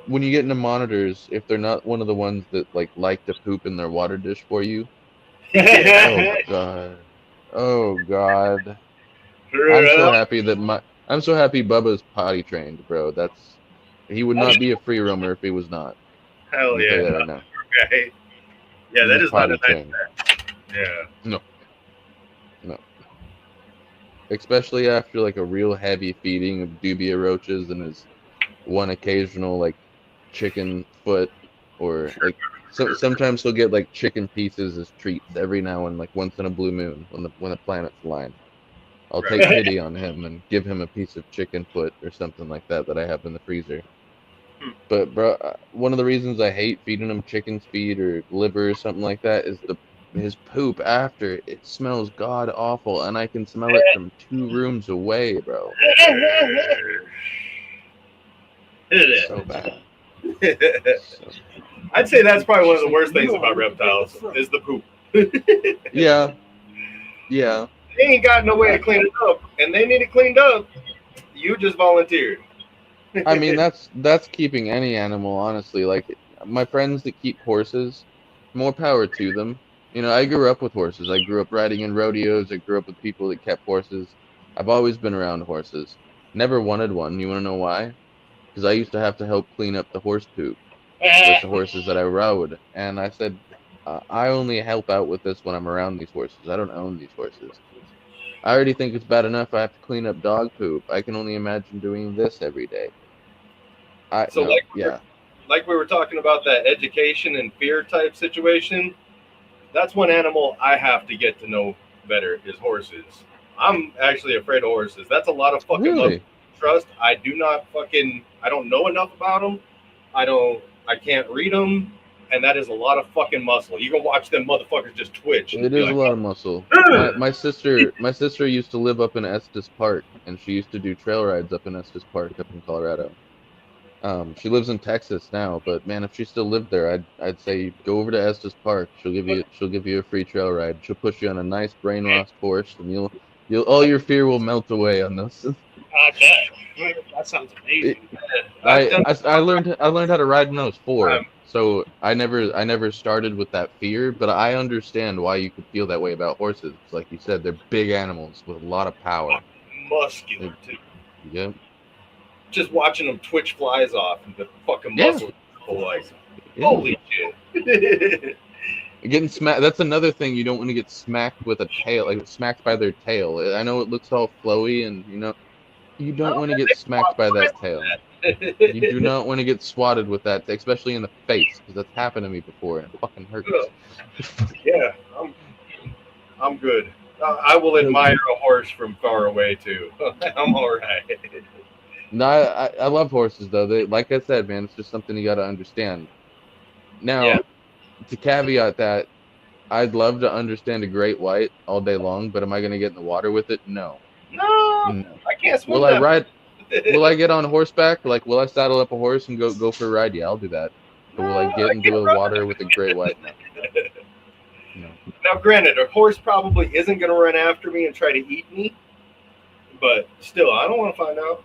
When you get into monitors, if they're not one of the ones that like to poop in their water dish for you, oh god, oh god. I'm so happy that I'm so happy Bubba's potty trained, bro. He would not be a free roamer if he was not. Hell Let me tell you yeah. that right now. Okay. Yeah, that He's is not a potty nice trained. fact. Yeah. No. Especially after like a real heavy feeding of dubia roaches and his one occasional like chicken foot, or like sometimes he'll get like chicken pieces as treats every now and like once in a blue moon when the planets align. I'll Right. take pity on him and give him a piece of chicken foot or something like that I have in the freezer. But bro, one of the reasons I hate feeding him chicken's feet or liver or something like that is his poop after. It smells god awful, and I can smell it from 2 rooms away, bro. It's so bad. I'd say that's probably one of the worst things about reptiles is the poop. Yeah. They ain't got no way to clean it up, and they need it cleaned up. You just volunteered. I mean, that's keeping any animal, honestly. Like, my friends that keep horses, more power to them. You know, I grew up with horses. I grew up riding in rodeos. I grew up with people that kept horses. I've always been around horses. Never wanted one. You want to know why? Because I used to have to help clean up the horse poop with the horses that I rode. And I said, I only help out with this when I'm around these horses. I don't own these horses. I already think it's bad enough I have to clean up dog poop. I can only imagine doing this every day. So like we were talking about that education and fear type situation, that's one animal I have to get to know better is horses. I'm actually afraid of horses. That's a lot of fucking love, trust. I don't know enough about them. I can't read them. And that is a lot of fucking muscle. You can watch them motherfuckers just twitch. It is a lot of muscle. My sister used to live up in Estes Park, and she used to do trail rides up in Estes Park up in Colorado. She lives in Texas now, but man, if she still lived there, I'd say go over to Estes Park. She'll give you a free trail ride. She'll push you on a nice brainwashed horse, and you'll all your fear will melt away on this. I bet. That sounds amazing. I learned how to ride when I was 4. So I never started with that fear, but I understand why you could feel that way about horses. Like you said, they're big animals with a lot of power. Muscular too. Yep. Just watching them twitch flies off and the fucking muscles. Like, holy shit. Getting smacked. That's another thing you don't want to get smacked with a tail, like smacked by their tail. I know it looks all flowy, and you don't want to get smacked by that tail. You do not want to get swatted with that, especially in the face, because that's happened to me before, and it fucking hurts. Yeah, I'm good. I will admire a horse from far away too. I'm all right. No, I love horses though. Like I said, man, it's just something you got to understand. Now, to caveat that, I'd love to understand a great white all day long, but am I going to get in the water with it? No. No. I can't swim. Will I ride? Will I get on horseback? Like, will I saddle up a horse and go for a ride? Yeah, I'll do that. But will I get into the water with a great white? No. Now, granted, a horse probably isn't going to run after me and try to eat me, but still, I don't want to find out.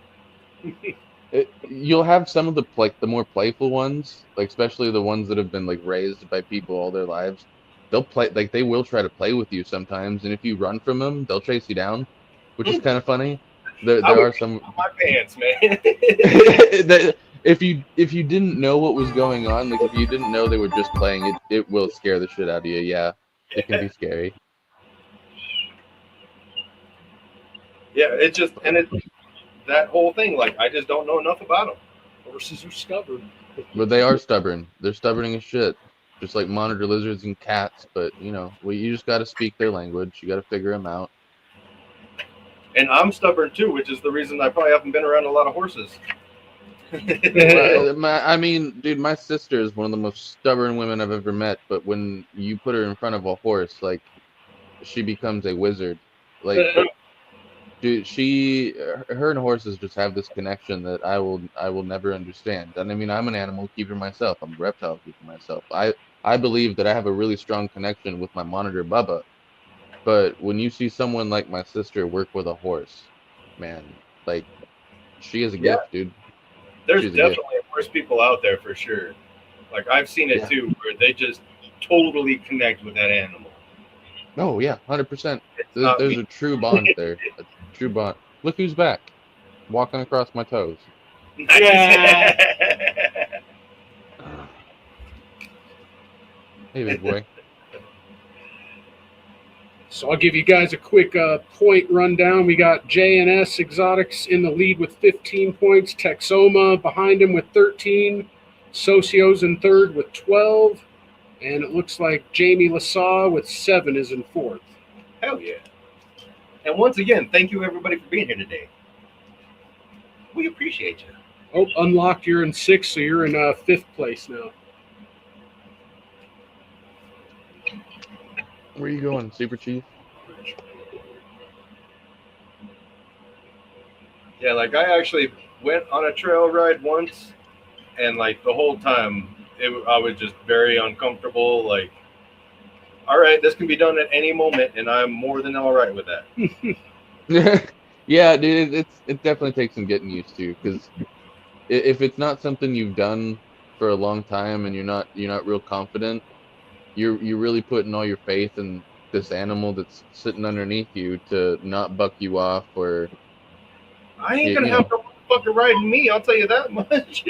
You'll have some of the more playful ones, like especially the ones that have been like raised by people all their lives. They'll play, like they will try to play with you sometimes, and if you run from them, they'll chase you down, which is kind of funny. There are some. My pants, man. If you didn't know what was going on, like if you didn't know they were just playing, it will scare the shit out of you. Yeah, it can be scary. Yeah, it's that whole thing. Like I just don't know enough about them. Horses are stubborn. But they are stubborn. They're stubborn as shit. Just like monitor lizards and cats. But you just got to speak their language. You got to figure them out. And I'm stubborn too, which is the reason I probably haven't been around a lot of horses. I mean, dude, my sister is one of the most stubborn women I've ever met. But when you put her in front of a horse, like she becomes a wizard. Like, dude, her and horses just have this connection that I will never understand. And I mean, I'm an animal keeper myself. I'm a reptile keeper myself. I believe that I have a really strong connection with my monitor Bubba. But when you see someone like my sister work with a horse, man, like, she is a gift, dude. There's definitely worse people out there for sure. Like, I've seen it too, where they just totally connect with that animal. Oh yeah, 100%. There's a true bond there. A true bond. Look who's back, walking across my toes. Yeah. Hey, big boy. So I'll give you guys a quick point rundown. We got J&S Exotics in the lead with 15 points. Texoma behind him with 13. Socios in third with 12. And it looks like Jamie Lasaw with 7 is in fourth. Hell yeah. And once again, thank you everybody for being here today. We appreciate you. Oh, unlocked, you're in 6th, so you're in 5th place now. Where are you going, Super Chief? Yeah, like I actually went on a trail ride once, and like the whole time I was just very uncomfortable. Like, all right, this can be done at any moment, and I'm more than all right with that. Yeah, dude, it definitely takes some getting used to, because if it's not something you've done for a long time and you're not real confident, you're really putting all your faith in this animal that's sitting underneath you to not buck you off, or I ain't gonna have no motherfucker riding me, I'll tell you that much.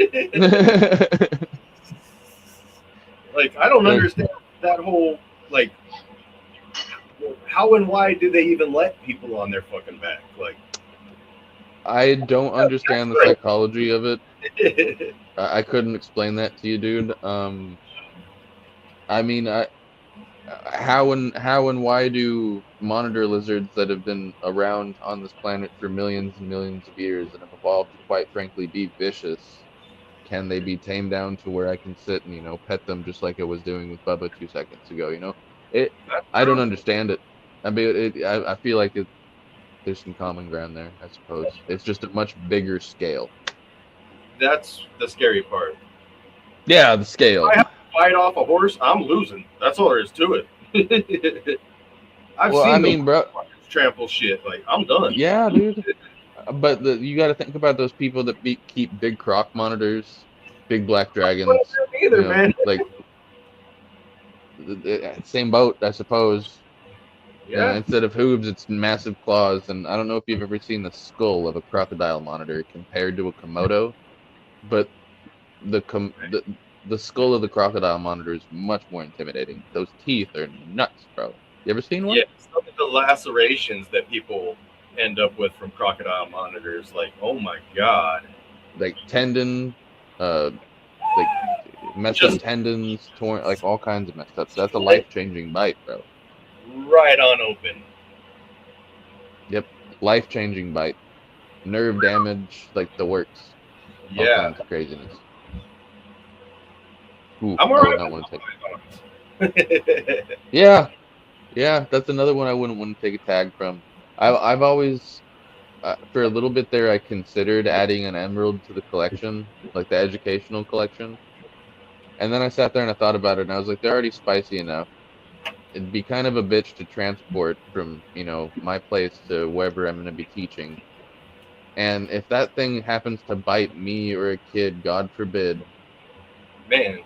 Like, I don't understand that whole, like, how and why do they even let people on their fucking back? Like, I don't understand the psychology of it. I couldn't explain that to you, dude. I mean, how and why do monitor lizards that have been around on this planet for millions and millions of years and have evolved to, quite frankly, be vicious, can they be tamed down to where I can sit and, pet them just like I was doing with Bubba 2 seconds ago? I don't understand it. I mean, I feel like there's some common ground there, I suppose. It's just a much bigger scale. That's the scary part. Yeah, the scale. I have to fight off a horse, I'm losing. That's all there is to it. I've seen bro, trample shit. Like, I'm done. Yeah, dude. But you got to think about those people that keep big croc monitors, big black dragons. Either, man. Like, same boat, I suppose. Yeah. Instead of hooves, it's massive claws. And I don't know if you've ever seen the skull of a crocodile monitor compared to a Komodo, but the skull of the crocodile monitor is much more intimidating. Those teeth are nuts, bro. You ever seen one? Yeah, some of the lacerations that people end up with from crocodile monitors, like, oh my god. Like tendon, like messed up tendons, torn, like all kinds of messed up. So that's a life-changing bite, bro. Right on open. Yep, life-changing bite. Nerve damage, like the works. All kinds of craziness. Ooh, I'm I would not want to take. Yeah, that's another one I wouldn't want to take a tag from. I've always, for a little bit there, I considered adding an emerald to the collection, like the educational collection. And then I sat there and I thought about it, and I was like, they're already spicy enough. It'd be kind of a bitch to transport from, my place to wherever I'm going to be teaching. And if that thing happens to bite me or a kid, God forbid. Man.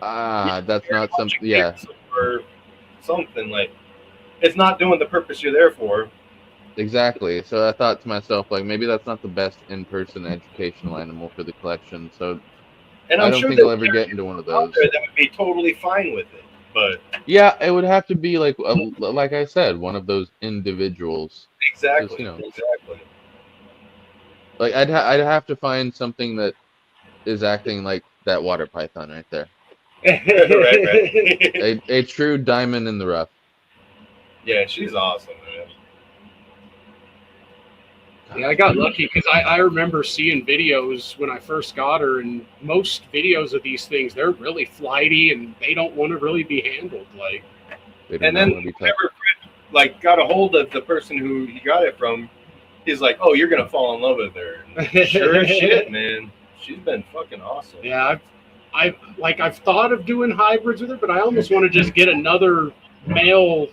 That's not something, yeah. Or something, like, it's not doing the purpose you're there for. Exactly. So I thought to myself, like, maybe that's not the best in-person educational animal for the collection. So and I don't think I'll ever get into one of those. That would be totally fine with it, but yeah, it would have to be like I said, one of those individuals. Exactly. Exactly. Like I'd have to find something that is acting like that water python right there. right. A true diamond in the rough. Yeah, she's awesome, man. Yeah, I got lucky because I remember seeing videos when I first got her, and most videos of these things, they're really flighty and they don't want to really be handled. Like, and then like got a hold of the person who he got it from. He's like, "Oh, you're gonna fall in love with her." And sure as shit, man. She's been fucking awesome. Yeah, I've thought of doing hybrids with her, but I almost want to just get another male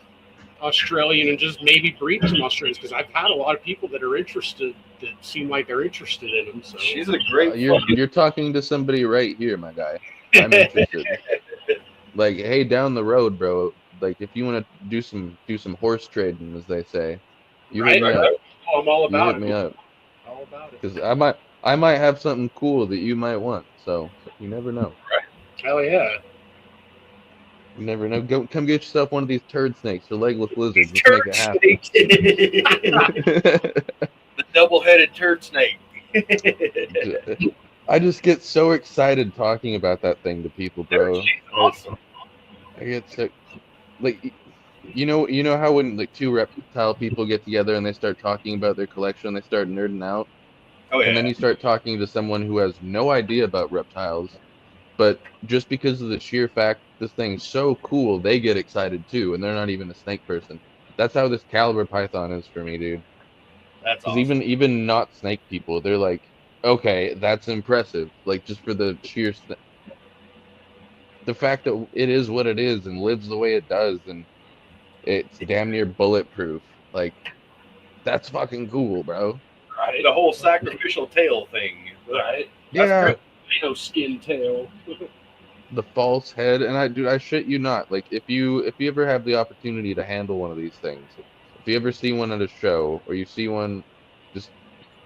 Australian and just maybe breed some Australians, because I've had a lot of people that are interested, that seem like they're interested in them. So she's a great. You're talking to somebody right here, my guy. I'm interested. Like, hey, down the road, bro. Like, if you want to do some horse trading, as they say, you hit me up. Oh, I'm all about it. You hit me up. All about it. Because I might have something cool that you might want. So you never know. Right. Hell yeah. You never know. Come get yourself one of these turd snakes or legless lizards. Let's make it happen. The double-headed turd snake. I just get so excited talking about that thing to people, bro. She's awesome. I get so, like, you know how when like two reptile people get together and they start talking about their collection, they start nerding out. Oh yeah. And then you start talking to someone who has no idea about reptiles, but just because of the sheer fact this thing's so cool, they get excited too, and they're not even a snake person. That's how this caliber python is for me, dude. That's awesome. Even not snake people, they're like, okay, that's impressive. Like, just for the sheer the fact that it is what it is and lives the way it does, and it's damn near bulletproof. Like, that's fucking cool, bro. Right. The whole sacrificial tail thing, right? Yeah. No skin tail. The false head, and I shit you not. Like, if you ever have the opportunity to handle one of these things, if you ever see one at a show or you see one, just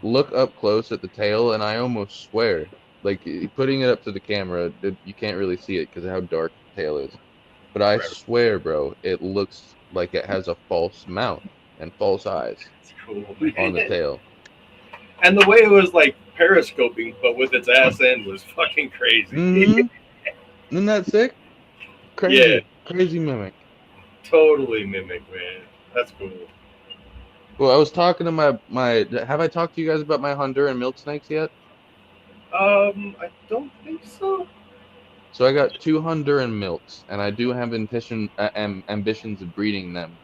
look up close at the tail, and I almost swear, like, putting it up to the camera, you can't really see it because of how dark the tail is. But I swear, bro, it looks like it has a false mouth and false eyes cool. on the tail. And the way it was like periscoping, but with its ass end, was fucking crazy. Mm-hmm. Isn't that sick? Crazy, Yeah. Crazy mimic. Totally mimic, man. That's cool. Well, I was talking to my. Have I talked to you guys about my Honduran milk snakes yet? I don't think so. So I got 2 Honduran milks, and I do have ambitions of breeding them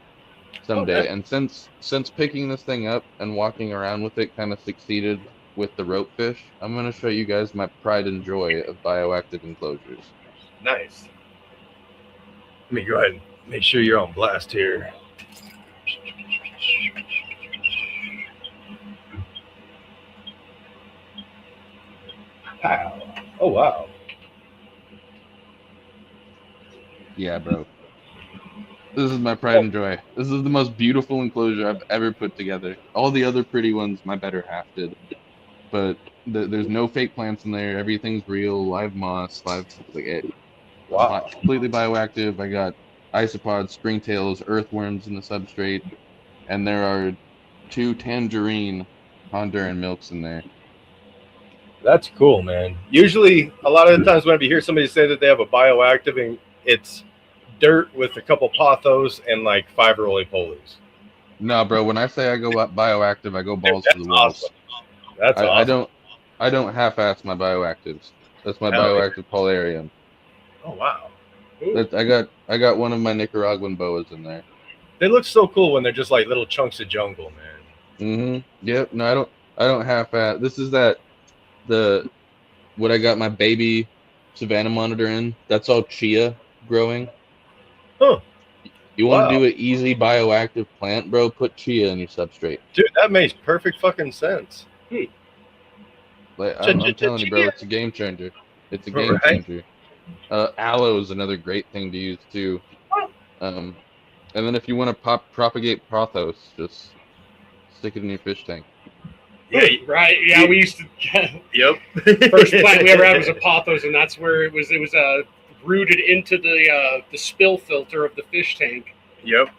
someday. Okay. And since picking this thing up and walking around with it kind of succeeded with the rope fish, I'm going to show you guys my pride and joy of bioactive enclosures. Nice. Let me go ahead and make sure you're on blast here. Wow. Oh, wow. Yeah, bro. This is my pride and joy. This is the most beautiful enclosure I've ever put together. All the other pretty ones, my better half did. But there's no fake plants in there. Everything's real, live moss, like it. Wow. Completely bioactive. I got isopods, springtails, earthworms in the substrate, and there are 2 tangerine Honduran milks in there. That's cool, man. Usually, a lot of the times whenever you hear somebody say that they have a bioactive, and it's dirt with a couple pothos and like 5 roly-polies. No, bro. When I say I go bioactive, I go balls to the walls. Awesome. That's awesome. I don't half-ass my bioactives. That's my bioactive polarium. Oh wow! I got one of my Nicaraguan boas in there. They look so cool when they're just like little chunks of jungle, man. Mm-hmm. Yep. No, I don't half-ass. This is what I got my baby Savannah monitor in. That's all chia growing. Huh. You want to do an easy bioactive plant, bro? Put chia in your substrate. Dude, that makes perfect fucking sense. Like, I'm telling you, bro, it's a game changer. It's a game changer. Aloe is another great thing to use too. And then if you want to propagate pothos, just stick it in your fish tank. Yeah, right. Yeah, we used to. Yep. First plant we ever had was a pothos, and that's where it was rooted into the spill filter of the fish tank. Yep.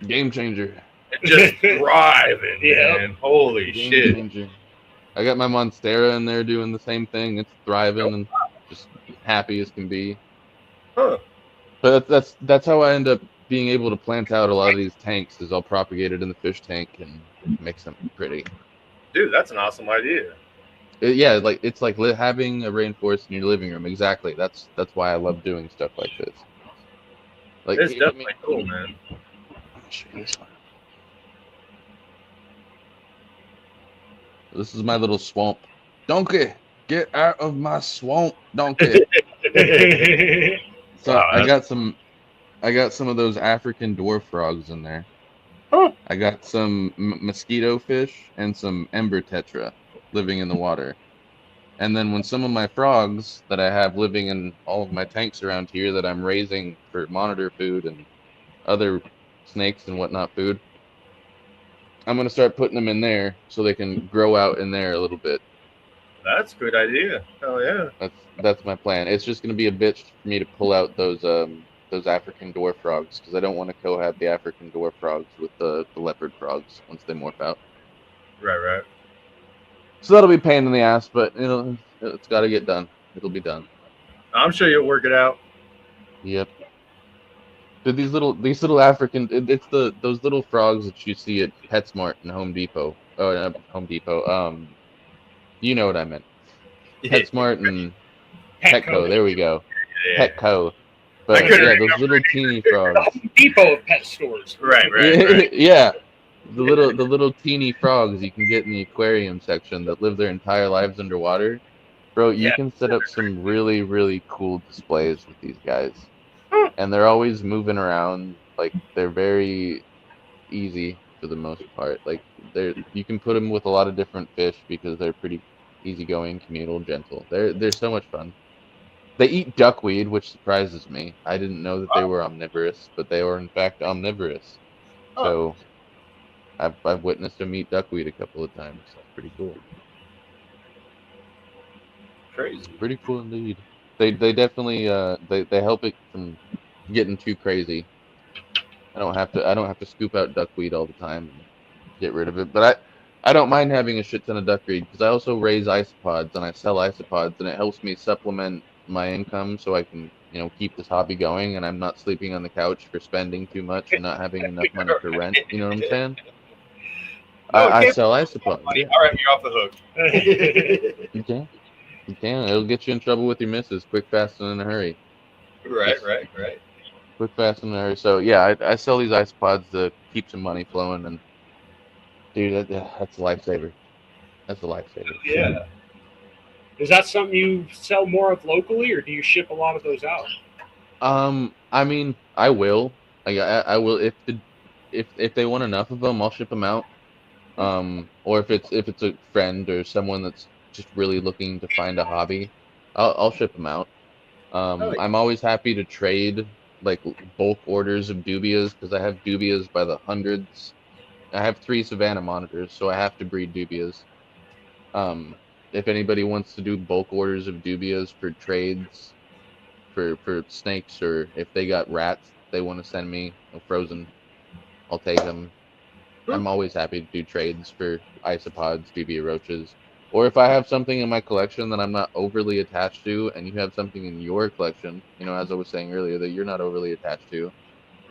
Game changer. Just thriving, man. Holy Game shit. changer. I got my Monstera in there doing the same thing. It's thriving and just happy as can be. Huh. But that's how I end up being able to plant out a lot of these tanks, is I'll propagate it in the fish tank and make something pretty. Dude, that's an awesome idea. Yeah, like it's like having a rainforest in your living room. Exactly. That's why I love doing stuff like this. Like, It's definitely cool, man. show you this one. This is my little swamp. Donkey, get out of my swamp, donkey. So Wow, I got some of those African dwarf frogs in there. Huh. I got some mosquito fish and some ember tetra living in the water. And then when some of my frogs that I have living in all of my tanks around here that I'm raising for monitor food and other snakes and whatnot food, I'm going to start putting them in there so they can grow out in there a little bit. That's a good idea. Hell yeah. That's my plan. It's just going to be a bitch for me to pull out those African dwarf frogs because I don't want to cohab the African dwarf frogs with the leopard frogs once they morph out. Right. So that'll be a pain in the ass, but it's got to get done. It'll be done. I'm sure you'll work it out. Yep. Dude, these little African, it's those little frogs that you see at PetSmart and Home Depot. Oh, not Home Depot. You know what I meant. PetSmart and Petco. There we go. Yeah. Petco. But yeah, those little teeny frogs. The Home Depot of pet stores. Right. Yeah. The little teeny frogs you can get in the aquarium section that live their entire lives underwater. Bro, you can set up some really, really cool displays with these guys. And they're always moving around. Like, they're very easy for the most part. Like, you can put them with a lot of different fish because they're pretty easygoing, communal, gentle. They're so much fun. They eat duckweed, which surprises me. I didn't know that they were omnivorous, but they are in fact omnivorous. So I've witnessed them eat duckweed a couple of times. That's pretty cool. Crazy. Pretty cool indeed. They definitely they help it from getting too crazy. I don't have to scoop out duckweed all the time and get rid of it. But I don't mind having a shit ton of duckweed because I also raise isopods and I sell isopods and it helps me supplement my income so I can keep this hobby going and I'm not sleeping on the couch for spending too much and not having enough money for rent. You know what I'm saying? I sell isopods. Yeah. All right, you're off the hook. You can. It'll get you in trouble with your missus quick, fast, and in a hurry. Right. Quick, fast, and in a hurry. So yeah, I sell these isopods to keep some money flowing, and dude, that's a lifesaver. That's a lifesaver. Yeah. Is that something you sell more of locally, or do you ship a lot of those out? I mean, I will. I will if they want enough of them, I'll ship them out. Or if it's a friend or someone that's just really looking to find a hobby, I'll ship them out. I'm always happy to trade like bulk orders of dubias because I have dubias by the hundreds. I have 3 Savannah monitors, so I have to breed dubias. If anybody wants to do bulk orders of dubias for trades for snakes, or if they got rats they want to send me frozen, I'll take them. I'm always happy to do trades for isopods, dubia roaches. Or if I have something in my collection that I'm not overly attached to, and you have something in your collection, as I was saying earlier, that you're not overly attached to,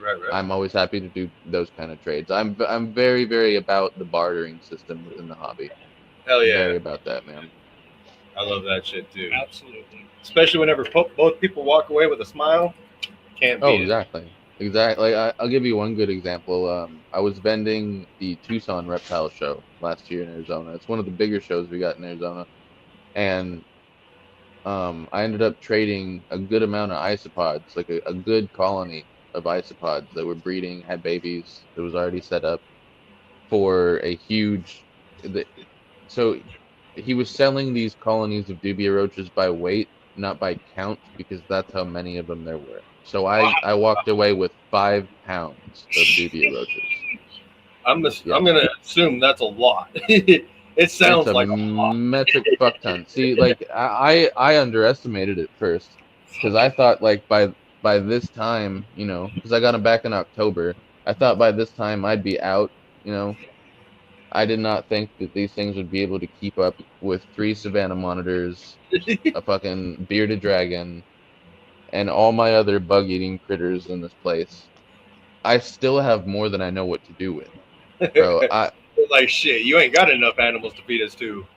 Right. I'm always happy to do those kind of trades. I'm very, very about the bartering system within the hobby. Hell yeah. Very about that, man. I love that shit too. Absolutely. Especially whenever both people walk away with a smile. Can't beat it. Exactly. I'll give you one good example. I was vending the Tucson Reptile Show last year in Arizona. It's one of the bigger shows we got in Arizona. And I ended up trading a good amount of isopods, like a good colony of isopods that were breeding, had babies, that was already set up for a huge... So he was selling these colonies of dubia roaches by weight, not by count, because that's how many of them there were. So I walked away with 5 pounds of dubia roaches. I'm gonna assume that's a lot. It sounds it's like a lot. Metric fuck ton. See, like I underestimated it first because I thought like by this time, because I got them back in October, I thought by this time I'd be out. I did not think that these things would be able to keep up with 3 Savannah monitors, a fucking bearded dragon, and all my other bug-eating critters in this place. I still have more than I know what to do with. Bro, like shit, you ain't got enough animals to feed us too.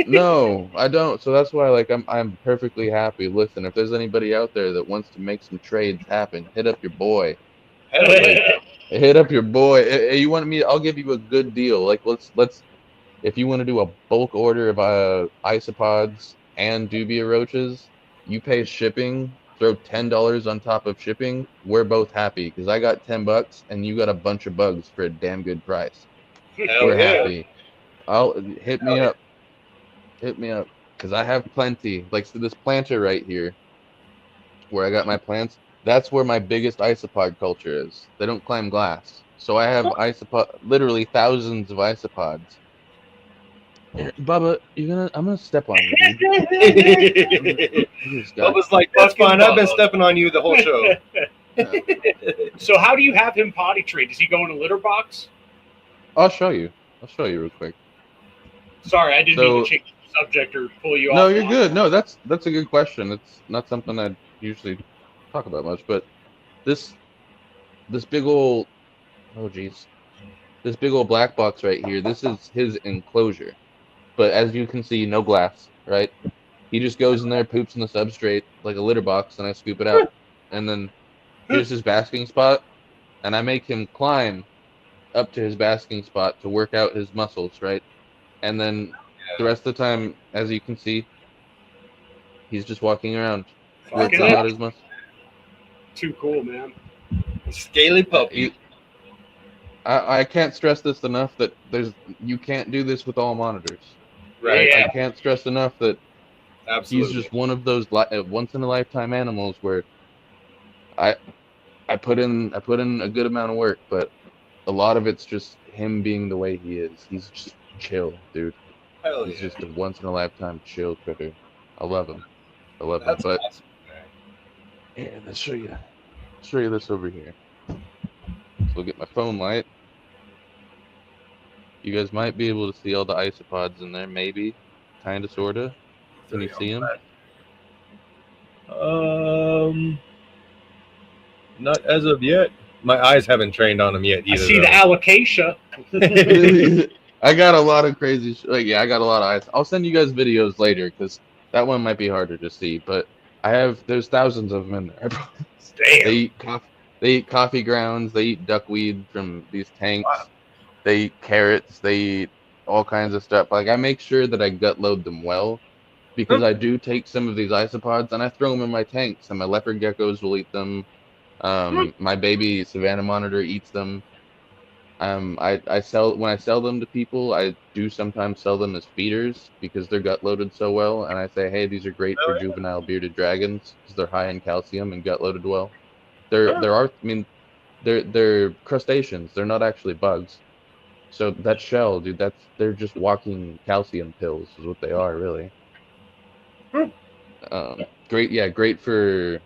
No, I don't. So that's why like I'm perfectly happy. Listen, if there's anybody out there that wants to make some trades happen, hit up your boy. Hell yeah. Hit up your boy. Hey, you want me? I'll give you a good deal. Like let's. If you want to do a bulk order of isopods and dubia roaches, you pay shipping. Throw $10 on top of shipping. We're both happy because I got $10 and you got a bunch of bugs for a damn good price. Hell We're yeah. happy. I'll hit me up. Hit me up because I have plenty. Like so this planter right here, where I got my plants. That's where my biggest isopod culture is. They don't climb glass, so I have literally thousands of isopods. Here, Bubba, I'm gonna step on you, dude. You just got- Bubba's like, that's Fucking fine. I've been Bubba. stepping on you the whole show. So how do you have him potty trained? Does he go in a litter box? I'll show you. I'll show you real quick. Sorry, I didn't mean to change the subject or pull you off. No, you're good. No, that's a good question. It's not something I'd usually talk about much, but this big old this big old black box right here. This is his enclosure, but as you can see, no glass. Right? He just goes in there, poops in the substrate like a litter box, and I scoop it out. And then here's his basking spot, and I make him climb up to his basking spot to work out his muscles, right? And then the rest of the time, as you can see, he's just walking around, working out his muscles. Too cool, man. Scaly puppy. I can't stress this enough that you can't do this with all monitors. Right. Yeah. I can't stress enough that Absolutely. he's just one of those once in a lifetime animals where I put in a good amount of work, but a lot of it's just him being the way he is. He's just chill, dude. Hell He's yeah. just a once in a lifetime chill critter. I love him. That's But awesome, man. yeah, let's show you this over here. So look at my phone light. You guys might be able to see all the isopods in there, maybe, kinda, sorta. Can you see them? Not as of yet. My eyes haven't trained on them yet I either. see the alocasia. I got a lot of crazy. I got a lot of eyes. I'll send you guys videos later because that one might be harder to see. But there's thousands of them in there. Damn. They eat coffee grounds. They eat duckweed from these tanks. Wow. They eat carrots. They eat all kinds of stuff. Like I make sure that I gut load them well because I do take some of these isopods and I throw them in my tanks, and my leopard geckos will eat them. My baby Savannah monitor eats them. When I sell them to people, I do sometimes sell them as feeders because they're gut loaded so well, and I say, hey, these are great for juvenile bearded dragons because they're high in calcium and gut loaded well. They're crustaceans. They're not actually bugs. So that shell, dude, they're just walking calcium pills is what they are really. Great for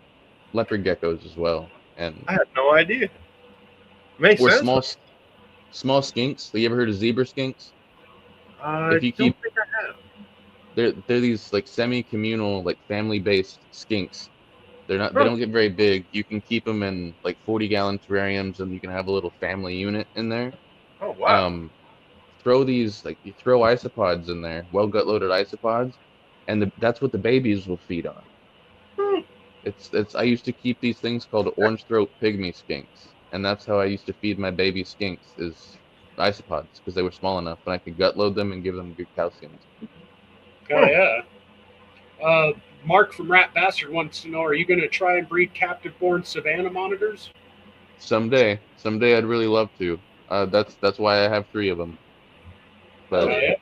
leopard geckos as well. And I had no idea. Makes or sense. small skinks. Have you ever heard of zebra skinks? Don't think I have. They're these like semi-communal, like family-based skinks. They don't get very big. You can keep them in like 40-gallon terrariums, and you can have a little family unit in there. Oh wow. You throw isopods in there, well gut loaded isopods, and that's what the babies will feed on. I used to keep these things called orange throat pygmy skinks, and that's how I used to feed my baby skinks is isopods because they were small enough, and I could gut load them and give them good calcium. Oh yeah. Mark from Rat Bastard wants to know: are you going to try and breed captive-born Savannah monitors? Someday, I'd really love to. That's why I have 3 of them. But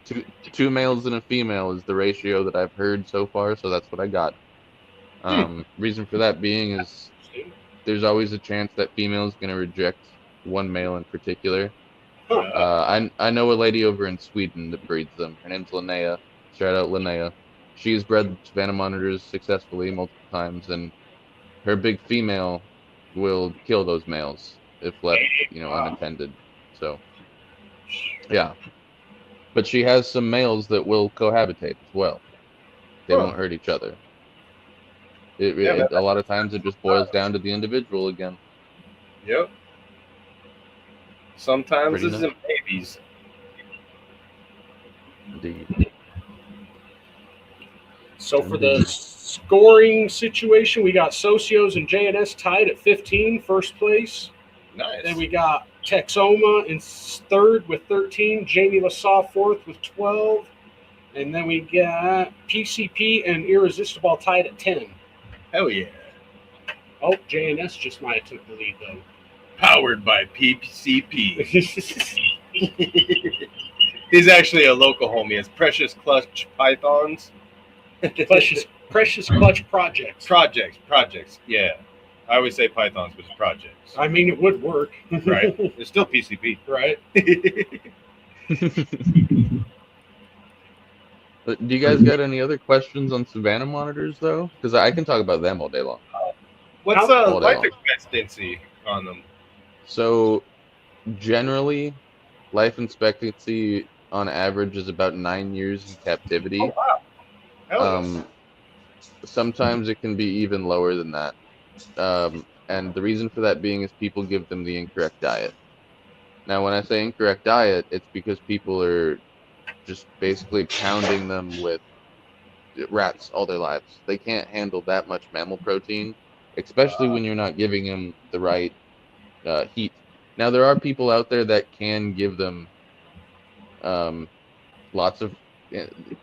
two males and a female is the ratio that I've heard so far, so that's what I got. Reason for that being is there's always a chance that female is going to reject one male in particular. I know a lady over in Sweden that breeds them. Her name's Linnea. Shout out Linnea. She's bred Savannah monitors successfully multiple times, and her big female will kill those males if left, unattended. So, yeah. But she has some males that will cohabitate as well. They won't hurt each other. A lot of times it just boils down to the individual again. Yep. Sometimes Pretty this is in babies. Indeed. So for the scoring situation, we got Socios and JNS tied at 15, first place. Nice. Then we got Texoma in third with 13. Jamie Lasaw fourth with 12. And then we got PCP and Irresistible tied at 10. Hell yeah. Oh, JNS just might have took the lead, though. Powered by PCP. He's actually a local homie. It's Precious Clutch Pythons. Precious Clutch Projects. Projects. Yeah. I always say Pythons, but it's projects. I mean, it would work. Right. It's still PCP. Right. But do you guys got any other questions on Savannah monitors, though? Because I can talk about them all day long. What's All day life long. expectancy on them? So, generally, life expectancy on average is about 9 years in captivity. Oh, wow. Hell yes. Sometimes it can be even lower than that. And the reason for that being is people give them the incorrect diet. Now, when I say incorrect diet, it's because people are just basically pounding them with rats all their lives. They can't handle that much mammal protein, especially when you're not giving them the right heat. Now, there are people out there that can give them lots of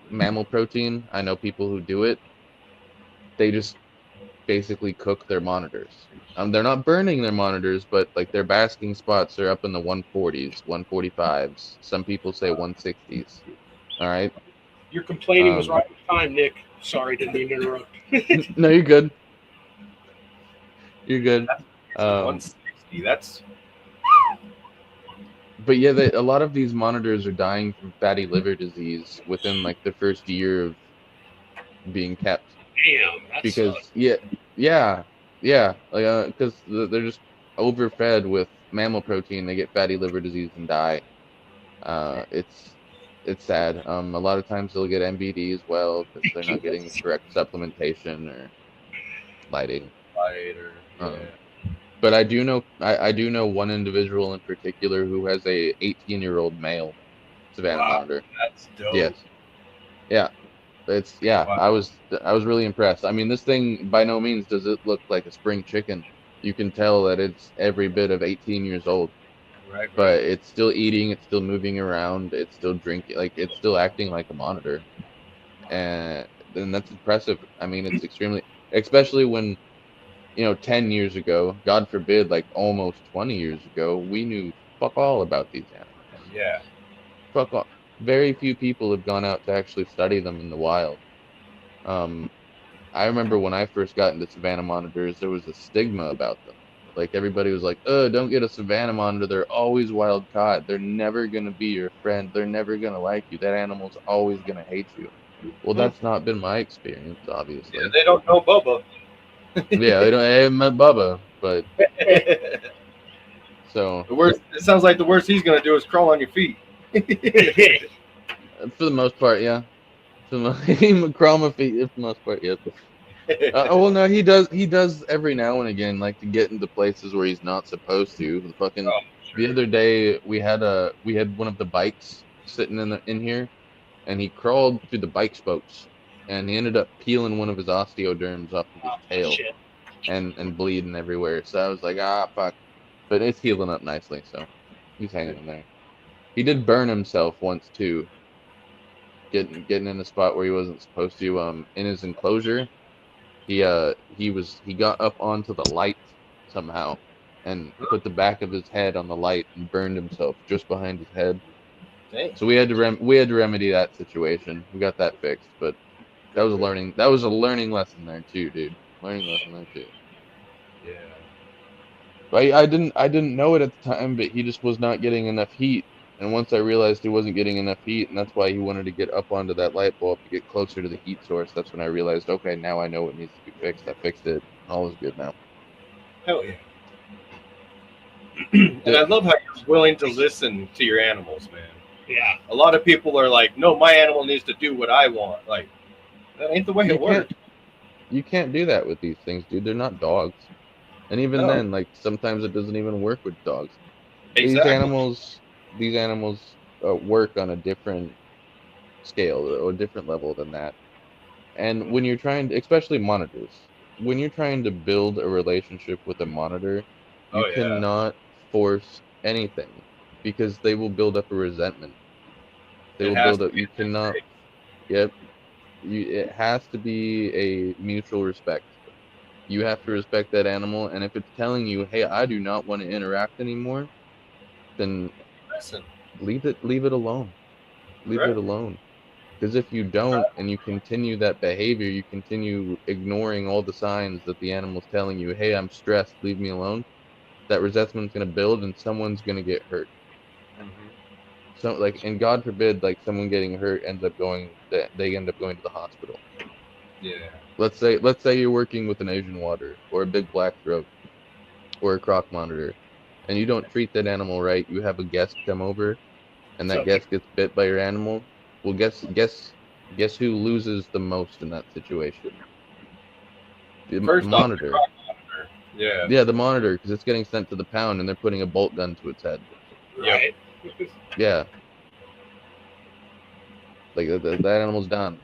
mammal protein. I know people who do it. They just basically cook their monitors. They're not burning their monitors, but like their basking spots are up in the 140s, 145s. Some people say 160s. All right. Your complaining was right on time, Nick. Sorry, didn't mean to interrupt. No, you're good. You're good. 160. That's. But yeah, a lot of these monitors are dying from fatty liver disease within like the first year of being kept. Damn. That's Because because they're just overfed with mammal protein. They get fatty liver disease and die. It's sad. A lot of times they'll get MVD as well because they're not getting the correct supplementation or lighting. But I do know one individual in particular who has a 18-year-old male Savannah monitor. That's dope. Yes. Yeah. Wow. I was really impressed. I mean, this thing by no means does it look like a spring chicken. You can tell that it's every bit of 18 years old. Right. But it's still eating, it's still moving around, it's still drinking, like it's still acting like a monitor. And that's impressive. I mean, it's extremely, especially when 10 years ago, God forbid, like almost 20 years ago, we knew fuck all about these animals. Yeah. Fuck all. Very few people have gone out to actually study them in the wild. I remember when I first got into Savannah monitors, there was a stigma about them. Like everybody was like, don't get a Savannah monitor. They're always wild caught. They're never going to be your friend. They're never going to like you. That animal's always going to hate you. Well, that's not been my experience, obviously. Yeah, they don't know Bubba. Yeah, they haven't met Bubba, but so the worst. It sounds like the worst he's going to do is crawl on your feet. For the most part, yeah. Crawl my feet. For the most part, yeah. Well, no, he does every now and again, like to get into places where he's not supposed to. The other day, we had one of the bikes sitting in here, and he crawled through the bike spokes, and he ended up peeling one of his osteoderms off of his tail, and bleeding everywhere. So I was like, fuck. But it's healing up nicely, so he's hanging in there. He did burn himself once too, getting in a spot where he wasn't supposed to. In his enclosure. He got up onto the light somehow and put the back of his head on the light and burned himself just behind his head. Dang. So we had to remedy that situation. We got that fixed, but that was a learning lesson there too, dude. Learning lesson there too. Yeah. But I didn't know it at the time, but he just was not getting enough heat. And once I realized he wasn't getting enough heat, and that's why he wanted to get up onto that light bulb to get closer to the heat source, that's when I realized, okay, now I know what needs to be fixed. I fixed it. All is good now. Hell yeah. And I love how you're willing to listen to your animals, man. Yeah. A lot of people are like, no, my animal needs to do what I want. Like, that ain't the way it works. You can't do that with these things, dude. They're not dogs. And even then, like, sometimes it doesn't even work with dogs. Exactly. These animals work on a different scale or a different level than that. And when you're trying to, especially monitors, when you're trying to build a relationship with a monitor, you cannot force, anything, because they will build up a resentment. They It will has build to up. be You cannot. Yep. It has to be a mutual respect. You have to respect that animal, and if it's telling you, "Hey, I do not want to interact anymore," then Listen, leave it alone. Leave it right? alone. Because if you don't, and you continue that behavior, you continue ignoring all the signs that the animal's telling you, "Hey, I'm stressed. Leave me alone." That resentment's gonna build, and someone's gonna get hurt. So, like, and God forbid, like, someone getting hurt they end up going to the hospital. Yeah. Let's say you're working with an Asian water or a big black throat or a croc monitor, and you don't treat that animal right. You have a guest come over, and that guest gets bit by your animal. Well, guess who loses the most in that situation? The First off, the monitor. croc monitor. Yeah. Yeah, the monitor, because it's getting sent to the pound, and they're putting a bolt gun to its head. Right. Yeah. Like that animal's done.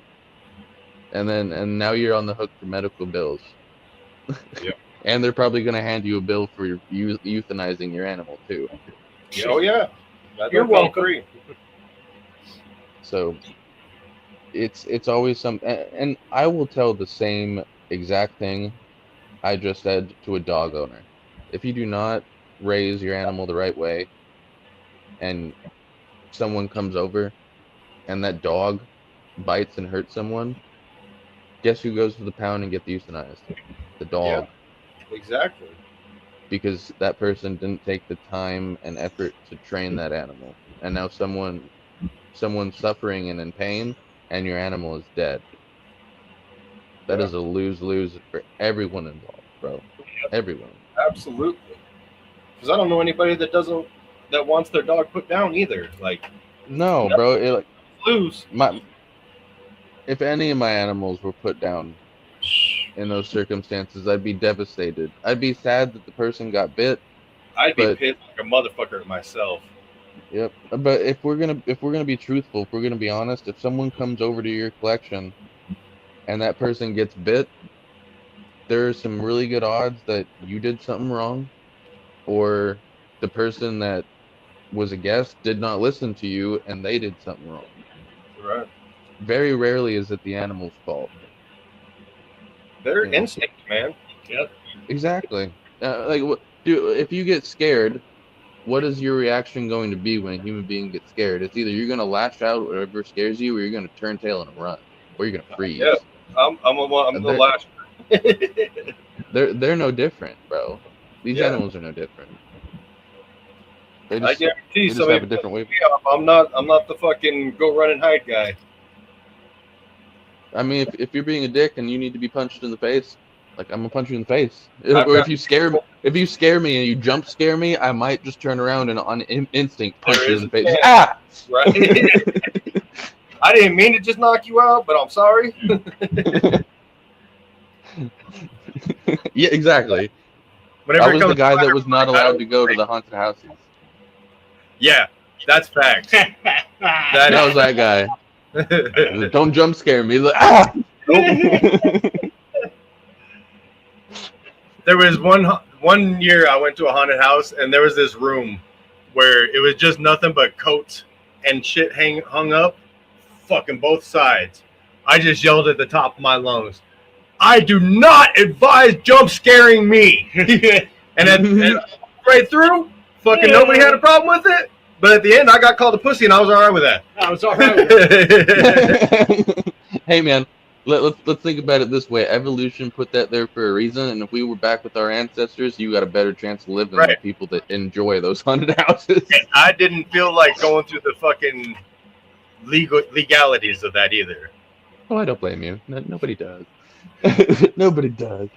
And now you're on the hook for medical bills. Yep. And they're probably going to hand you a bill for euthanizing your animal too. Oh yeah. You're welcome. Free. So it's always something, and I will tell the same exact thing I just said to a dog owner. If you do not raise your animal the right way, and someone comes over and that dog bites and hurts someone, guess who goes to the pound and gets euthanized? The dog. Yeah, exactly. Because that person didn't take the time and effort to train that animal. And now someone's suffering and in pain, and your animal is dead. That is a lose-lose for everyone involved, bro. Everyone. Absolutely. Because I don't know anybody that wants their dog put down either. Like, No, bro. lose. If any of my animals were put down in those circumstances, I'd be devastated. I'd be sad that the person got bit. I'd be pissed like a motherfucker myself. Yep. But if we're gonna be truthful, if we're gonna be honest, if someone comes over to your collection and that person gets bit, there are some really good odds that you did something wrong, or the person that was a guest did not listen to you and they did something wrong. Right. Very rarely is it the animal's fault. Their instinct, man. Yep. Exactly. If you get scared, what is your reaction going to be when a human being gets scared? It's either you're going to lash out whatever scares you, or you're going to turn tail and run, or you're going to freeze. Yeah, I'm the last. They're no different, bro. These animals are no different. I guarantee just have a different way. I'm not the fucking go run and hide guy. I mean, if you're being a dick and you need to be punched in the face, like, I'm gonna punch you in the face. Or if you scare me and you jump scare me, I might just turn around and on instinct punch you in the face. Ah! Right. I didn't mean to just knock you out, but I'm sorry. Yeah, exactly. Whenever I was the guy that was not allowed to go to the haunted houses. Yeah, that's facts. That was that guy. Don't jump scare me. Like, ah! There was one year I went to a haunted house, and there was this room where it was just nothing but coats and shit hung up, fucking both sides. I just yelled at the top of my lungs, "I do not advise jump scaring me." and right through, fucking nobody had a problem with it. But at the end, I got called a pussy, and I was all right with that. I was all right with that. Hey, man, let's think about it this way. Evolution put that there for a reason, and if we were back with our ancestors, you got a better chance of living than people that enjoy those haunted houses. And I didn't feel like going through the fucking legalities of that either. Oh, I don't blame you. Nobody does. Nobody does.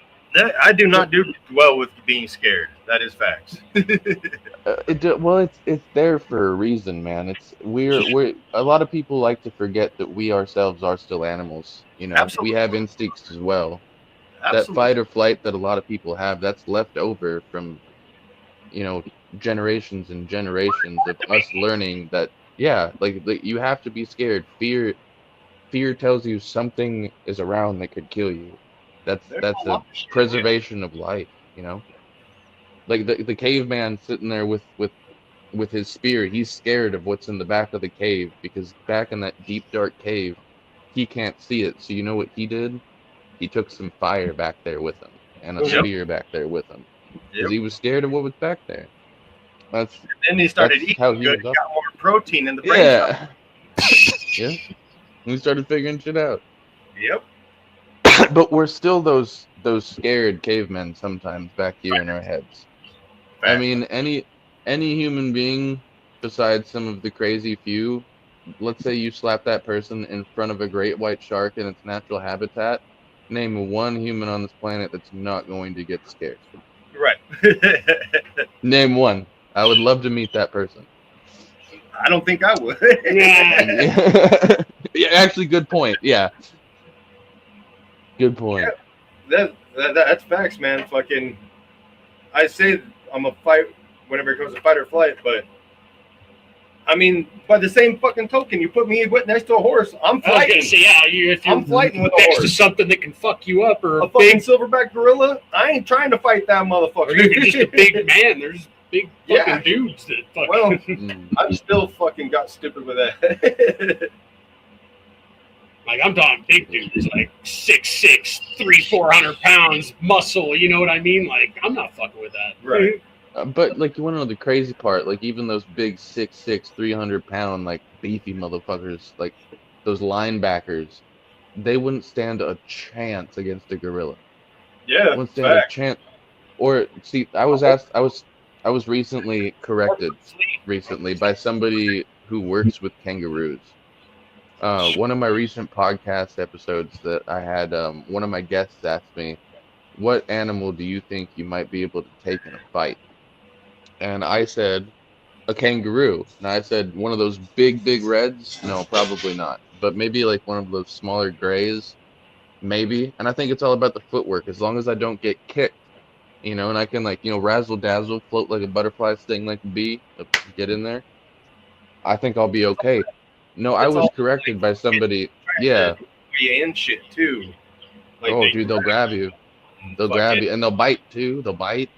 I do not do well with being scared. That is facts. It's there for a reason, man. We're a lot of people like to forget that we ourselves are still animals. You know, Absolutely. We have instincts as well. Absolutely. That fight or flight that a lot of people have, that's left over from, generations and generations of us learning that, like you have to be scared. Fear tells you something is around that could kill you. That's a preservation of life, Like the caveman sitting there with his spear, he's scared of what's in the back of the cave because back in that deep dark cave, he can't see it. So you know what he did? He took some fire back there with him and a spear back there with him because he was scared of what was back there. And then he started eating how good, got more protein in the brain. Yeah. Yeah. We started figuring shit out. Yep. But we're still those scared cavemen sometimes back here in our heads. I mean, any human being besides some of the crazy few, let's say you slap that person in front of a great white shark in its natural habitat, name one human on this planet that's not going to get scared. Right. Name one. I would love to meet that person. I don't think I would. Yeah, actually, good point. Yeah. Good point. Yeah, that's facts, man. Fucking, I say I'm a fight whenever it comes to fight or flight, but I mean, by the same fucking token, you put me next to a horse, I'm fighting. If you're I'm fighting with a next to horse. something that can fuck you up, or A fucking silverback gorilla, I ain't trying to fight that or motherfucker. even just a big man. There's big fucking dudes that fucking. Well, I'm still fucking got stupid with that. Like, I'm talking big dudes, like 6'6", 300-400 pounds, muscle. You know what I mean? Like, I'm not fucking with that. Right. But like, you want to know the crazy part? Like, even those big 6'6", 300-pound, like beefy motherfuckers, like those linebackers, they wouldn't stand a chance against a gorilla. Yeah. Wouldn't stand a chance. Or see, I was recently corrected by somebody who works with kangaroos. One of my recent podcast episodes that I had, one of my guests asked me, what animal do you think you might be able to take in a fight? And I said, a kangaroo. And I said, one of those big reds? No, probably not. But maybe like one of those smaller grays, maybe. And I think it's all about the footwork. As long as I don't get kicked, you know, and I can, like, you know, razzle dazzle, float like a butterfly, sting like a bee, get in there, I think I'll be okay. No, I was corrected by somebody. Yeah. And shit too. Like, oh, dude, they'll grab you. They'll grab you, and they'll bite too. They'll bite.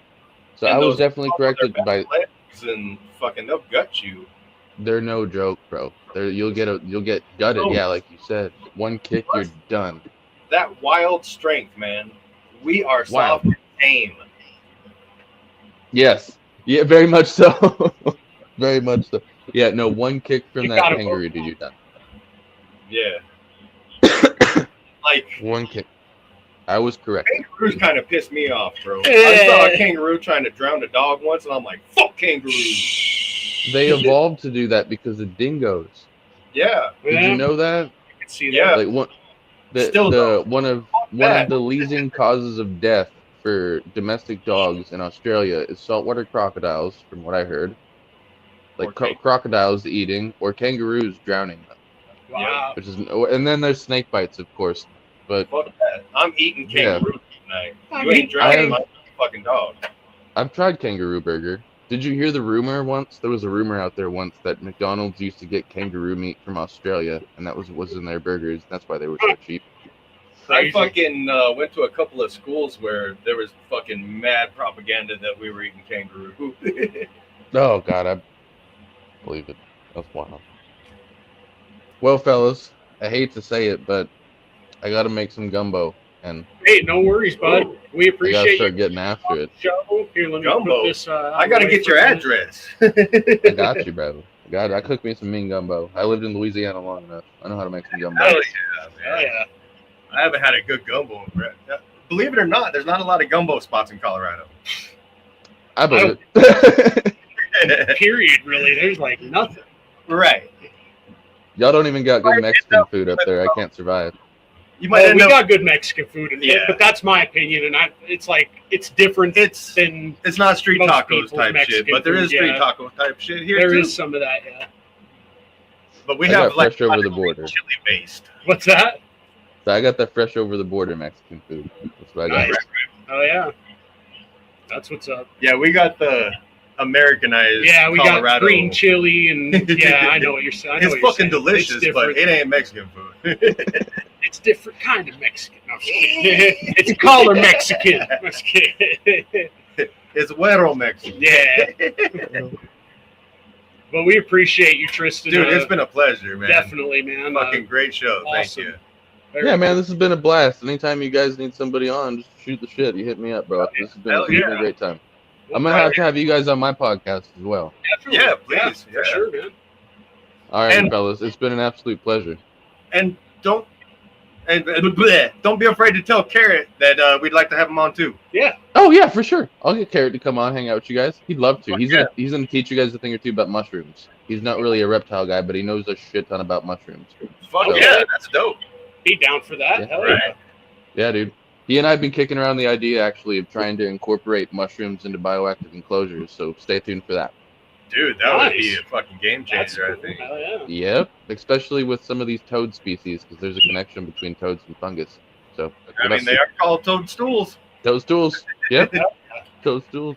So I was definitely corrected by. And fucking, they'll gut you. They're no joke, bro. You'll get gutted. Oh. Yeah, like you said, one kick, you're done. That wild strength, man. We are soft and tame. Yes. Yeah, very much so. Very much so. Yeah, no, one kick from that kangaroo, dude, you're done. Yeah. Like, one kick. I was correct. Kangaroos kind of pissed me off, bro. I saw a kangaroo trying to drown a dog once, and I'm like, fuck kangaroos. They evolved to do that because of dingoes. Yeah. Did you know that? I can see that. Yeah. Like one of the leading causes of death for domestic dogs in Australia is saltwater crocodiles, from what I heard. Like crocodiles eating, or kangaroos drowning them. Wow. Which is, and then there's snake bites, of course. But fuck that. I'm eating kangaroo tonight. You ain't drowning my fucking dog. I've tried kangaroo burger. Did you hear the rumor once? There was a rumor out there once that McDonald's used to get kangaroo meat from Australia, and that was in their burgers. That's why they were so cheap. I fucking went to a couple of schools where there was fucking mad propaganda that we were eating kangaroo. Oh, God, I believe it. That's wild. Well, fellas, I hate to say it, but I got to make some gumbo. And hey, no worries, bud. We appreciate I got to you. start getting after it. Here, let me Gumbo? put this, I got to get your address. I got you, brother. I cooked me some mean gumbo. I lived in Louisiana long enough. I know how to make some gumbo. Hell yeah, man. Oh, yeah. I haven't had a good gumbo. Believe it or not, there's not a lot of gumbo spots in Colorado. I believe it. Period, really. There's like nothing. Right. Y'all don't even got good Mexican food up there. I can't survive. You might we got good Mexican food, but that's my opinion, and it's different. It's not street most tacos people's type Mexican shit, but there is food, street yeah. taco type shit here There too. is some of that, yeah. But we I have got like fresh over the border. chili based. What's that? So I got that fresh over the border Mexican food. That's what I got. Nice. Oh yeah, that's what's up. Yeah, we got the Americanized. Yeah, we Colorado. got green chili, and yeah, I know what you're saying. It's fucking delicious, but it ain't Mexican food. It's different kind of Mexican. No, I'm just kidding. It's color Mexican. I'm just kidding. It's Güero Mexican. Yeah. But we appreciate you, Tristan. Dude, it's been a pleasure, man. Definitely, man. Fucking great show. Awesome. Thank you. Yeah, man, this has been a blast. Anytime you guys need somebody on, just shoot the shit. You hit me up, bro. This has been, a great time. I'm gonna have you guys on my podcast as well. Definitely. Yeah, please. For sure, man. All right, fellas, it's been an absolute pleasure. And don't be afraid to tell Carrot that we'd like to have him on too. Yeah. Oh yeah, for sure. I'll get Carrot to come on, hang out with you guys. He'd love to. He's gonna teach you guys a thing or two about mushrooms. He's not really a reptile guy, but he knows a shit ton about mushrooms. Fuck yeah, that's dope. Be down for that. Yeah. Hell yeah. Yeah, dude. He and I have been kicking around the idea, actually, of trying to incorporate mushrooms into bioactive enclosures, so stay tuned for that. Dude, that would be a fucking game changer, I think. Hell yeah. Yep, especially with some of these toad species, because there's a connection between toads and fungus. So I mean, they are called toadstools. Toadstools. Yep. Toadstools.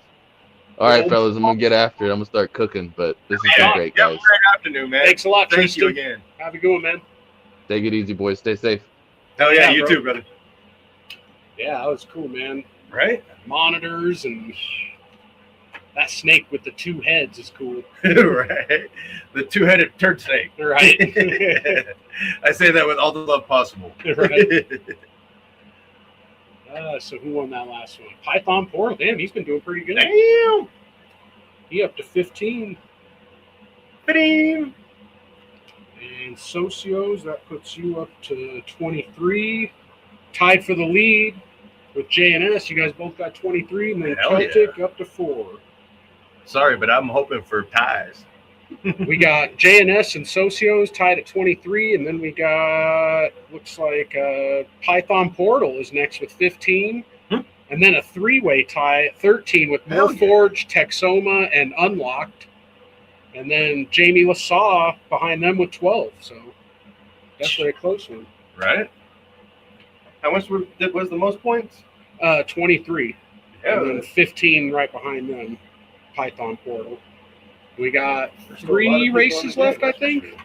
All right, fellas, I'm gonna get after it. I'm gonna start cooking, but this has been great, guys. Great afternoon, man. Thanks a lot, Thank Tristan. you again. Have a good one, man. Take it easy, boys. Stay safe. Hell yeah, you bro. too, brother. Yeah, that was cool, man. Right? Monitors and that snake with the two heads is cool. Right. The two-headed turd snake. Right. I say that with all the love possible. Right. So who won that last one? Python Portal. Damn, he's been doing pretty good. Damn. He up to 15. Ba-ding. And Socios, that puts you up to 23. Tied for the lead with J&S. You guys both got 23. And then Hell Celtic up to 4. Sorry, but I'm hoping for ties. We got J&S and Socios tied at 23, and then we got, looks like Python Portal is next with 15, and then a three-way tie at 13 with Morphforge, Texoma, and Unlocked, and then Jamie Lasaw behind them with 12, so definitely a close one. Right? How much was the most points? 23, Yeah. and then 15 right behind them, Python Portal. We got There's 3 races left, I think.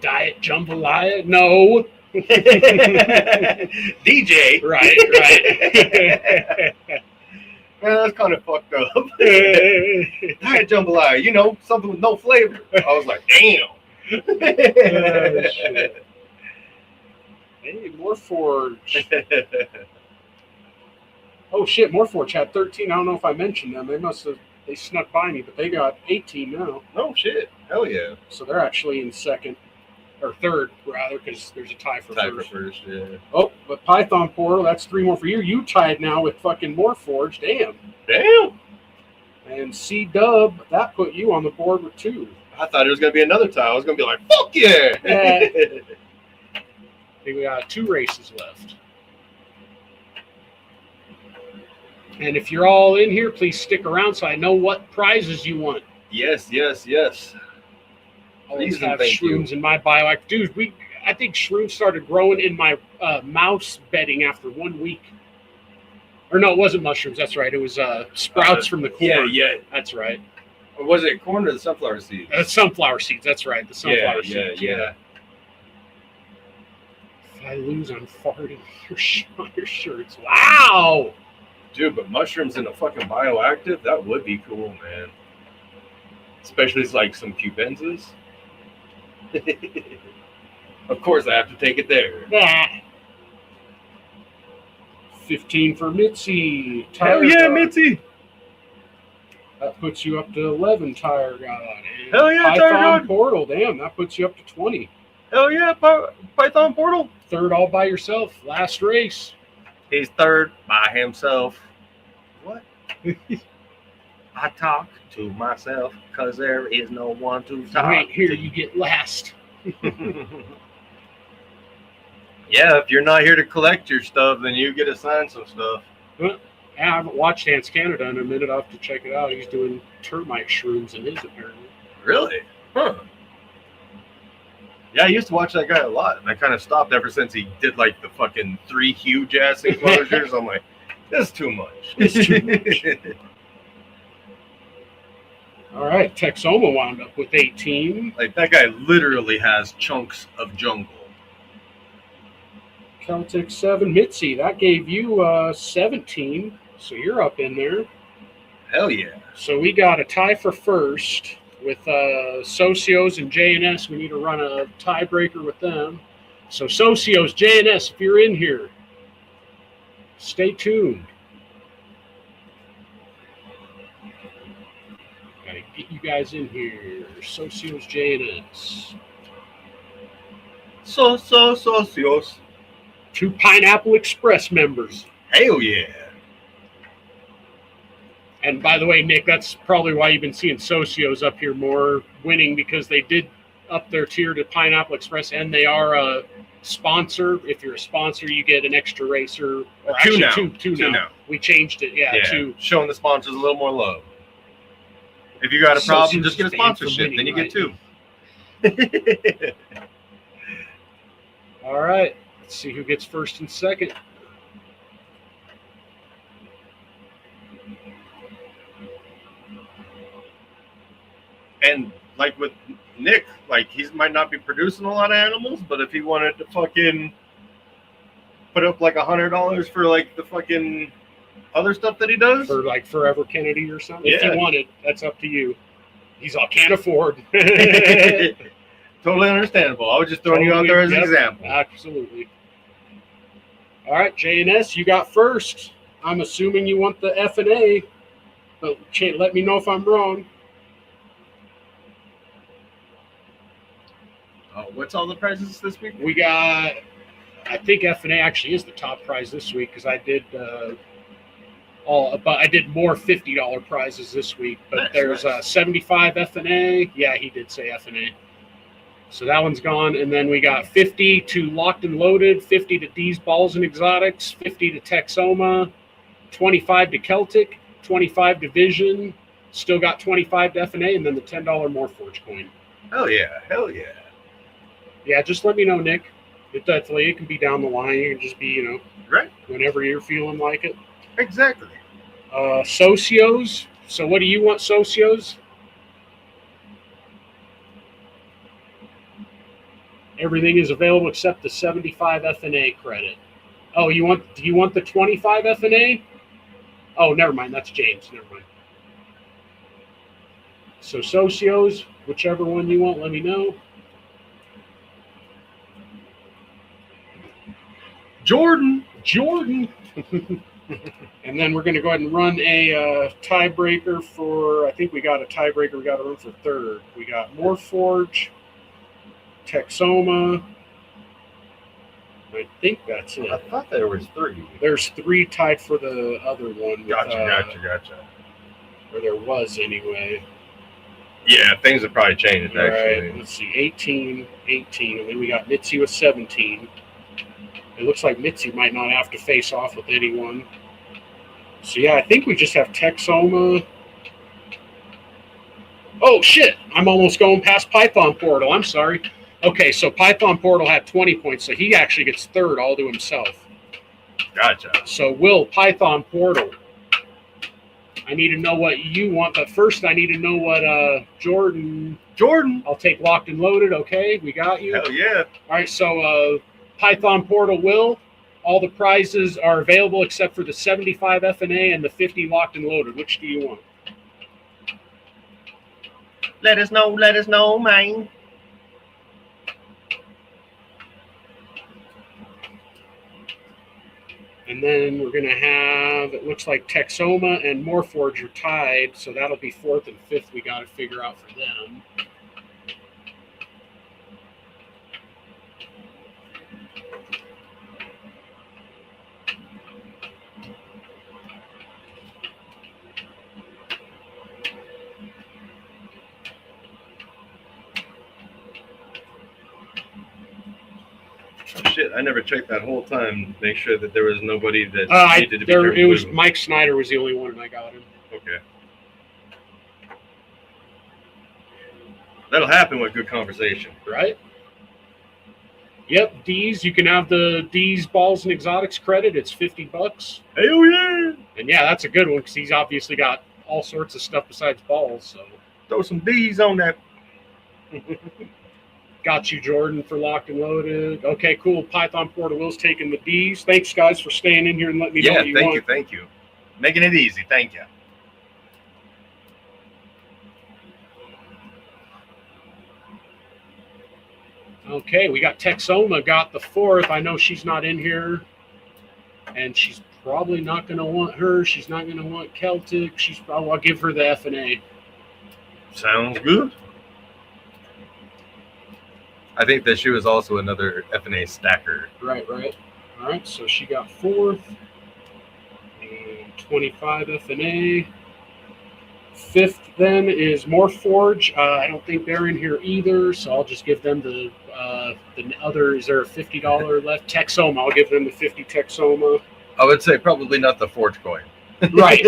Diet Jambalaya? No. DJ. Right. Man, that's kind of fucked up. Diet jambalaya, you know, something with no flavor. I was like, damn. Shit. Hey, Morphforge. Oh shit, Morphforge had 13. I don't know if I mentioned them. They snuck by me, but they got 18 now. No shit. Hell yeah. So they're actually in second. Or third, rather, because there's a tie for first. Yeah. Oh, but Python Portal, that's 3 more for you. You tied now with fucking Morphforge. Damn. And C-Dub, that put you on the board with 2. I thought it was going to be another tie. I was going to be like, fuck yeah. I think we got 2 races left. And if you're all in here, please stick around so I know what prizes you want. Yes. I always have shrooms in my bioactive. Dude, I think shrooms started growing in my mouse bedding after 1 week. Or no, it wasn't mushrooms. That's right. It was sprouts from the corn. Yeah. That's right. Or was it corn or the sunflower seeds? Sunflower seeds. That's right. The sunflower seeds. Yeah. If I lose, I'm farting on your shirts. Wow. Dude, but mushrooms in a fucking bioactive, that would be cool, man. Especially like some cubenzas. Of course, I have to take it there. 15 for Mitzi. Hell yeah, Mitzi. That puts you up to 11, Tire God. And Hell yeah, Python Tire God. Portal, damn, that puts you up to 20. Hell yeah, Python Portal. Third all by yourself. Last race. He's third by himself. What? I talk to myself because there is no one to talk Right here, to. you get last. Yeah, if you're not here to collect your stuff, then you get assigned some stuff. Yeah, I haven't watched Ants Canada in a minute. I'll have to check it out. He's doing termite shrooms in his, apparently. Really? Huh. Yeah, I used to watch that guy a lot, and I kind of stopped ever since he did like the fucking 3 huge ass enclosures. I'm like, that's too much. It's too much. All right, Texoma wound up with 18. Like, that guy literally has chunks of jungle. Celtic 7. Mitzi, that gave you 17. So you're up in there. Hell yeah. So we got a tie for first with Socios and JNS. We need to run a tiebreaker with them. So Socios, JNS, if you're in here, stay tuned. Gotta get you guys in here. Socios, JNS. Socios. 2 Pineapple Express members. Hell yeah. And by the way, Nick, that's probably why you've been seeing Socios up here more winning, because they did up their tier to Pineapple Express, and they are a sponsor. If you're a sponsor, you get an extra racer. Or Two actually, now. two now. We changed it. Yeah, 2. Showing the sponsors a little more love. If you got a problem, Socios just get a stand for sponsorship. winning, Then you get 2. All right. Let's see who gets first and second. And like with Nick, like he might not be producing a lot of animals, but if he wanted to fucking put up like $100 for like the fucking other stuff that he does, For like Forever Kennedy or something. If Yeah. you wanted, that's up to you. He's all, can't afford. totally understandable. I was just throwing you out there as an Yep, example. Absolutely. All right, JNS, you got first. I'm assuming you want the F&A, but let me know if I'm wrong. What's all the prizes this week? We got, I think F&A actually is the top prize this week, because I did but I did more $50 prizes this week. But Nice, there's nice. 75 F&A. Yeah, he did say F&A. So that one's gone. And then we got 50 to Locked and Loaded, 50 to D's Balls and Exotics, 50 to Texoma, 25 to Celtic, 25 to Vision, still got 25 to F&A, and then the $10 Morphforge coin. Hell yeah. Hell yeah. Yeah, just let me know, Nick. It can be down the line. It can just be, Right. whenever you're feeling like it. Exactly. Socios. So what do you want, Socios? Everything is available except the 75 F&A credit. Oh, do you want the 25 F&A? Oh, never mind. That's James. Never mind. So Socios, whichever one you want, let me know. Jordan. And then we're going to go ahead and run a tiebreaker for, I think we got a tiebreaker we got to run for third. We got Morphforge, Texoma. I think that's it. I thought there was 3. There's 3 tied for the other one. with, Gotcha. Or there was anyway. Yeah, things have probably changed, All actually. right, let's see. 18. And then we got Mitzi with 17. It looks like Mitzi might not have to face off with anyone. So, yeah, I think we just have Texoma. Oh, shit. I'm almost going past Python Portal. I'm sorry. Okay, so Python Portal had 20 points, so he actually gets third all to himself. Gotcha. So, Will, Python Portal. I need to know what you want, but first I need to know what Jordan. I'll take Locked and Loaded. Okay, we got you. Hell yeah. All right, so Python Portal Will, all the prizes are available except for the 75 F&A and the 50 Locked and Loaded. Which do you want? Let us know, man. And then we're going to have, it looks like Texoma and Morphforge are tied, so that'll be 4th and 5th we got to figure out for them. Oh, shit, I never checked that whole time. Make sure that there was nobody that needed to be It turned was blue. Mike Snyder was the only one, and I got him. Okay. That'll happen with good conversation. Right? Yep, D's. You can have the D's Balls and Exotics credit. It's $50. Hell yeah! And yeah, that's a good one because he's obviously got all sorts of stuff besides balls. So Throw some D's on that. Got you, Jordan, for locked and loaded. Okay, cool. Python Porter Will's taking the D's. Thanks, guys, for staying in here and letting me know Yeah, what you want. thank you. Making it easy. Thank you. Okay, we got Texoma, got the 4th. I know she's not in here, and she's probably not going to want her. She's not going to want Celtic. I'll give her the F&A. Sounds good. I think that she was also another F&A stacker. Right. All right, so she got 4th, and 25 F&A. 5th then is Morphforge. I don't think they're in here either, so I'll just give them the other. Is there a $50 left? Texoma. I'll give them the 50 Texoma. I would say probably not the Forge coin. Right.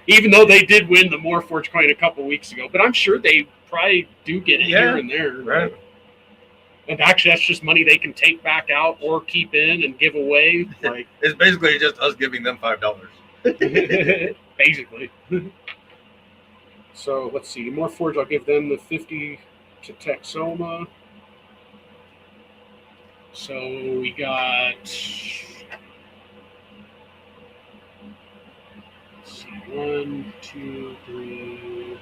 Even though they did win the Morphforge coin a couple weeks ago, but I'm sure they probably do get it here and there. Right. And actually, that's just money they can take back out or keep in and give away. Like it's basically just us giving them $5. basically. So let's see. Morphforge, I'll give them the 50 to Texoma. So we got. Let's see, 1, 2, 3,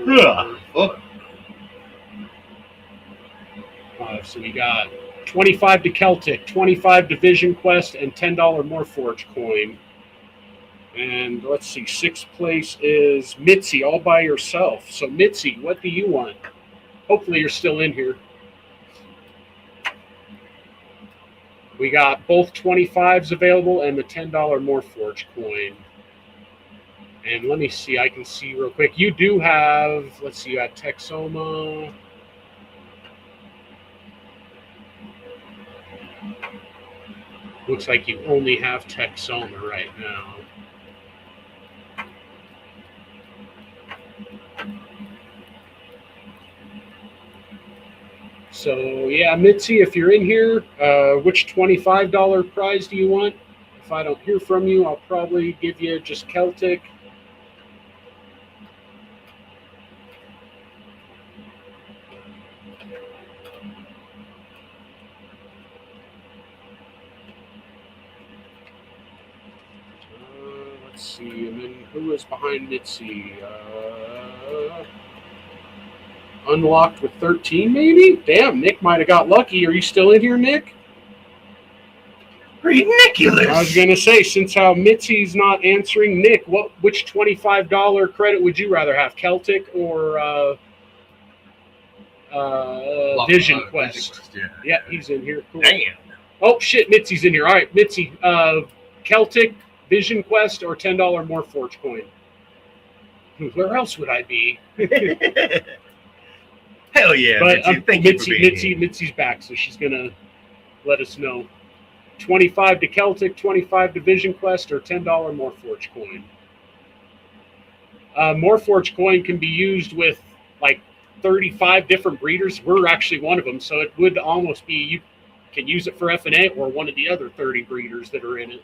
4, 5. So we got 25 to Celtic, 25 to Vision Quest, and $10 Morphforge coin. And let's see, 6th place is Mitzi, all by yourself. So Mitzi, what do you want? Hopefully you're still in here. We got both 25s available and the $10 Morphforge coin. And let me see, I can see real quick. You do have, let's see, you got Texoma. Looks like you only have Texoma right now. So, yeah, Mitzi, if you're in here, which $25 prize do you want? If I don't hear from you, I'll probably give you just Celtic. Let's see, and then who is behind Mitzi? Unlocked with 13, maybe? Damn, Nick might have got lucky. Are you still in here, Nick? Ridiculous. I was going to say, since how Mitzi's not answering, Nick, which $25 credit would you rather have, Celtic or Vision Quest? Yeah, he's in here. Cool. Damn. Oh, shit, Mitzi's in here. All right, Mitzi, Celtic, Vision Quest, or $10 Morphforge coin? Where else would I be? Hell yeah, But Mitzi. Mitzi's back, so she's going to let us know. 25 to Celtic, 25 to Vision Quest, or $10 Morphforge coin. Morphforge coin can be used with like 35 different breeders. We're actually one of them, so it would almost be you can use it for F&A or one of the other 30 breeders that are in it.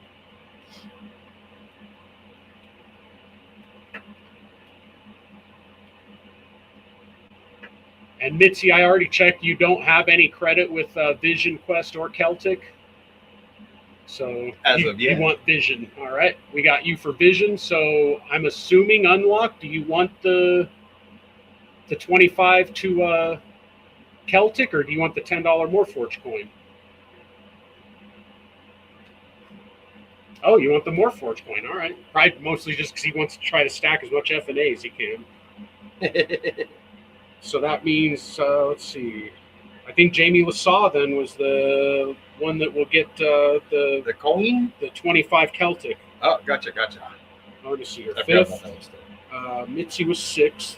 And Mitzi, I already checked. You don't have any credit with Vision Quest or Celtic. So you want Vision. All right. We got you for Vision. So I'm assuming unlocked. Do you want the 25 to Celtic, or do you want the $10 Morphforge coin? Oh, you want the Morphforge coin. All right. Probably mostly just because he wants to try to stack as much F&A as he can. So that means, let's see. I think Jamie Lasaw then was the one that will get the coin? The 25 Celtic. Oh, gotcha. Let me see her. 5th. Mitzi was 6th.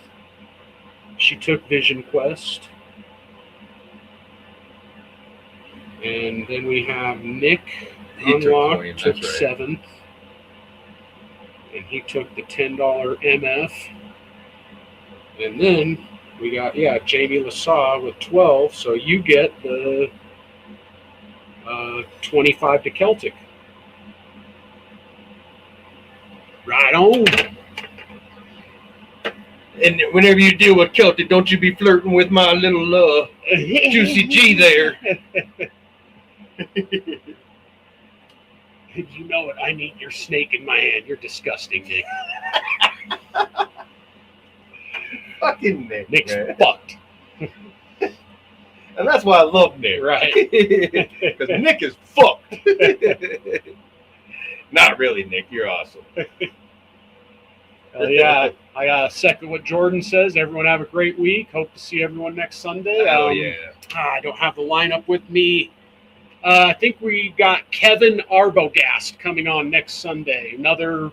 She took Vision Quest. And then we have Nick unlocked, took 7th. And he took the $10 MF. And then we got, Jamie Lasaw with 12, so you get the 25 to Celtic. Right on. And whenever you deal with Celtic, don't you be flirting with my little Juicy G there. You know it. I need your snake in my hand. You're disgusting, Nick. Fucking Nick. Nick's man. fucked. And that's why I love Nick. Right. Because Nick is fucked. Not really, Nick. You're awesome. Yeah, I second what Jordan says. Everyone have a great week. Hope to see everyone next Sunday. Oh, yeah. I don't have the lineup with me. I think we got Kevin Arbogast coming on next Sunday. We're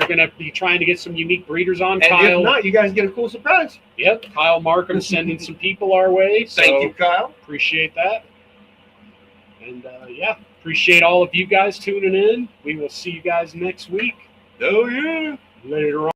going to be trying to get some unique breeders on. And Kyle, if not, you guys get a cool surprise. Yep, Kyle Markham sending some people our way. So Thank you, Kyle. appreciate that. And yeah, appreciate all of you guys tuning in. We will see you guys next week. Oh, yeah. Later on.